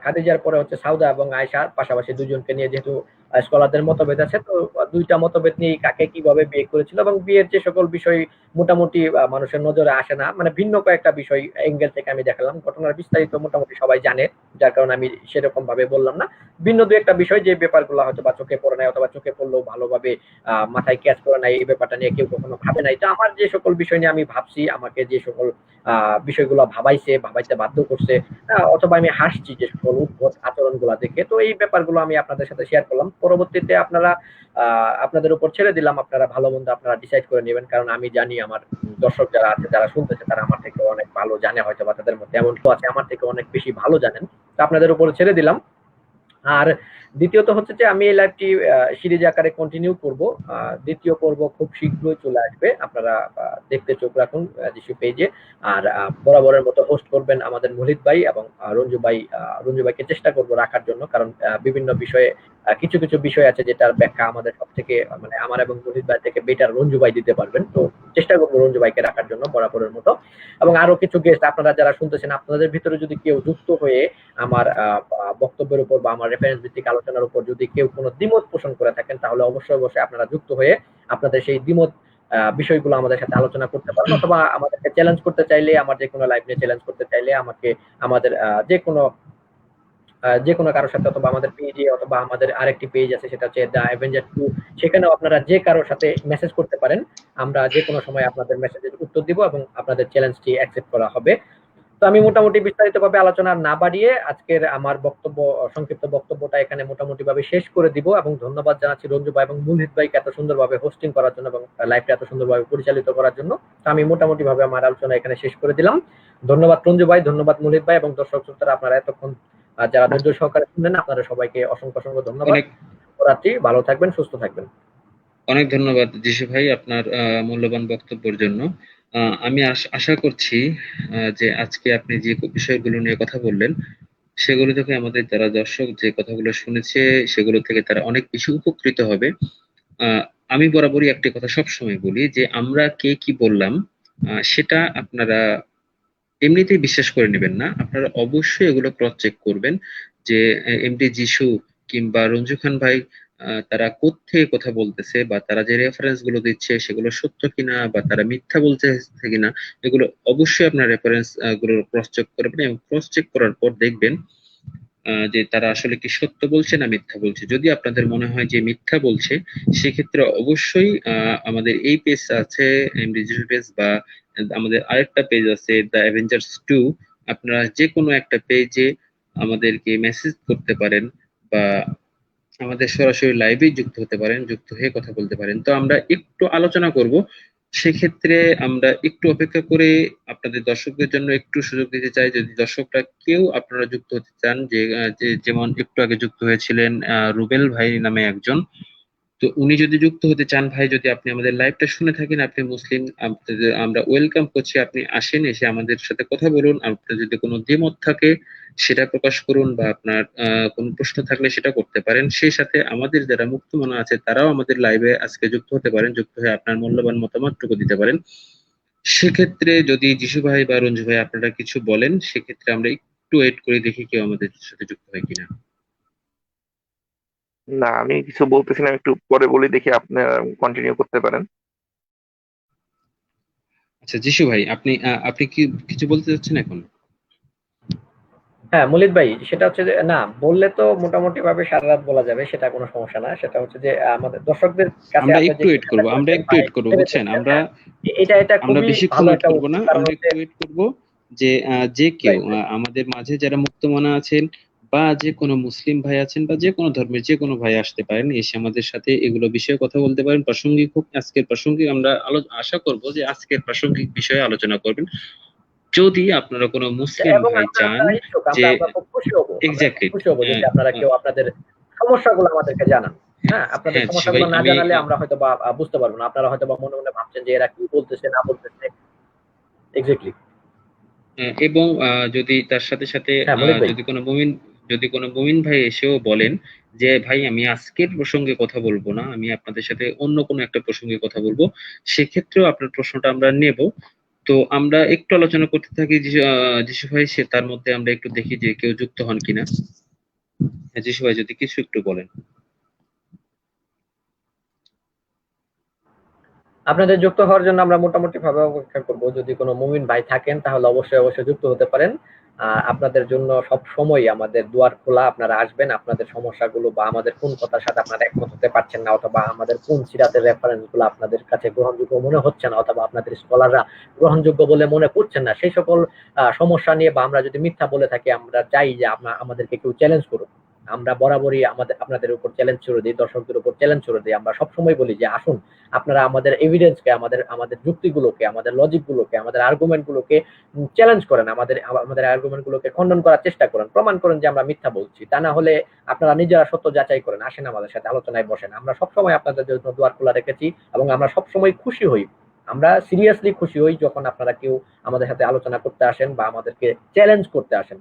খাদিজার পরে হচ্ছে সাউদা এবং আয়েশা, পাশাপাশি দুজনকে নিয়ে, যেহেতু স্কলারদের মতভেদ আছে, তো দুইটা মতভেদ নিয়ে কাকে কিভাবে বিয়ে করেছিল এবং বিয়ের যে সকল বিষয় মোটামুটি মানুষের নজরে আসে না, মানে ভিন্ন কয়েকটা বিষয় এঙ্গেল থেকে আমি দেখালাম। ঘটনার বিস্তারিত মোটামুটি সবাই জানে, যার কারণে আমি সেরকম ভাবে বললাম না। ভিন্ন দু একটা বিষয় যে ব্যাপারগুলো হয়তো বা চোখে পড়ে নাই, অথবা চোখে পড়লেও ভালোভাবে মাথায় ক্যাচ করে নাই, এই ব্যাপারটা নিয়ে কেউ কখনো ভাবে নাই। তো আমার যে সকল বিষয় নিয়ে আমি ভাবছি, আমাকে যে সকল বিষয়গুলো ভাবাইতে বাধ্য করছে, অথবা আমি হাসছি যে সকল উদ্ভট আচরণগুলো দেখে, তো এই ব্যাপারগুলো আমি আপনাদের সাথে শেয়ার করলাম। পরবর্তীতে আপনারা আপনাদের উপর ছেড়ে দিলাম, আপনারা ভালো মন্দ আপনারা ডিসাইড করে নেবেন, কারণ আমি জানি আমার দর্শক যারা আছে, যারা শুনতেছে, তারা আমার থেকে অনেক ভালো জানে, হয়তো বা তাদের মধ্যে এমন কেউ আছে আমার থেকে অনেক বেশি ভালো জানেন। তো আপনাদের উপর ছেড়ে দিলাম। আর দ্বিতীয়ত হচ্ছে যে আমি এই লাইভটি সিরিজ আকারে কন্টিনিউ করব। দ্বিতীয় পর্ব খুব শীঘ্রই চলে আসবে, আপনারা দেখতে চোখ রাখুন যিশু পেজে। আর বরাবরের মতো হোস্ট করবেন আমাদের মুহিত ভাই এবং রঞ্জু ভাই। রঞ্জু ভাইকে চেষ্টা করব রাখার জন্য, কারণ বিভিন্ন বিষয়ে কিছু কিছু বিষয় আছে যেটার ব্যাখ্যা আমাদের সব থেকে মানে আমার এবং মুহিত ভাই থেকে বেটার রঞ্জু ভাই দিতে পারবেন। তো চেষ্টা করবো রঞ্জু ভাইকে রাখার জন্য বরাবরের মতো। এবং আরো কিছু গেস্ট আপনারা যারা শুনতেছেন, আপনাদের ভিতরে যদি কেউ যুক্ত হয়ে আমার বক্তব্যের উপর বা আমার রেফারেন্স ভিত্তিক আলোচনার উপর যদি কেউ কোনো দ্বিমত পোষণ করে থাকেন, তাহলে অবশ্যই অবশ্যই আপনারা যুক্ত হয়ে আপনাদের সেই দ্বিমত বিষয়গুলো আমাদের সাথে আলোচনা করতে পারেন, অথবা আমাদেরকে চ্যালেঞ্জ করতে চাইলে, আমার যে কোনো লাইভ নিয়ে চ্যালেঞ্জ করতে চাইলে আমাকে আমাদের যে কোনো কারোর সাথে, অথবা আমাদের পেজে, অথবা আমাদের আরেকটি পেজ আছে সেটা হচ্ছে দ্য অ্যাভেঞ্জার 2, সেখানেও আপনারা যে কারোর সাথে মেসেজ করতে পারেন। আমরা যে কোনো সময় আপনাদের মেসেজের উত্তর দিব এবং আপনাদের চ্যালেঞ্জটি অ্যাকসেপ্ট করা হবে। তো আমি মোটামুটি বিস্তারিতভাবে আলোচনা না বাড়িয়ে আজকের আমার সংক্ষিপ্ত বক্তব্যটা এখানে মোটামুটি ভাবে শেষ করে দিব, এবং ধন্যবাদ জানাচ্ছি রঞ্জু ভাই এবং মুনহিত ভাইকে এত সুন্দরভাবে হোস্টিং করার জন্য এবং লাইভটা এত সুন্দরভাবে পরিচালিত করার জন্য। তো আমি মোটামুটি ভাবে আমার আলোচনা এখানে শেষ করে দিলাম। ধন্যবাদ রঞ্জু ভাই, ধন্যবাদ মুনহিত ভাই, এবং দর্শক শ্রোতারা আপনারা এতক্ষণ যারা ধৈর্য সহকারে শুনলেন, আপনারা সবাইকে অসংখ্য অসংখ্য ধন্যবাদ। অনেক শুভরাত্রি, ভালো থাকবেন, সুস্থ থাকবেন। অনেক ধন্যবাদ যিশু ভাই আপনার মূল্যবান বক্তব্যের জন্য। আমি আশা করছি যে আজকে আপনি যে বিষয়গুলো নিয়ে কথা বললেন সেগুলো থেকে আমাদের যারা দর্শক যে কথাগুলো শুনেছে সেগুলো থেকে তারা অনেক বেশি উপকৃত হবে। আহ, আমি বরাবরই একটি কথা সবসময় বলি যে আমরা কে কি বললাম সেটা আপনারা এমনিতেই বিশ্বাস করে নেবেন না, আপনারা অবশ্যই এগুলো ক্রস চেক করবেন যে এমডি যিশু কিংবা রঞ্জু খান ভাই তারা কোত্থেকে কথা বলতেছে, বা তারা যে রেফারেন্স গুলো দিচ্ছে সেগুলো সত্য কিনা বা তারা মিথ্যা বলছে কিনা, এগুলো অবশ্যই আপনার রেফারেন্স গুলো ক্রস চেক করবেন, এবং ক্রস চেক করার পর দেখবেন যে তারা আসলে কি সত্য বলছে না মিথ্যা বলছে। যদি আপনাদের মনে হয় যে মিথ্যা বলছে, সেক্ষেত্রে অবশ্যই আমাদের এই পেজ আছে ডিজিটাল পেজ, বা আমাদের আরেকটা পেজ আছে দ্য অ্যাভেঞ্জার্স 2, আপনারা যে কোনো একটা পেজে আমাদেরকে মেসেজ করতে পারেন, বা আমাদের সরাসরি লাইভে যুক্ত হতে পারেন, যুক্ত হয়ে কথা বলতে পারেন। তো আমরা একটু আলোচনা করব, সেক্ষেত্রে আমরা একটু অপেক্ষা করে আপনাদের দর্শকদের জন্য একটু সুযোগ দিতে চাই। যদি দর্শকরা কেউ আপনারা যুক্ত হতে চান, যেমন একটু আগে যুক্ত হয়েছিলেন রুবেল ভাই নামে একজন, তো উনি যদি যুক্ত হতে চান, ভাই যদি আপনি আমাদের লাইভটা শুনে থাকেন, আপনি মুসলিম, আমরা ওয়েলকাম করছি, আপনি আসেন, এসে আমাদের সাথে কথা বলুন। আপনার যদি কোনো দ্বিমত থাকে সেটা প্রকাশ করুন, বা আপনার কোনো প্রশ্ন থাকলে সেটা করতে পারেন। সেই সাথে আমাদের যারা মুক্তমনা আছে তারাও আমাদের লাইভে আজকে যুক্ত হতে পারেন, যুক্ত হয়ে আপনার মূল্যবান মতামতটুকু দিতে পারেন। সেক্ষেত্রে যদি যিশু ভাই বা রঞ্জু ভাই আপনারা কিছু বলেন, সেক্ষেত্রে আমরা একটু ওয়েট করে দেখি কেউ আমাদের সাথে যুক্ত হয় কিনা। না, আমি কিছু বলতেছিলাম, একটু পরে বলি, দেখি আপনারা কন্টিনিউ করতে পারেন। আচ্ছা যিশু ভাই, আপনি আপনি কি কিছু বলতে চাচ্ছেন এখন? হ্যাঁ মলিদ ভাই, সেটা হচ্ছে যে না বললে তো মোটামুটি ভাবে সারা রাত বলা যাবে, সেটা কোনো সমস্যা না। সেটা হচ্ছে যে আমাদের দর্শকদের কাছে আমরা আপনি একটু যে ওয়েট কোশ্চেনটা করব, আমরা করেছেন একটু বা ওয়েট করব, ভেবে বুঝছেন? দেখছেন, আমরা হ্যাঁ এটা আমরা খুবই বেশিক্ষণ ভালো ওয়েট একটা করব না, উত্তর। কারণ আমরা হচ্ছে একটু ওয়েট করব যে যে কেউ রাইট, রাইট। আমাদের মাঝে যারা মুক্তমনা আছেন বা যে কোনো মুসলিম ভাই আছেন বা যে কোনো ধর্মের যে কোনো ভাই আসতে পারেন, এসে আমাদের সাথে এগুলো বিষয়ে কথা বলতে পারেন। প্রাসঙ্গিক হোক, আজকের প্রাসঙ্গিক আমরা আশা করব যে আজকের প্রাসঙ্গিক বিষয়ে আলোচনা করবেন। যদি আপনারা কোনো মুসলিম এবং ভাই আমরা চান আমরা ইচ্ছুক, যে আমরা খুব খুশি হব, আমরা খুব এক্স্যাক্টলি, খুশি হব যদি আপনারা কেউ আপনাদের সমস্যাগুলো আমাদেরকে জানান। হ্যাঁ, আপনাদের হ্যাঁ জি ভাই, সমস্যাগুলো না আমি জানালে আমরা হয়তো বা বুঝতে পারবো না। আপনারা হয়তো বা মনে মনে ভাবছেন যে এরা কি বলতেছে না বলতেছে। এক্স্যাক্টলি। এবং যদি তার সাথে সাথে হ্যাঁ মলিক ভাই। যদি কোনো মুমিন ভাই এসেও বলেন যে ভাই আমি আজকের প্রসঙ্গে কথা বলবো না, আমি আপনাদের সাথে অন্য কোনো একটা প্রসঙ্গে কথা বলবো, সেক্ষেত্রেও আপনার প্রশ্নটা আমরা নেব। তো আমরা একটু আলোচনা করতে থাকি যিশু ভাই, সে তার মধ্যে আমরা একটু দেখি যে কেউ যুক্ত হন কিনা। হ্যাঁ যিশু ভাই, যদি কিছু একটু বলেন। আপনাদের যুক্ত হওয়ার জন্য আমরা মোটামুটি ভাবে অপেক্ষা করব। যদি কোনো মুমিন ভাই থাকেন তাহলে অবশ্যই যুক্ত হতে পারেন। আপনাদের জন্য সব সময় আমাদের দুয়ার খোলা। আপনারা আসবেন, আপনাদের সমস্যাগুলো বা আমাদের কোন কথার সাথে আপনারা একমত হতে পারছেন না, অথবা আমাদের কোন সিরাতের রেফারেন্স গুলো আপনাদের কাছে গ্রহণযোগ্য মনে হচ্ছে না, অথবা আপনাদের স্কলাররা গ্রহণযোগ্য বলে মনে করছেন না, সেই সকল সমস্যা নিয়ে বা আমরা যদি মিথ্যা বলে থাকি, আমরা চাই যে আমাদেরকে কেউ চ্যালেঞ্জ করুন। আমরা বরাবরই আপনাদের উপর চ্যালেঞ্জ ছুড়ে দিই, দর্শকদের উপর চ্যালেঞ্জ ছুড়ে দিই। আমরা সবসময় বলি যে আসুন, আপনারা আমাদের এভিডেন্সকে, আমাদের যুক্তিগুলোকে, আমাদের লজিকগুলোকে, আমাদের আর্গুমেন্টগুলোকে চ্যালেঞ্জ করেন, আমাদের আর্গুমেন্টগুলোকে খণ্ডন করার চেষ্টা করেন, প্রমাণ করেন যে আমরা মিথ্যা বলছি। তা না হলে আপনারা নিজেরা সত্য যাচাই করেন, আসেন আমাদের সাথে আলোচনায় বসেন। আমরা সবসময় আপনাদের জন্য দুয়ার খোলা রেখেছি এবং আমরা সবসময় খুশি হই। আমরা সিরিয়াসলি খুশি হই যখন আপনারা কেউ আমাদের সাথে আলোচনা করতে আসেন বা আমাদেরকে চ্যালেঞ্জ করতে আসেন।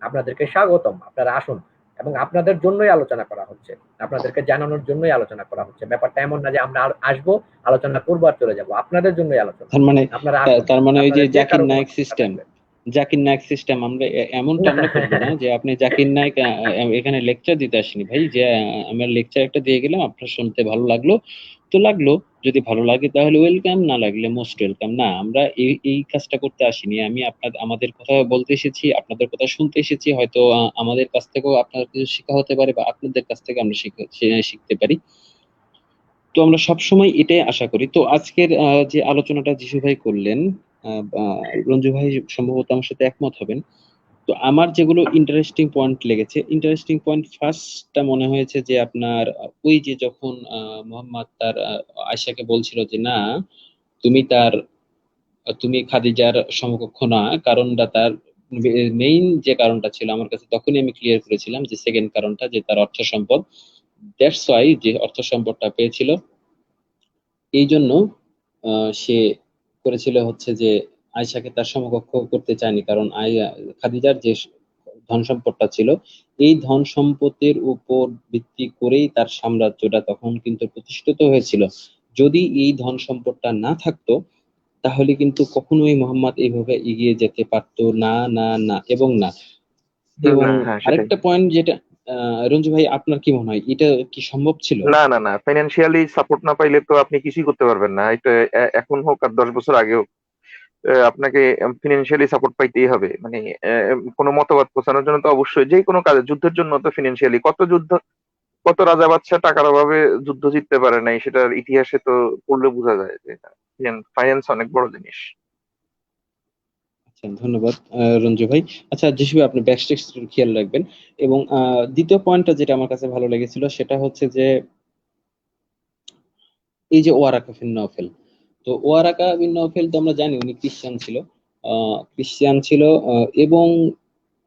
আপনাদেরকে স্বাগতম, আপনারা আসুন। এবং আপনাদের জন্যই আলোচনা করা হচ্ছে, আপনাদেরকে জানানোর জন্যই আলোচনা করা হচ্ছে। ব্যাপারটা এমন না যে আমরা আসবো, আলোচনা করবো আর চলে যাবো। আপনাদের জন্যই আলোচনা। তার মানে আপনারা আসুন। তার মানে ওই যে আপনাদের যে জাকির কারো কোনো নায়েক সমস্যা সিস্টেম, থাকলে। জাকির নায়েক সিস্টেম আমরা এমনটা আমরা করব না যে আপনি জাকির নায়েক এখানে লেকচার দিতে আসেনি ভাই, যে আমার লেকচার একটা দিয়ে গেলাম, আপনার শুনতে ভালো লাগলো তো লাগলো, যদি ভালো লাগে তাহলে ওয়েলকাম, না লাগলে মোস্ট ওয়েলকাম। না, আমরা এই এই কাজটা করতে আসিনি। আমি আমাদের কথা বলতে এসেছি, আপনাদের কথা শুনতে এসেছি। হয়তো আমাদের কাছ থেকেও আপনার কিছু শেখা হতে পারে বা আপনাদের কাছ থেকে আমরা শিখতে পারি। তো আমরা সবসময় এটাই আশা করি। তো আজকের যে আলোচনাটা যিশু ভাই করলেন, রঞ্জু ভাই সম্ভবত আমার সাথে একমত হবেন। তো আমার যেগুলো ইন্টারেস্টিং পয়েন্ট লেগেছে, ইন্টারেস্টিং পয়েন্ট ফার্স্টটা মনে হয়েছে যে আপনার ওই যে যখন মোহাম্মদ তার আয়েশাকে বলছিল যে না, তুমি তুমি খাদিজার সমকক্ষ না, কারণটা তার মেইন যে কারণটা ছিল আমার কাছে তখনই আমি ক্লিয়ার করেছিলাম যে সেকেন্ড কারণটা যে তার অর্থ সম্পদ। দ্যাটস ওয়াই যে অর্থ সম্পদটা পেয়েছিল, এই জন্য সে করেছিল হচ্ছে যে আয়েশাকে তার সমকক্ষ করতে চায়নি, কারণ খাদিজার যে ধন সম্পদটা ছিল, এই ধন সম্পদের উপর ভিত্তি করেই তার সাম্রাজ্যটা তখন কিন্তু প্রতিষ্ঠিত হয়েছিল। যদি এই ধন সম্পদটা না থাকতো তাহলে কিন্তু কখনোই মোহাম্মদ এইভাবে এগিয়ে যেতে পারতো না, না, না এবং না। এবং হ্যাঁ সেটাই। আরেকটা পয়েন্ট যেটা রঞ্জু ভাই, আপনার কি মনে হয় এটা কি সম্ভব ছিল? না না না, ফাইন্যান্সিয়ালি সাপোর্ট না পাইলে তো আপনি কিছুই করতে পারবেন না। এটা এখন হোক আর 10 বছর আগে হোক, আপনাকে ফিনান্সিয়ালি সাপোর্ট পাইতেই হবে। মানে কোনো মতবাদ পৌঁছানোর জন্য তো অবশ্যই, যে কোনো কাজে, যুদ্ধের জন্য তো ফিনান্সিয়ালি কত রাজা বাদশাহ টাকার অভাবে যুদ্ধ জিততে পারে নাই, সেটার ইতিহাসে তো পড়লে বোঝা যায় যে ফাইন্যান্স অনেক বড় জিনিস। আচ্ছা, ধন্যবাদ রঞ্জু ভাই। আচ্ছা যিশু ভাই, আপনি ব্যাকস্টেজ খেয়াল রাখবেন। এবং দ্বিতীয় পয়েন্টটা যেটা আমার কাছে ভালো লেগেছিল সেটা হচ্ছে যে এই যে ওয়ারাকা বিন নওফেল। তো ওয়ারাকা বিন নওফেল তো আমরা জানি উনি খ্রিস্টান ছিল, এবং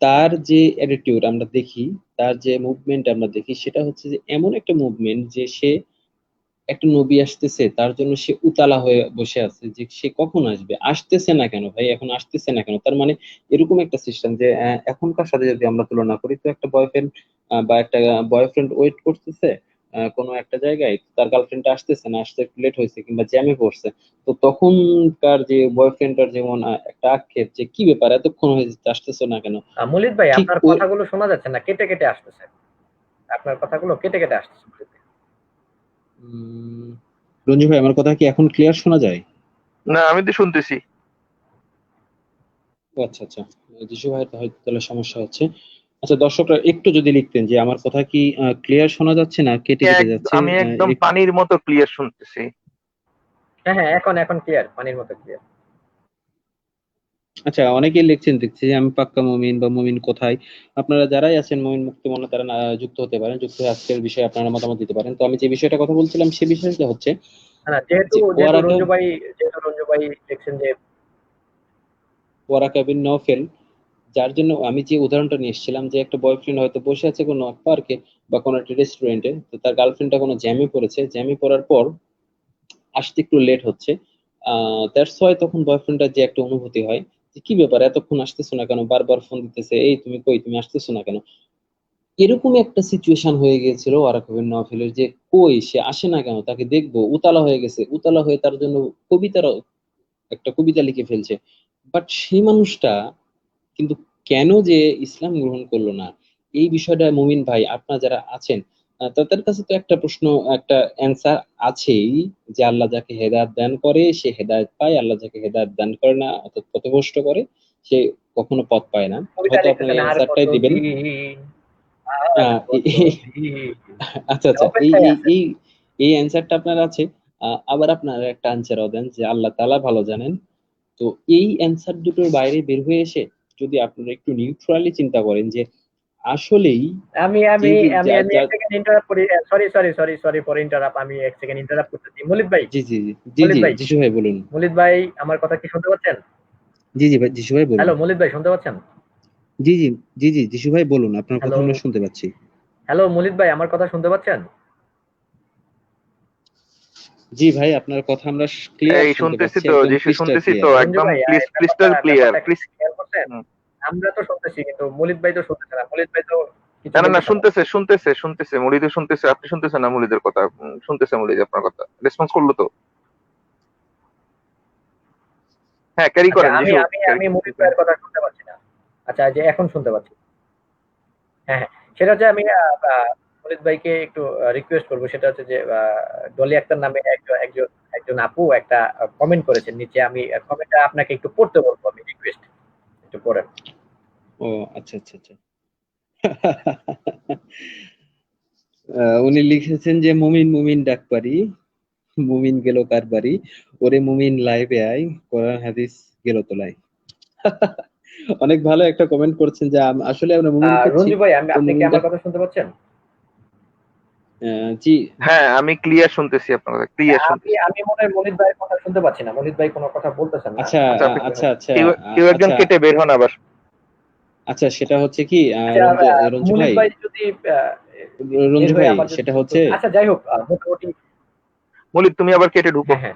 তার যে অ্যাটিটিউড আমরা দেখি, তার যে মুভমেন্ট আমরা দেখি, সেটা হচ্ছে যে এমন একটা মুভমেন্ট যে সে একটা নবী আসতেছে তার জন্য সে উতালা হয়ে বসে আছে যে সে কখন আসবে, আসতেছে না কেন ভাই, এখন আসতেছে না কেন। তার মানে এরকম একটা সিস্টেম যে এখনকার সাথে যদি আমরা তুলনা করি, তো একটা বয়ফ্রেন্ড বা একটা বয়ফ্রেন্ড ওয়েট করতেছে কোনো একটা জায়গায়, তার গার্লফ্রেন্ডটা আসতেছে না, আসতে একটু লেট হয়েছে কিংবা জ্যামে পড়ছে, তো তখনকার যে বয়ফ্রেন্ডটার যেমন একটা আক্ষেপ যে কি ব্যাপার এতক্ষণ হয়ে যাচ্ছে, আসতেছো না কেন। মলিদ ভাই, ঠিক আপনার ওই কথাগুলো শোনা যাচ্ছে না, কেটে কেটে আসতেছে। আপনার কথাগুলো কেটে কেটে আসতেছে মলিদ ভাই। উম, রঞ্জু ভাই, আমার কথা কি এখন ক্লিয়ার শোনা যায়? না, আমি তো শুনতেছি। ও আচ্ছা আচ্ছা, যিশু ভাইয়ের হয়তো তাহলে সমস্যা হচ্ছে। আচ্ছা, দর্শকরা একটু যদি লিখতেন যে আমার কথা কি ক্লিয়ার শোনা যাচ্ছে না কেটে কেটে যাচ্ছে। আমি একদম পানির মতো ক্লিয়ার শুনতেছি। হ্যাঁ হ্যাঁ, এখন ক্লিয়ার, পানির মতো ক্লিয়ার। আচ্ছা, অনেকেই লিখছেন দেখছি যে আমি পাক্কা মুমিন বা মুমিন কোথায়। আপনারা যারাই আছেন মুমিন মুক্ত মনে, তারা যুক্ত হতে পারেন, যুক্ত হয়ে আজকের বিষয়ে আপনারা মতামত দিতে পারেন। তো আমি যে বিষয়টা কথা বলছিলাম সে বিষয়টা হচ্ছে না, যেহেতু যে যেহেতু রঞ্জু ভাই দেখছেন যে ওয়ারাকা বিন নওফেল, যার জন্য আমি যে উদাহরণটা নিয়ে এসেছিলাম যে একটা বয়ফ্রেন্ড হয়তো বসে আছে কোনো পার্কে বা কোনো একটা রেস্টুরেন্টে, তো তার গার্লফ্রেন্ডটা কোনো জ্যামে পড়েছে, জ্যামে পড়ার পর আসতে একটু লেট হচ্ছে। দ্যাটস ওয়াই তখন বয়ফ্রেন্ডের যে একটা অনুভূতি হয় যে কি ব্যাপার, এতক্ষণ আসতেছো না কেন, বারবার ফোন দিতেছে, এই তুমি কই, তুমি আসতেছো না কেন। এরকম একটা সিচুয়েশন হয়ে গিয়েছিল ওয়ারাকাবিন নওফেলের, যে কই সে আসে না কেন, তাকে দেখবো, উতলা হয়ে গেছে, উতলা হয়ে তার জন্য কবিতার একটা কবিতা লিখে ফেলছে। বাট সেই মানুষটা কিন্তু কেন যে ইসলাম গ্রহণ করলো না, এই বিষয়টা মুমিন ভাই আপনারা যারা আছেন তাদের কাছে তো একটা প্রশ্ন, একটা অ্যান্সার আছেই, যে আল্লাহ যাকে হেদায়েত দান করে সে হেদায়েত পায়, আল্লাহ যাকে হেদায়েত দান করে না অর্থাৎ পথভ্রষ্ট করে সে কখনো পথ পায় না। কবিতা হয়তো আপনার লিখতেছেন এই আর অ্যান্সারটাই দিবেন। কতদিন, আর আহ, কতদিন, আচ্ছা আচ্ছা, এই অপেক্ষায় এই আছেন। এই এই অ্যান্সারটা আপনার আছে। আবার আপনার একটা অ্যান্সারও দেন যে আল্লাহ তাআলা ভালো জানেন। তো এই অ্যান্সার দুটোর বাইরে বের হয়ে এসে যদি আপনারা একটু নিউট্রালি চিন্তা করেন যে আসলেই আমি আমি যেই যে আমি যা আমি যা এক সেকেন্ড ইন্টারাপ্ট করি, সরি ফর ইন্টারাপ্ট, আমি এক সেকেন্ড ইন্টারাপ্ট করতেছি। মলিদ ভাই, জি জি জি জি মলিদ জি ভাই, যিশু ভাই বলুন। মলিদ ভাই, আমার কথা কি শুনতে পাচ্ছেন? জি জি ভাই, যিশু ভাই বলুন। হ্যালো মলিদ ভাই, শুনতে পাচ্ছেন? জি জি জি জি যিশু ভাই বলুন, আপনার কথা হ্যালো, আমরা শুনতে পাচ্ছি। হ্যালো মলিদ ভাই, আমার কথা শুনতে পাচ্ছেন? জি ভাই, আপনার কথা আমরা ক্লিয়ার এই শুনতে শুনতেছি পাচ্ছি, তো, একদম যিশু ক্রিস্টাল শুনতেছি তো, ক্লিয়ার। রঞ্জু একদম ভাই, ব্যাপারটা ক্রিস্টাল ক্লিয়ার। ব্যাপারটা কি খেয়াল করছেন? আমরা তো শুনতেছি কিন্তু মলিদ ভাই তো শুনতেছে না, মলিদ ভাই তো কিছু না না না, বলতেছে না। শুনতেছে মুড়িদের শুনতেছে, আপনি শুনতেছেন না মুড়িদের কথা? শুনতেছে মুড়িদ আপনার কথা, রেসপন্স করলো তো। হ্যাঁ, ক্যারি আচ্ছা, করেন আমি যিশু, আমি ক্যারি আমি মনির করেন। ভাইয়ের কথা শুনতে পাচ্ছি না। আচ্ছা, এই যে এখন শুনতে পাচ্ছি। হ্যাঁ, হ্যাঁ। সেটা হচ্ছে আমি মনির ভাইকে একটু রিকোয়েস্ট করব, সেটা হচ্ছে যে ডলি আক্তার নামে একজন একজন আপু একটা কমেন্ট করেছেন নিচে, আমি কমেন্টটা আপনাকে একটু পড়তে বলবো, আমি রিকোয়েস্ট একটু পড়েন। ও আচ্ছা আচ্ছা আচ্ছা। উনি লিখেছেন যে মুমিন মুমিন ডাক পারি, মুমিন গেল কার বাড়ি, ওরে মুমিন লাইভে আয়, কোরআন হাদিস গেল তোলাই। অনেক ভালো একটা কমেন্ট করছেন যে আসলে আমরা মুমিন খুঁজছি। রঞ্জু ভাই, তো আপনি কি মুমিনটা আমার কথা শুনতে পাচ্ছেন? জি। হ্যাঁ, আমি ক্লিয়ার শুনতেছি আপনার কথা, ক্লিয়ার আমি শুনতেছি। আমি মনে হয় মনির ভাইয়ের কথা শুনতে পাচ্ছি না, মনির ভাই কোনো কথা বলতেছেন না। আচ্ছা আচ্ছা, আপনি আচ্ছা আচ্ছা কেউ কেউ একজন আচ্ছা কেটে বের হন আবার। আচ্ছা, সেটা হচ্ছে কি আচ্ছা, রঞ্জু রঞ্জু মনির ভাই, ভাই যদি আহ, বের রঞ্জু হয়ে ভাই আবার যদি সেটা যুক্ত হচ্ছে, আচ্ছা যাই হোক, মোটামুটি। মলিদ তুমি আবার কেটে ঢুকো। হ্যাঁ হ্যাঁ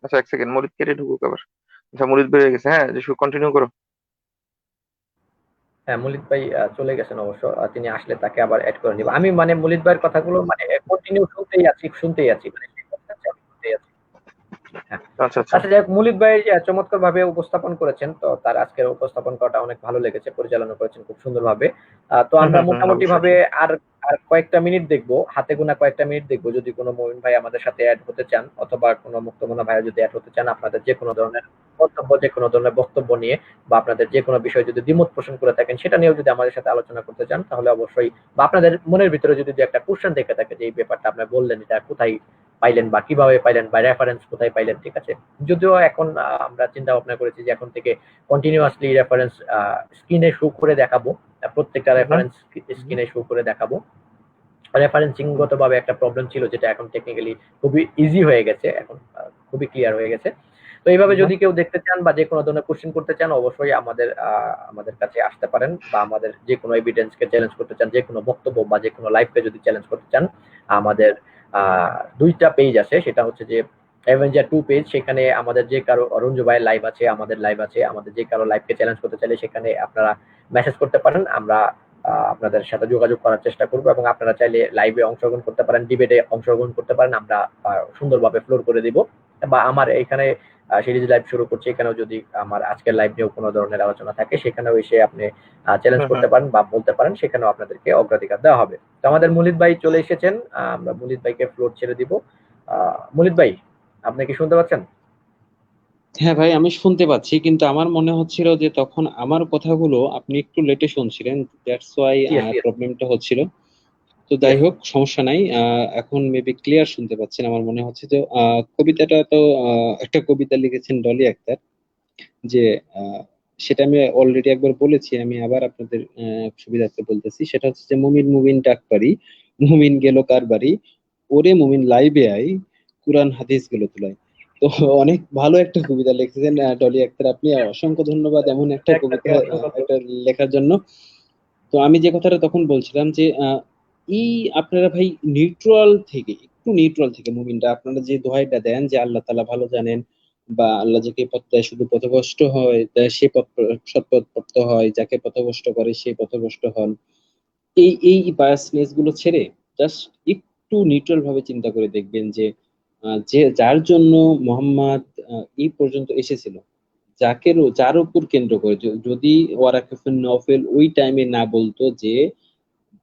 আচ্ছা, এক সেকেন্ড, মলিদ কেটে ঢুকুক আবার। আচ্ছা, মলিদ বেরিয়ে গেছে। হ্যাঁ যিশু, কন্টিনিউ করো। হ্যাঁ, মলিদ ভাই চলে গেছেন অবশ্য। তিনি আসলে তাকে আবার এড করে নিব। আমি মানে মলিদ ভাইয়ের কথাগুলো মানে কন্টিনিউ শুনতেই আছি, মানে সেই কথাটা আমি শুনতেই আছি। হ্যাঁ। আচ্ছা আচ্ছা। আচ্ছা, যাই হোক, মুলিদ ভাই চমৎকার ভাবে উপস্থাপন করেছেন, তো তার আজকের উপস্থাপন করাটা অনেক ভালো লেগেছে, পরিচালনা করেছেন খুব সুন্দরভাবে। তো হুম আমরা হুম হুম, মোটামুটি অবশ্যই। ভাবে আর আর কয়েকটা মিনিট দেখবো, হাতে গোনা কয়েকটা মিনিট দেখবো, যদি কোনো মমিন ভাই আমাদের সাথে অ্যাড হতে চান, অথবা কোনো মুক্তমনা ভাইয়া যদি অ্যাড হতে চান, আপনাদের যে কোনো ধরনের মন্তব্য, যে কোনো ধরনের বক্তব্য নিয়ে, বা আপনাদের যে কোনো বিষয়ে যদি দ্বিমত পোষণ করে থাকেন, সেটা নিয়েও যদি আমাদের সাথে আলোচনা করতে চান, তাহলে অবশ্যই, বা আপনাদের মনের ভিতরে যদি একটা কোশ্চেন থেকে থাকে যে এই ব্যাপারটা আপনি বললেন, এটা কোথায় পাইলেন বা কিভাবে পাইলেন বা রেফারেন্স কোথায় পাইলেন, ঠিক আছে? যদিও এখন আমরা চিন্তা ভাবনা করেছি যে এখন থেকে কন্টিনিউয়াসলি রেফারেন্স স্ক্রিনে শো করে দেখাবো, প্রত্যেকটা হুম রেফারেন্স স্ক্রিনে শো করে দেখাবো। রেফারেন্সিং গত ভাবে একটা প্রবলেম ছিল, যেটা এখন টেকনিক্যালি খুবই ইজি হয়ে গেছে, এখন খুবই ক্লিয়ার হয়ে গেছে। তো এইভাবে হুম যদি কেউ দেখতে চান বা যে কোনো ধরনের কোশ্চেন করতে চান, অবশ্যই আমাদের কাছে আসতে পারেন, বা আমাদের যে কোনো এভিডেন্সকে চ্যালেঞ্জ করতে চান, যে কোনো বক্তব্য বা যে কোনো লাইভকে যদি চ্যালেঞ্জ করতে চান, আমাদের দুইটা পেজ আছে, সেটা হচ্ছে যে অ্যাভেঞ্জার 2 পেজ, সেখানে আমাদের যে কারো, রঞ্জু ভাইয়ের লাইভ আছে, আমাদের লাইভ আছে, আমাদের যে কারো লাইভকে চ্যালেঞ্জ করতে চাইলে সেখানে আপনারা মেসেজ করতে পারেন, আমরা আপনাদের সাথে যোগাযোগ করার চেষ্টা করবো, এবং আপনারা চাইলে লাইভে অংশগ্রহণ করতে পারেন, ডিবেটে অংশগ্রহণ করতে পারেন, আমরা সুন্দরভাবে ফ্লোর করে দিব। বা আমার এখানে সিরিজ লাইভ শুরু করছি, এখানেও যদি আমার আজকের লাইভ নিয়েও কোনো ধরনের আলোচনা থাকে, সেখানেও এসে আপনি চ্যালেঞ্জ হুম হুম। করতে পারেন বা বলতে পারেন, সেখানেও আপনাদেরকে অগ্রাধিকার দেওয়া হবে। তো আমাদের মুলিদ ভাই চলে এসেছেন, আমরা মুলিদ ভাইকে ফ্লোর ছেড়ে দিব। মুলিদ ভাই, আপনি কি শুনতে পাচ্ছেন? হ্যাঁ ভাই, আমি শুনতে পাচ্ছি, কিন্তু আমার মনে হচ্ছিল যে তখন আমার কথাগুলো আপনি একটু লেটে শুনছিলেন, দ্যাটস ওয়াই ইয়েস, ইয়েস, প্রবলেমটা হচ্ছিল। তো যাই ইয়েস। হোক, সমস্যা নাই। এখন মেবি ক্লিয়ার শুনতে পাচ্ছেন আমার মনে হচ্ছে। যে কবিতাটা তো একটা কবিতা লিখেছেন ডলি আক্তার, যে আহ, সেটা আমি অলরেডি একবার বলেছি, আমি আবার আপনাদের সুবিধার্থে বলতেছি। সেটা হচ্ছে যে মুমিন মুমিন ডাক পারি, মুমিন গেল কার বাড়ি, ওরে মুমিন লাইবে আই, কুরআন হাদিস গুলো তুলাই। তো অনেক ভালো একটা কবিতা লিখেছেন ডলি আক্তার, আপনি অসংখ্য ধন্যবাদ এমন একটা কবিতা ডাক্তারকে অসংখ্য একটা লেখার জন্য। তো আমি যে কথাটা তখন বলছিলাম যে এই আপনারা ভাই নিউট্রাল থেকে, একটু নিউট্রাল থেকে মুমিনটা আপনারা যে দোহাইটা দেন যে আল্লাহ তাআলা ভালো জানেন, বা আল্লাহ যাকে পথ দেয় শুধু পথভ্রষ্ট হয়, সে পথ সৎপথ হয়, যাকে পথভ্রষ্ট করে সে পথভ্রষ্ট হন, এই বায়াসনেস গুলো ছেড়ে জাস্ট একটু নিউট্রাল ভাবে চিন্তা করে দেখবেন যে যে যার জন্য মোহাম্মদ এই পর্যন্ত এসেছিল, যার উপর কেন্দ্র করে, যদি ওয়ারাকাতুন নফল ওই টাইমে না বলতো যে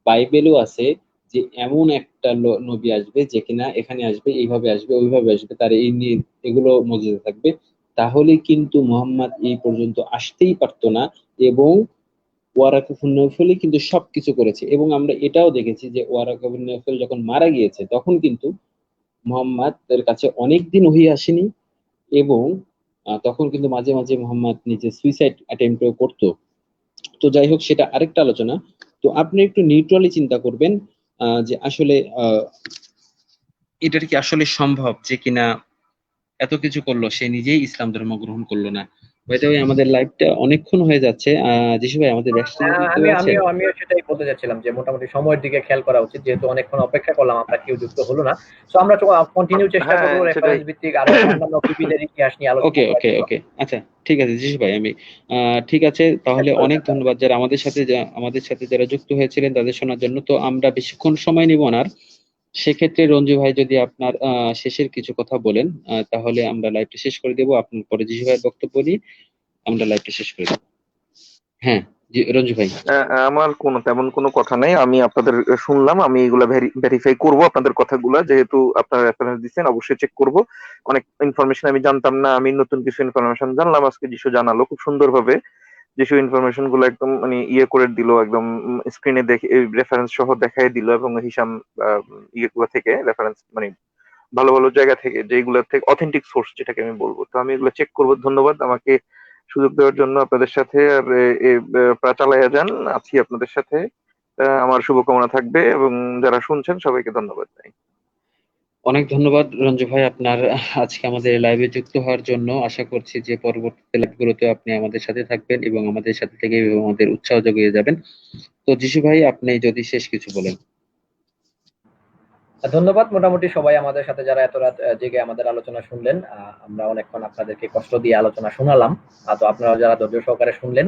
বাইবেলও আছে যে এমন একটা নবী আসবে যে কিনা এখানে আসবে, এইভাবে আসবে, ওইভাবে আসবে, তার এই নিয়ে এগুলো মজুদ থাকবে, তাহলে কিন্তু মোহাম্মদ এই পর্যন্ত আসতেই পারতো না। এবং ওয়ারাকাতুন নৌফলই কিন্তু সবকিছু করেছে। এবং আমরা এটাও দেখেছি যে ওয়ারাকাতুন নৌফল যখন মারা গিয়েছে তখন কিন্তু মোহাম্মদের কাছে অনেক দিন ওহী আসেনি। এবং তখন কিন্তু মাঝে মাঝে মোহাম্মদ নিজে সুইসাইড অ্যাটেম্পটও করতো। তো যাই হোক, সেটা আরেকটা আলোচনা। তো আপনি একটু নিউট্রালি চিন্তা করবেন যে আসলে আহ, এটার কি আসলে সম্ভব যে কিনা এত কিছু করলো, সে নিজেই ইসলাম ধর্ম গ্রহণ করলো না। বাই দ্য ওয়ে, আমাদের লাইভটা অনেকক্ষণ হয়ে যাচ্ছে। যিশু ভাই, আমাদের ব্যাকস্টেজে দেখতে পাচ্ছেন? আমিও সেটাই বলতে চাচ্ছিলাম যে মোটামুটি সময়ের দিকে খেয়াল করা উচিত, যেহেতু অনেকক্ষণ অপেক্ষা করলাম, আমরা কেউ যুক্ত হলো না। তো আমরা কন্টিনিউ চেষ্টা হ্যাঁ, করবো সেটাই। রেফারেন্স ভিত্তিক আরো অন্যান্য বিপিদের ইতিহাস নিয়ে আলোচনা ওকে করার ওকে জন্য। ওকে, আচ্ছা, ঠিক আছে যিশু ভাই। আমি ঠিক আছে, তাহলে একদম, অনেক ধন্যবাদ যারা আমাদের সাথে যারা যুক্ত হয়েছিলেন তাদের শোনার জন্য। তো আমরা বেশিক্ষণ সময় নিব না আর। সেক্ষেত্রে রঞ্জু ভাই যদি আপনার শেষের কিছু কথা বলেন, তাহলে আমরা লাইভটা শেষ করে দেবো। আপনার পরে যিশু ভাইয়ের বক্তব্য নিয়ে আমরা লাইভটা শেষ করে দেবো। হ্যাঁ, জি রঞ্জু ভাই। আমার তেমন কোনো কথা নাই। আমি আপনাদের শুনলাম। আমি এগুলা ভেরিফাই করব আপনাদের কথাগুলা। যেহেতু আপনারা রেফারেন্স দিচ্ছেন, অবশ্যই চেক করব। অনেক ইনফরমেশন আমি জানতাম না। আমি নতুন কিছু ইনফরমেশন জানলাম আজকে। যিশু জানালো খুব সুন্দরভাবে। যিশু ইনফরমেশন গুলো একদম মানে ইয়ে করে দিল, একদম স্ক্রিনে দেখে রেফারেন্স সহ দেখাই দিল, এবং হিসাম ইয়েগুলো থেকে রেফারেন্স মানে ভালো ভালো জায়গা থেকে, যেগুলো থেকে অথেন্টিক সোর্স যেটাকে আমি বলবো। তো আমি এগুলো চেক করবো। ধন্যবাদ আমাকে সুযোগ দেওয়ার জন্য আপনাদের সাথে। আর চালাইয়া যান, আছি আপনাদের সাথে। আমার শুভকামনা থাকবে, এবং যারা শুনছেন সবাইকে ধন্যবাদ জানাই। অনেক ধন্যবাদ রঞ্জু ভাই আপনার আজকে আমাদের লাইভে যুক্ত হওয়ার জন্য। আশা করছি যে পরবর্তী লাইভগুলোতে আপনি আমাদের সাথে থাকবেন এবং আমাদের সাথে থেকে আমাদের উৎসাহ জুগিয়ে যাবেন। তো যিশু ভাই, আপনি যদি শেষ কিছু বলেন। ধন্যবাদ মোটামুটি সবাই আমাদের সাথে যারা এত রাত জেগে আমাদের আলোচনা শুনলেন। আমরা অনেকক্ষণ আপনাদেরকে কষ্ট দিয়ে আলোচনা শোনালাম। তো আপনারা যারা ধৈর্য সহকারে শুনলেন,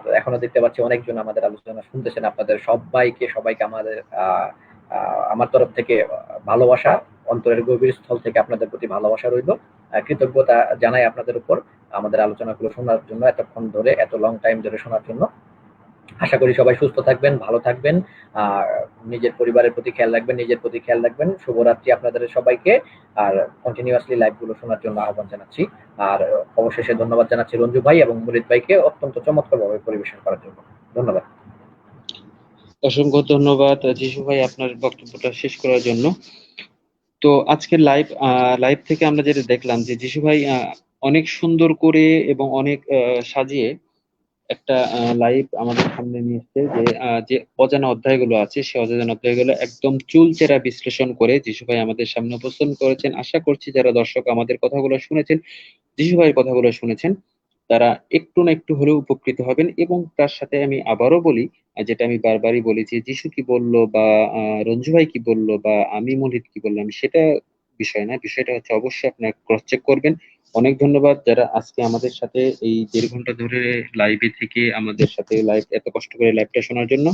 তো এখনো দেখতে পাচ্ছি অনেকজন আমাদের আলোচনা শুনতেছেন। আপনাদের সবাইকে আমাদের আমার তরফ থেকে ভালোবাসা, অন্তরের গভীর স্থল থেকে আপনাদের প্রতি ভালোবাসা রইল। কৃতজ্ঞতা জানাই আপনাদের উপর আমাদের আলোচনাগুলো শোনার জন্য, এতক্ষণ ধরে এত লং টাইম ধরে শোনার জন্য। আশা করি সবাই সুস্থ থাকবেন, ভালো থাকবেন। আর নিজের পরিবারের প্রতি খেয়াল রাখবেন, নিজের প্রতি খেয়াল রাখবেন। শুভরাত্রি আপনাদের সবাইকে। আর কন্টিনিউয়াসলি লাইভ গুলো শোনার জন্য আহ্বান জানাচ্ছি। আর অবশেষে ধন্যবাদ জানাচ্ছি রঞ্জু ভাই এবং মুরিদ ভাইকে অত্যন্ত চমৎকারভাবে পরিবেশন করার জন্য। ধন্যবাদ। অসংখ্য ধন্যবাদ যিশু ভাই আপনার বক্তব্যটা শেষ করার জন্য। তো আজকের লাইভ থেকে আমরা যেটা দেখলাম যে যিশু ভাই অনেক সুন্দর করে এবং অনেক সাজিয়ে একটা লাইভ আমাদের সামনে নিয়ে এসেছে, যে যে অজানা অধ্যায়গুলো আছে সেই অজানা অধ্যায়গুলো একদম চুলচেরা বিশ্লেষণ করে যিশু ভাই আমাদের সামনে উপস্থাপন করেছেন। আশা করছি যারা দর্শক আমাদের কথাগুলো শুনেছেন, যিশু ভাইয়ের কথাগুলো শুনেছেন, তারা একটু না একটু হলেও উপকৃত হবেন। এবং তার সাথে আমি আবারও বলি, যেটা আমি বারবারই বলি, যে যিশু কি বললো বা রঞ্জু ভাই কি বললো বা আমি মনিত কি বললাম, সেটা বিষয় না। বিষয়টা হচ্ছে অবশ্যই আপনার ক্রস চেক করবেন। অনেক ধন্যবাদ যারা আজকে আমাদের সাথে এই 1.5 ঘন্টা ধরে লাইভে থেকে আমাদের সাথে এত কষ্ট করে লাইভটা শোনার জন্য।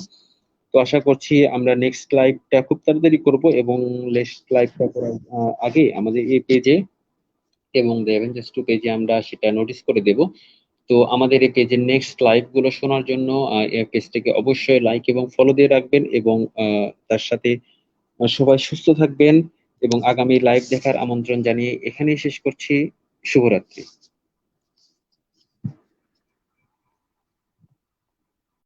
তো আশা করছি আমরা নেক্সট লাইভটা খুব তাড়াতাড়ি করব, এবং নেক্সট লাইভটা করার আগে আমাদের এই পেজে এবং দ্য অ্যাভেঞ্জার্স 2 পেজে আমরা সেটা নোটিস করে দেব। তো আমাদের এই পেজের নেক্সট লাইভ গুলো শোনার জন্য এই পেজটাকে অবশ্যই লাইক এবং ফলো দিয়ে রাখবেন। এবং তার সাথে সবাই সুস্থ থাকবেন। এবং আগামী লাইভ দেখার আমন্ত্রণ জানিয়ে এখানেই শেষ করছি। শুভরাত্রি।